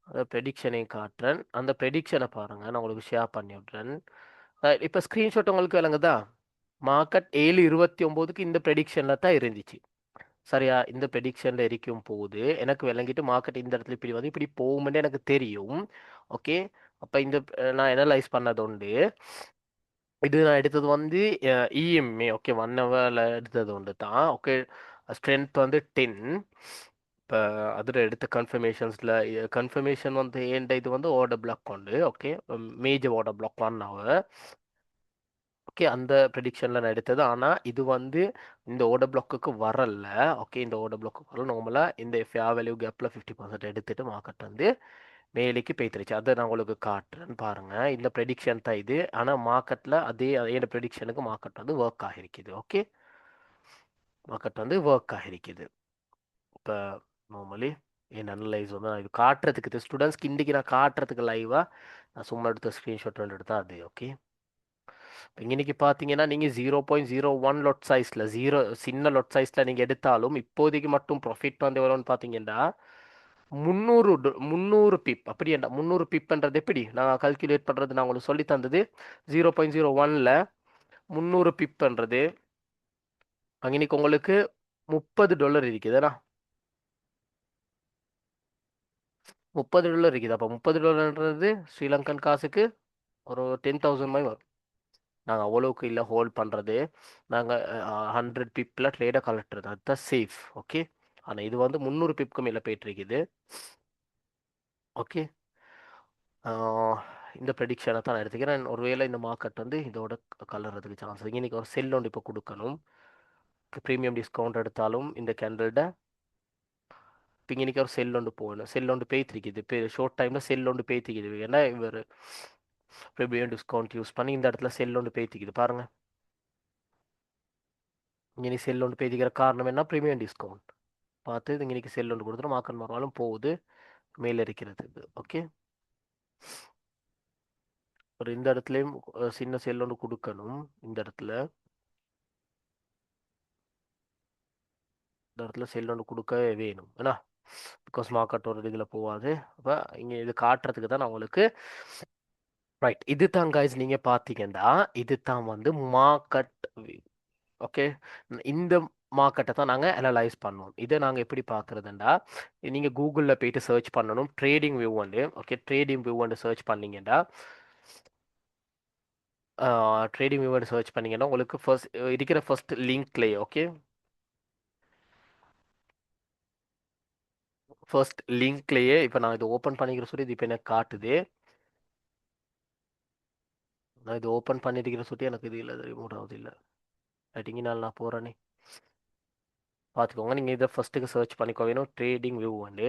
அந்த ப்ரெடிக்ஷனையும் காட்டுறேன். அந்த ப்ரெடிக்ஷனை பாருங்க, நான் உங்களுக்கு ஷேர் பண்ணி விட்றேன். இப்போ ஸ்க்ரீன்ஷாட் உங்களுக்கு விளங்குதா? மார்க்கெட் 7:29க்கு இந்த ப்ரெடிக்ஷனில் தான் இருந்துச்சு. சரியா, இந்த ப்ரெடிக்ஷனில் இருக்கும் போது எனக்கு விளங்கிட்டு மார்க்கெட் இந்த இடத்துல இப்படி வந்து இப்படி போகும்னு எனக்கு தெரியும். ஓகே, அப்போ இந்த நான் எனலைஸ் பண்ணது உண்டு. இது நான் எடுத்தது வந்து EMA. ஓகே, 1 ஹவரில் எடுத்தது உண்டு தான். ஓகே, ஸ்ட்ரென்த் வந்து 10. இப்போ அதில் எடுத்த கன்ஃபர்மேஷன்ஸில் கன்ஃபர்மேஷன் வந்து ஏண்ட இது வந்து ஆர்டர் பிளாக் உண்டு. Okay, major order black 1 hour. Okay, அந்த ப்ரெடிக்ஷனில் நான் எடுத்தது. ஆனால் இது வந்து இந்த ஓர்டர் பிளாக்குக்கு வரல. ஓகே, இந்த ஓர்டர் பிளாக்குக்கு வரல. நார்மலாக இந்த ஃபேர் வேல்யூ கேப்பில் 50% எடுத்துட்டு மார்க்கெட் வந்து மேலேக்கு போய்த்துருச்சு. அதை நான் உங்களுக்கு காட்டுறேன்னு பாருங்கள். இந்த ப்ரெடிக்ஷன் தான் இது. ஆனால் மார்க்கெட்டில் அதே ப்ரெடிக்ஷனுக்கு மார்க்கெட் வந்து ஒர்க் ஆகிருக்குது. ஓகே, மார்க்கெட் வந்து ஒர்க் ஆகிருக்குது. இப்போ நார்மலி என் அனலைஸ் வந்து நான் இது காட்டுறதுக்கு ஸ்டூடெண்ட்ஸ்க்கு இன்றைக்கி நான் காட்டுறதுக்கு லைவாக நான் சும்மா எடுத்த ஸ்க்ரீன்ஷாட் எடுத்தா அது. ஓகே, இன்னைக்கு பார்த்தீங்கன்னா நீங்கள் 0.01 லொட் சைஸில் சின்ன லொட் சைஸில் நீங்கள் எடுத்தாலும் இப்போதைக்கு மட்டும் ப்ராஃபிட் வந்து எவ்வளோன்னு பார்த்தீங்கன்னா 300 பிப். அப்படி என்ன 300 பிப்ன்றது எப்படி நான் கல்குலேட் பண்ணுறது? நான் உங்களுக்கு சொல்லி தந்தது 0.01ல் 300 பிப்ன்றது இன்னைக்கு உங்களுக்கு $30 இருக்குதுண்ணா. $30 இருக்குது. அப்போ $30ன்றது ஸ்ரீலங்கன் காசுக்கு ஒரு 10,000 மாதிரி வரும். நாங்கள் அவ்வளோக்கு இல்லை ஹோல்ட் பண்ணுறது. நாங்கள் 100 பிப்பில் ட்ரேடை கலட்டுறது, அதுதான் சேஃப். ஓகே, ஆனால் இது வந்து 300 பிப்க்கு மேலே போயிட்டுருக்குது. ஓகே, இந்த ப்ரெடிக்ஷனை தான் நான் எடுத்துக்கிறேன். ஒருவேளை இந்த மார்க்கெட் வந்து இதோட கலர்றதுக்கு சான்ஸ் இருக்குது. இன்றைக்கி ஒரு செல் ஒன்று இப்போ கொடுக்கணும். ப்ரீமியம் டிஸ்கவுண்ட் எடுத்தாலும் இந்த கேண்டில்ட இப்போ இன்னைக்கு ஒரு செல் ஒன்று போகணும், செல் ஒன்று பேய்த்திருக்குது, இப்போ ஷார்ட் டைமில் செல் ஒன்று பேய்த்திக்குது. ஏன்னா இவர் ப்ரீமியம் டிஸ்கவுண்ட் யூஸ் பண்ணி இந்த இடத்துல செல் ஒன்று பேய்த்திக்குது பாருங்க. இங்கே செல் ஒன்று பேய்த்திக்கிற காரணம் என்ன? ப்ரீமியம் டிஸ்கவுண்ட் பார்த்து இது இன்னைக்கு செல் ஒன்று கொடுத்துரும், மார்க்கெட் மறுநாளும் போகுது மேலே இருக்கிறது. ஓகே, ஒரு இந்த இடத்துலையும் சின்ன செல் ஒன்று கொடுக்கணும். இந்த இடத்துல இந்த இடத்துல செல் ஒன்று கொடுக்கவே வேணும் ஏன்னா பிகாஸ் மார்க்கெட் ஒரு இதில் போகாது. அப்போ இங்கே இது காட்டுறதுக்கு தான் நான் உங்களுக்கு ரைட் இது தான் கைஸ். நீங்கள் பார்த்தீங்கன்னா இது தான் வந்து மார்க்கெட். ஓகே, இந்த மார்க்கெட்டை தான் நாங்கள் அனலைஸ் பண்ணுவோம். இதை நாங்கள் எப்படி பார்க்குறதுண்டா, நீங்கள் கூகுளில் போயிட்டு சர்ச் பண்ணணும் ட்ரேடிங் வியூ வந்து. ஓகே, ட்ரேடிங் வியூ வந்து சர்ச் பண்ணீங்கன்னா ட்ரேடிங் வியூ வந்து சர்ச் பண்ணீங்கன்னா உங்களுக்கு ஃபர்ஸ்ட் இருக்கிற ஃபர்ஸ்ட் லிங்க்லேயே ஓகே, ஃபர்ஸ்ட் லிங்க்லேயே இப்போ நான் இது ஓப்பன் பண்ணிக்கிற சொல்லி இது இப்போ எனக்கு காட்டுது. நான் இது ஓப்பன் பண்ணிருக்கிற சொல்லி எனக்கு இது இல்லை, ரிமூவ் ஆகுது இல்லை. ரைட்டிங்கினால் நான் போகிறேனே பார்த்துக்கோங்க. நீங்கள் இதை ஃபர்ஸ்ட்டுக்கு சர்ச் பண்ணிக்கோ வேணும் ட்ரேடிங் வியூ வந்து.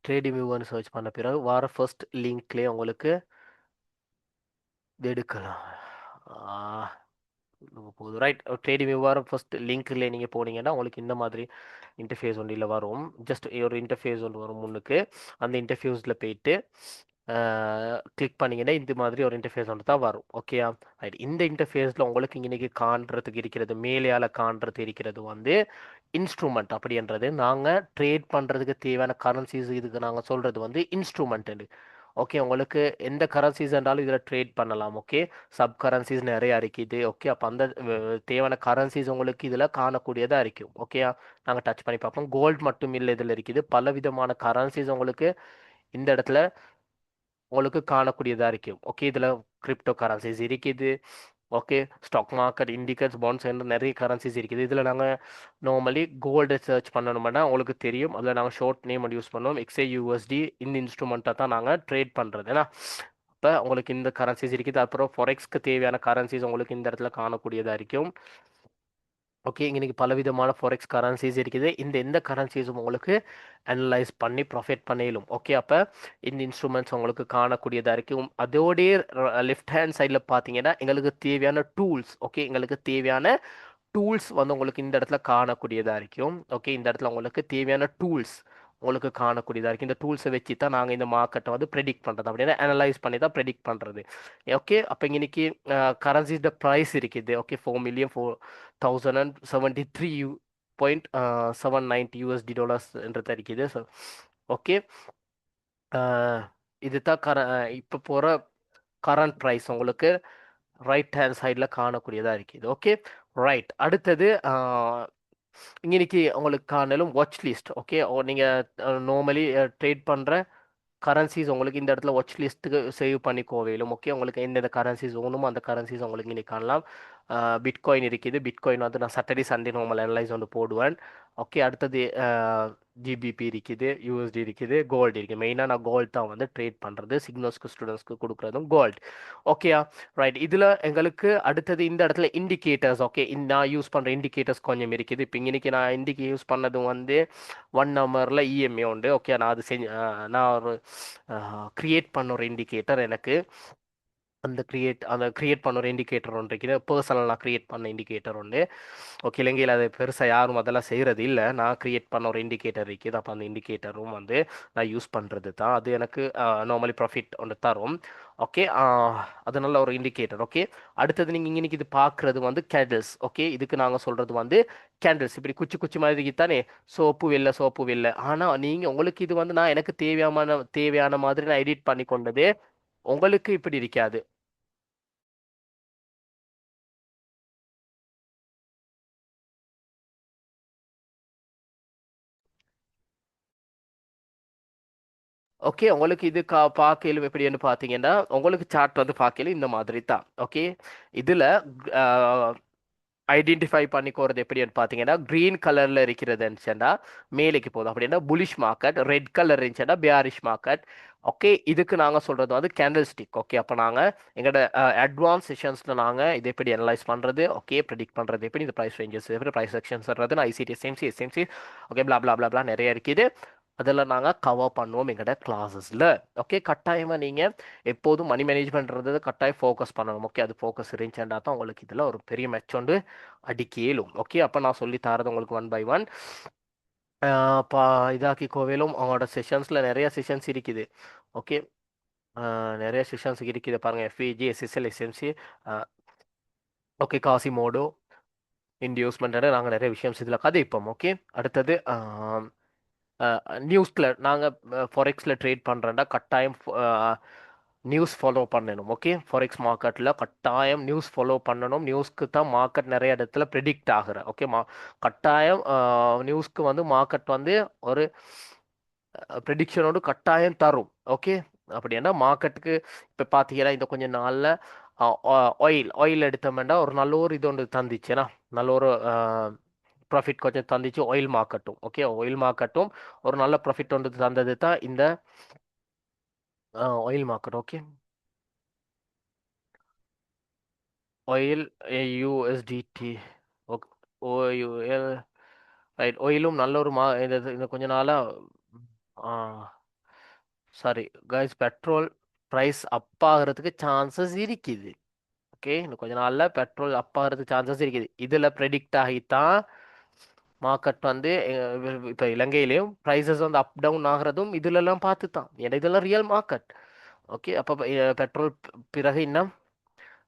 ட்ரேடிங் வியூன்னு சர்ச் பண்ண பிறகு வார ஃபர்ஸ்ட் லிங்க்லேயே உங்களுக்கு இது எடுக்கலாம். போதும் ரைட். ட்ரேடிங் வியூவார ஃபர்ஸ்ட் லிங்க்ல நீங்கள் போனீங்கன்னா உங்களுக்கு இந்த மாதிரி இன்டர்ஃபேஸ் ஒன்றில் வரும். ஜஸ்ட் ஒரு இன்டர்ஃபேஸ் ஒன்று வரும் முன்னுக்கு. அந்த இன்டர்ஃபேஸில் போயிட்டு கிளிக் பண்ணீங்கன்னா இந்த மாதிரி ஒரு இன்டர்ஃபேஸ் ஒன்று தான் வரும். ஓகேயா, ரைட். இந்த இன்டர்ஃபேஸில் உங்களுக்கு இன்னைக்கு காண்றதுக்கு இருக்கிறது, மேலேயால் காண்றது இருக்கிறது வந்து இன்ஸ்ட்ருமெண்ட் அப்படின்றது. நாங்கள் ட்ரேட் பண்ணுறதுக்கு தேவையான கரன்சிஸ் இதுக்கு நாங்கள் சொல்கிறது வந்து இன்ஸ்ட்ருமெண்ட். ஓகே, உங்களுக்கு எந்த கரன்சிஸ் இருந்தாலும் இதில் ட்ரேட் பண்ணலாம். ஓகே, சப் கரன்சிஸ் நிறைய இருக்குது. ஓகே, அப்போ அந்த தேவையான கரன்சிஸ் உங்களுக்கு இதில் காணக்கூடியதாக இருக்கும். ஓகே, நாங்கள் டச் பண்ணி பார்ப்போம். கோல்டு மட்டும் இல்லை, இதில் இருக்குது பல விதமான கரன்சிஸ் உங்களுக்கு இந்த இடத்துல உங்களுக்கு காணக்கூடியதாக இருக்கும். ஓகே, இதில் கிரிப்டோ கரன்சிஸ் இருக்குது. Okay, stock market indicates bonds என்று நிறைய கரன்சிஸ் இருக்குது. இதில் நாங்கள் நார்மலி கோல்டு சர்ச் பண்ணணும்னா உங்களுக்கு தெரியும், அதில் நாங்கள் ஷார்ட் நேம் யூஸ் பண்ணுவோம் XAUSD. இந்த இன்ஸ்ட்ருமெண்ட்டை தான் நாங்கள் ட்ரேட் பண்ணுறது ஏன்னா இப்போ உங்களுக்கு இந்த கரன்சிஸ் இருக்குது. அப்புறம் ஃபொரெக்ஸ்க்கு தேவையான கரன்சிஸ் உங்களுக்கு இந்த இடத்துல காணக்கூடியதாக இருக்கும். ஓகே, இன்னைக்கு பலவிதமான ஃபாரெக்ஸ் கரன்சிஸ் இருக்குது. இந்த எந்த கரன்சிஸும் உங்களுக்கு அனலைஸ் பண்ணி ப்ராஃபிட் பண்ணிடும். ஓகே, அப்போ இந்த இன்ஸ்ட்ருமெண்ட்ஸ் உங்களுக்கு காணக்கூடியதாக இருக்கும். அதோடைய லெஃப்ட் ஹேண்ட் சைடில் பார்த்தீங்கன்னா எங்களுக்கு தேவையான டூல்ஸ். ஓகே, எங்களுக்கு தேவையான டூல்ஸ் வந்து உங்களுக்கு இந்த இடத்துல காணக்கூடியதாக இருக்கும். ஓகே, இந்த இடத்துல உங்களுக்கு தேவையான டூல்ஸ் உங்களுக்கு காணக்கூடியதாக இருக்குது. இந்த டூல்ஸை வச்சு தான் நாங்கள் இந்த மார்க்கெட்டை வந்து ப்ரெடிக்ட் பண்ணுறது அப்படின்னா அனலைஸ் பண்ணி தான் ப்ரெடிக்ட் பண்ணுறது. ஓகே, அப்போ இன்னைக்கு கரன்சியோட ப்ரைஸ் இருக்குது. ஓகே, 4,473.790 USD என்றது இருக்குது. ஸோ ஓகே, இது தான் இப்போ போகிற கரண்ட் ப்ரைஸ் உங்களுக்கு ரைட் ஹேண்ட் சைடில் காணக்கூடியதாக இருக்குது. Okay, right. அடுத்தது இன்னைக்கு உங்களுக்கு காணலும் வாட்ச் லிஸ்ட். ஓகே, நீங்கள் நார்மலி ட்ரேட் பண்ணுற கரன்சிஸ் உங்களுக்கு இந்த இடத்துல வாட்ச் லிஸ்ட்டுக்கு சேவ் பண்ணிக்கோவேலும். ஓகே, உங்களுக்கு எந்தெந்த கரன்சிஸ் வேணுமோ அந்த கரன்சிஸ் உங்களுக்கு இன்னைக்கு காணலாம். பிட்காயின் இருக்குது. பிட்காயின் வந்து நான் சாட்டர்டே சண்டே நார்மல் அனலைஸ் வந்து போடுவேன். ஓகே, அடுத்தது ஜிபிபி இருக்குது, யூஎஸ்டி இருக்குது, கோல்டு இருக்குது. மெயினாக நான் கோல்டு தான் வந்து ட்ரேட் பண்ணுறது, சிக்னல்ஸ்க்கு ஸ்டூடெண்ட்ஸ்க்கு கொடுக்குறதும் கோல்டு. ஓகேயா, ரைட். இதில் எங்களுக்கு அடுத்தது இந்த இடத்துல இண்டிகேட்டர்ஸ். ஓகே, நான் யூஸ் பண்ணுற இண்டிகேட்டர்ஸ் கொஞ்சம் இருக்குது. இப்போ இன்னைக்கு நான் இண்டிகே யூஸ் பண்ணது வந்து 1 ஹவரில் இஎம்ஏ உண்டு. ஓகே, நான் அது நான் ஒரு கிரியேட் பண்ண ஒரு இண்டிகேட்டர் எனக்கு அந்த கிரியேட் பண்ண ஒரு இண்டிகேட்டர் ஒன்று இருக்குது. பர்சனலாக கிரியேட் பண்ண இண்டிகேட்டர் ஒன்று. ஓகே, இலங்கையில் அது பெருசாக யாரும் அதெல்லாம் செய்கிறது இல்லை. நான் கிரியேட் பண்ண ஒரு இண்டிகேட்டர் இருக்குது. அப்போ அந்த இண்டிகேட்டரும் வந்து நான் யூஸ் பண்ணுறது தான். அது எனக்கு நார்மலி ப்ராஃபிட் ஒன்று தரும். ஓகே, அது நல்ல ஒரு இண்டிகேட்டர். ஓகே, அடுத்தது நீங்கள் இன்னைக்கு இது பார்க்குறது வந்து கேண்டில்ஸ். ஓகே, இதுக்கு நாங்கள் சொல்கிறது வந்து கேண்டில்ஸ் இப்படி குச்சி குச்சி மாதிரி தானே, சோப்பு வெள்ளை. ஆனால் நீங்கள் உங்களுக்கு இது வந்து நான் எனக்கு தேவையான மாதிரி நான் எடிட் பண்ணி கொண்டது, உங்களுக்கு இப்படி இருக்காது. ஓகே, உங்களுக்கு இது பார்க்கையிலும் எப்படின்னு பார்த்தீங்கன்னா உங்களுக்கு சார்ட் வந்து பார்க்கையிலும் இந்த மாதிரி தான். ஓகே, இதில் ஐடென்டிஃபை பண்ணிக்கோறது எப்படின்னு பார்த்தீங்கன்னா க்ரீன் கலரில் இருக்கிறதுன்னு மேலேக்கு போதும் அப்படின்னா புலிஷ் மார்க்கெட், ரெட் கலர் இருந்துச்சுன்னா பியாரிஷ் மார்க்கெட். ஓகே, இதுக்கு நாங்கள் சொல்கிறது வந்து கேண்டில் ஸ்டிக். ஓகே, அப்போ நாங்கள் எங்களோட அட்வான்ஸ் செஷன்ஸில் நாங்கள் இது எப்படி அனலைஸ் பண்ணுறது, ஓகே ப்ரெடிக்ட் பண்ணுறது எப்படி, இந்த ப்ரைஸ் ரேஞ்சஸ் எப்படி, ப்ரைஸ் செக்ஷன்ஸ் வர்றது, ஐசிடி எஸ்எம்சி ஓகே பிளா பிளா பிளா பிளா நிறைய இருக்குது. அதெல்லாம் நாங்கள் கவர் பண்ணுவோம் எங்களோட கிளாஸஸில். ஓகே, கட்டாயமாக நீங்கள் எப்போதும் மணி மேனேஜ்மெண்ட்ன்றது கட்டாயம் ஃபோக்கஸ் பண்ணணும். ஓகே, அது ஃபோக்கஸ் இருந்துச்சுன்னா தான் உங்களுக்கு இதில் ஒரு பெரிய மெச் வந்து அடிக்கலும். ஓகே, அப்போ நான் சொல்லி தரது உங்களுக்கு ஒன் பை ஒன் பா இதாக்கி கோவிலும் அவங்களோட செஷன்ஸில் நிறைய செஷன்ஸ் இருக்குது. ஓகே, நிறைய செஷன்ஸ் இருக்குது பாருங்கள். எஃப்இஜி, எஸ்எஸ்எல், எஸ்எம்சி, ஓகே காசிமோடோ, இன்டியூஸ்மெண்ட், நாங்கள் நிறைய விஷயம் இதில் கதைப்போம். ஓகே, அடுத்தது நியூஸில் நாங்கள் ஃபாரெக்ஸில் ட்ரேட் பண்ணுறேன்டா கட்டாயம் நியூஸ் ஃபாலோ பண்ணணும். ஓகே, ஃபாரெக்ஸ் மார்க்கெட்டில் கட்டாயம் நியூஸ் ஃபாலோ பண்ணணும். நியூஸ்க்கு தான் மார்க்கெட் நிறைய இடத்துல ப்ரெடிக்ட் ஆகுற. ஓகே, கட்டாயம் நியூஸ்க்கு வந்து மார்க்கெட் வந்து ஒரு ப்ரெடிக்ஷனோடு கட்டாயம் தரும். ஓகே, அப்படின்னா மார்க்கெட்டுக்கு இப்போ பார்த்தீங்கன்னா இந்த கொஞ்ச நாளில் ஆயில் எடுத்தோம்னா ஒரு நல்ல ஒரு இது ஒன்று தந்துச்சுன்னா நல்ல ஒரு ப்ராஃபிட் கொஞ்சம் தந்துச்சு ஆயில் மார்க்கெட்டும். ஓகே, ஆயில் மார்க்கெட்டும் ஒரு நல்ல ப்ராஃபிட் ஒன்று தந்தது தான் இந்த oil market. Okay, oil USDT OUL right. ஆயிலும் நல்ல ஒரு இந்த கொஞ்ச நாளாக sorry guys, petrol price up ஆகிறதுக்கு சான்சஸ் இருக்குது. ஓகே, இன்னும் கொஞ்ச நாளில் பெட்ரோல் அப் ஆகிறதுக்கு சான்சஸ் இருக்குது. இதில் ப்ரெடிக்ட் ஆகித்தான் மார்க்கெட் வந்து இப்போ இலங்கையிலையும் ப்ரைஸஸ் வந்து அப் டவுன் ஆகிறதும் இதுலலாம் பார்த்து தான். ஏன்னா இதெல்லாம் ரியல் மார்க்கெட். ஓகே, அப்போ பெட்ரோல் பிறகு இன்னும்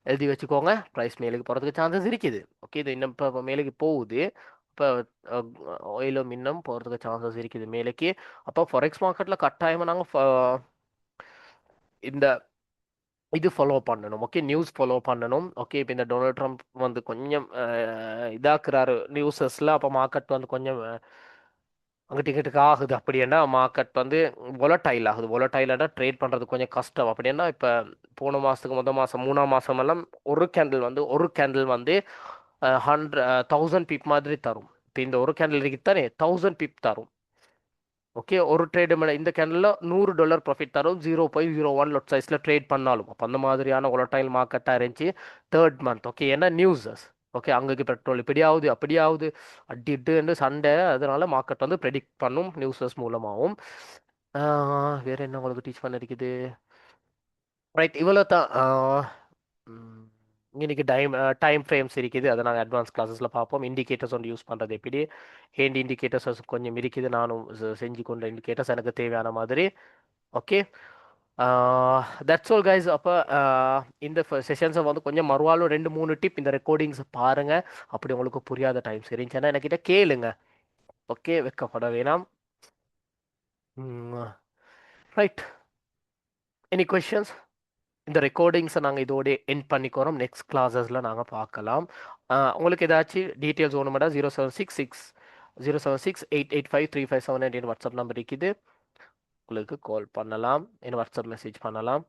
எழுதி வச்சுக்கோங்க, ப்ரைஸ் மேலுக்கு போகிறதுக்கு சான்சஸ் இருக்குது. ஓகே, இது இன்னும் இப்போ மேலுக்கு போகுது. இப்போ ஆயிலும் இன்னும் போகிறதுக்கு சான்சஸ் இருக்குது மேலுக்கு. அப்போ ஃபாரெக்ஸ் மார்க்கெட்டில் கட்டாயமாக நாங்கள் இந்த இது ஃபாலோ பண்ணணும். ஓகே, நியூஸ் ஃபாலோ பண்ணணும். ஓகே, இப்போ இந்த டொனால்ட் ட்ரம்ப் வந்து கொஞ்சம் இதாக்குறாரு நியூஸஸில், அப்போ மார்க்கெட் வந்து கொஞ்சம் அங்கிட்டு இங்கிட்டுக்கு ஆகுது. அப்படின்னா மார்க்கெட் வந்து வொலட்டைல் ஆகுது. வொலட்டைலாக ட்ரேட் பண்ணுறது கொஞ்சம் கஷ்டம். அப்படின்னா இப்போ போன மாதத்துக்கு மாதம் 3ஆம் மாதம் எல்லாம் ஒரு கேண்டில் வந்து 1000 பிப் மாதிரி தரும். இப்போ இந்த ஒரு கேண்டில் இருக்கு தானே 1000 பிப் தரும். ஓகே, ஒரு ட்ரேடு மேலே இந்த கேண்டில் $100 ப்ராஃபிட் தரும். 0.01 லொட் சைஸில் ட்ரேட் பண்ணாலும். அப்போ அந்த மாதிரியான ஒலட்டைல் மார்க்கெட்டாக இருந்துச்சு தேர்ட் மந்த். ஓகே, ஏன்னா நியூஸஸ் ஓகே அங்கேக்கு பெட்ரோல் இப்படியாவது அப்படியாவது அடிட்டு சண்டை. அதனால மார்க்கெட் வந்து ப்ரெடிக்ட் பண்ணும் நியூஸஸ் மூலமாகவும். வேற என்ன உங்களுக்கு டீச் பண்ணிருக்குது? ரைட், இவ்வளோ தான். இன்னைக்கு டைம் ஃப்ரேம்ஸ் இருக்குது, அதை நாங்கள் அட்வான்ஸ் கிளாஸஸில் பார்ப்போம். இண்டிகேட்டர்ஸ் ஒன்று யூஸ் பண்ணுறது எப்படி, ஹேண்ட் இண்டிகேட்டர்ஸ் கொஞ்சம் இருக்குது. நானும் செஞ்சு கொண்ட இண்டிகேட்டர்ஸ் எனக்கு தேவையான மாதிரி. Okay, that's all guys. அப்போ இந்த செஷன்ஸை வந்து கொஞ்சம் மறுவாலும் 2-3 டிப் இந்த ரெக்கார்டிங்ஸ் பாருங்கள். அப்படி உங்களுக்கு புரியாத டைம்ஸ் இருந்துச்சுன்னா என்கிட்ட கேளுங்க. ஓகே, வெக்கப்பட வேணாம். Right, any questions? இந்த ரெக்கார்டிங்ஸை நாங்கள் இதோட எண்ட் பண்ணிக்கிறோம். நெக்ஸ்ட் கிளாஸஸில் நாங்கள் பார்க்கலாம். உங்களுக்கு ஏதாச்சும் டீட்டெயில்ஸ் வேணுமாடா 076 885 357 வாட்ஸ்அப் நம்பர் இருக்குது. உங்களுக்கு கால் பண்ணலாம், என்ன வாட்ஸ்அப் மெசேஜ் பண்ணலாம்.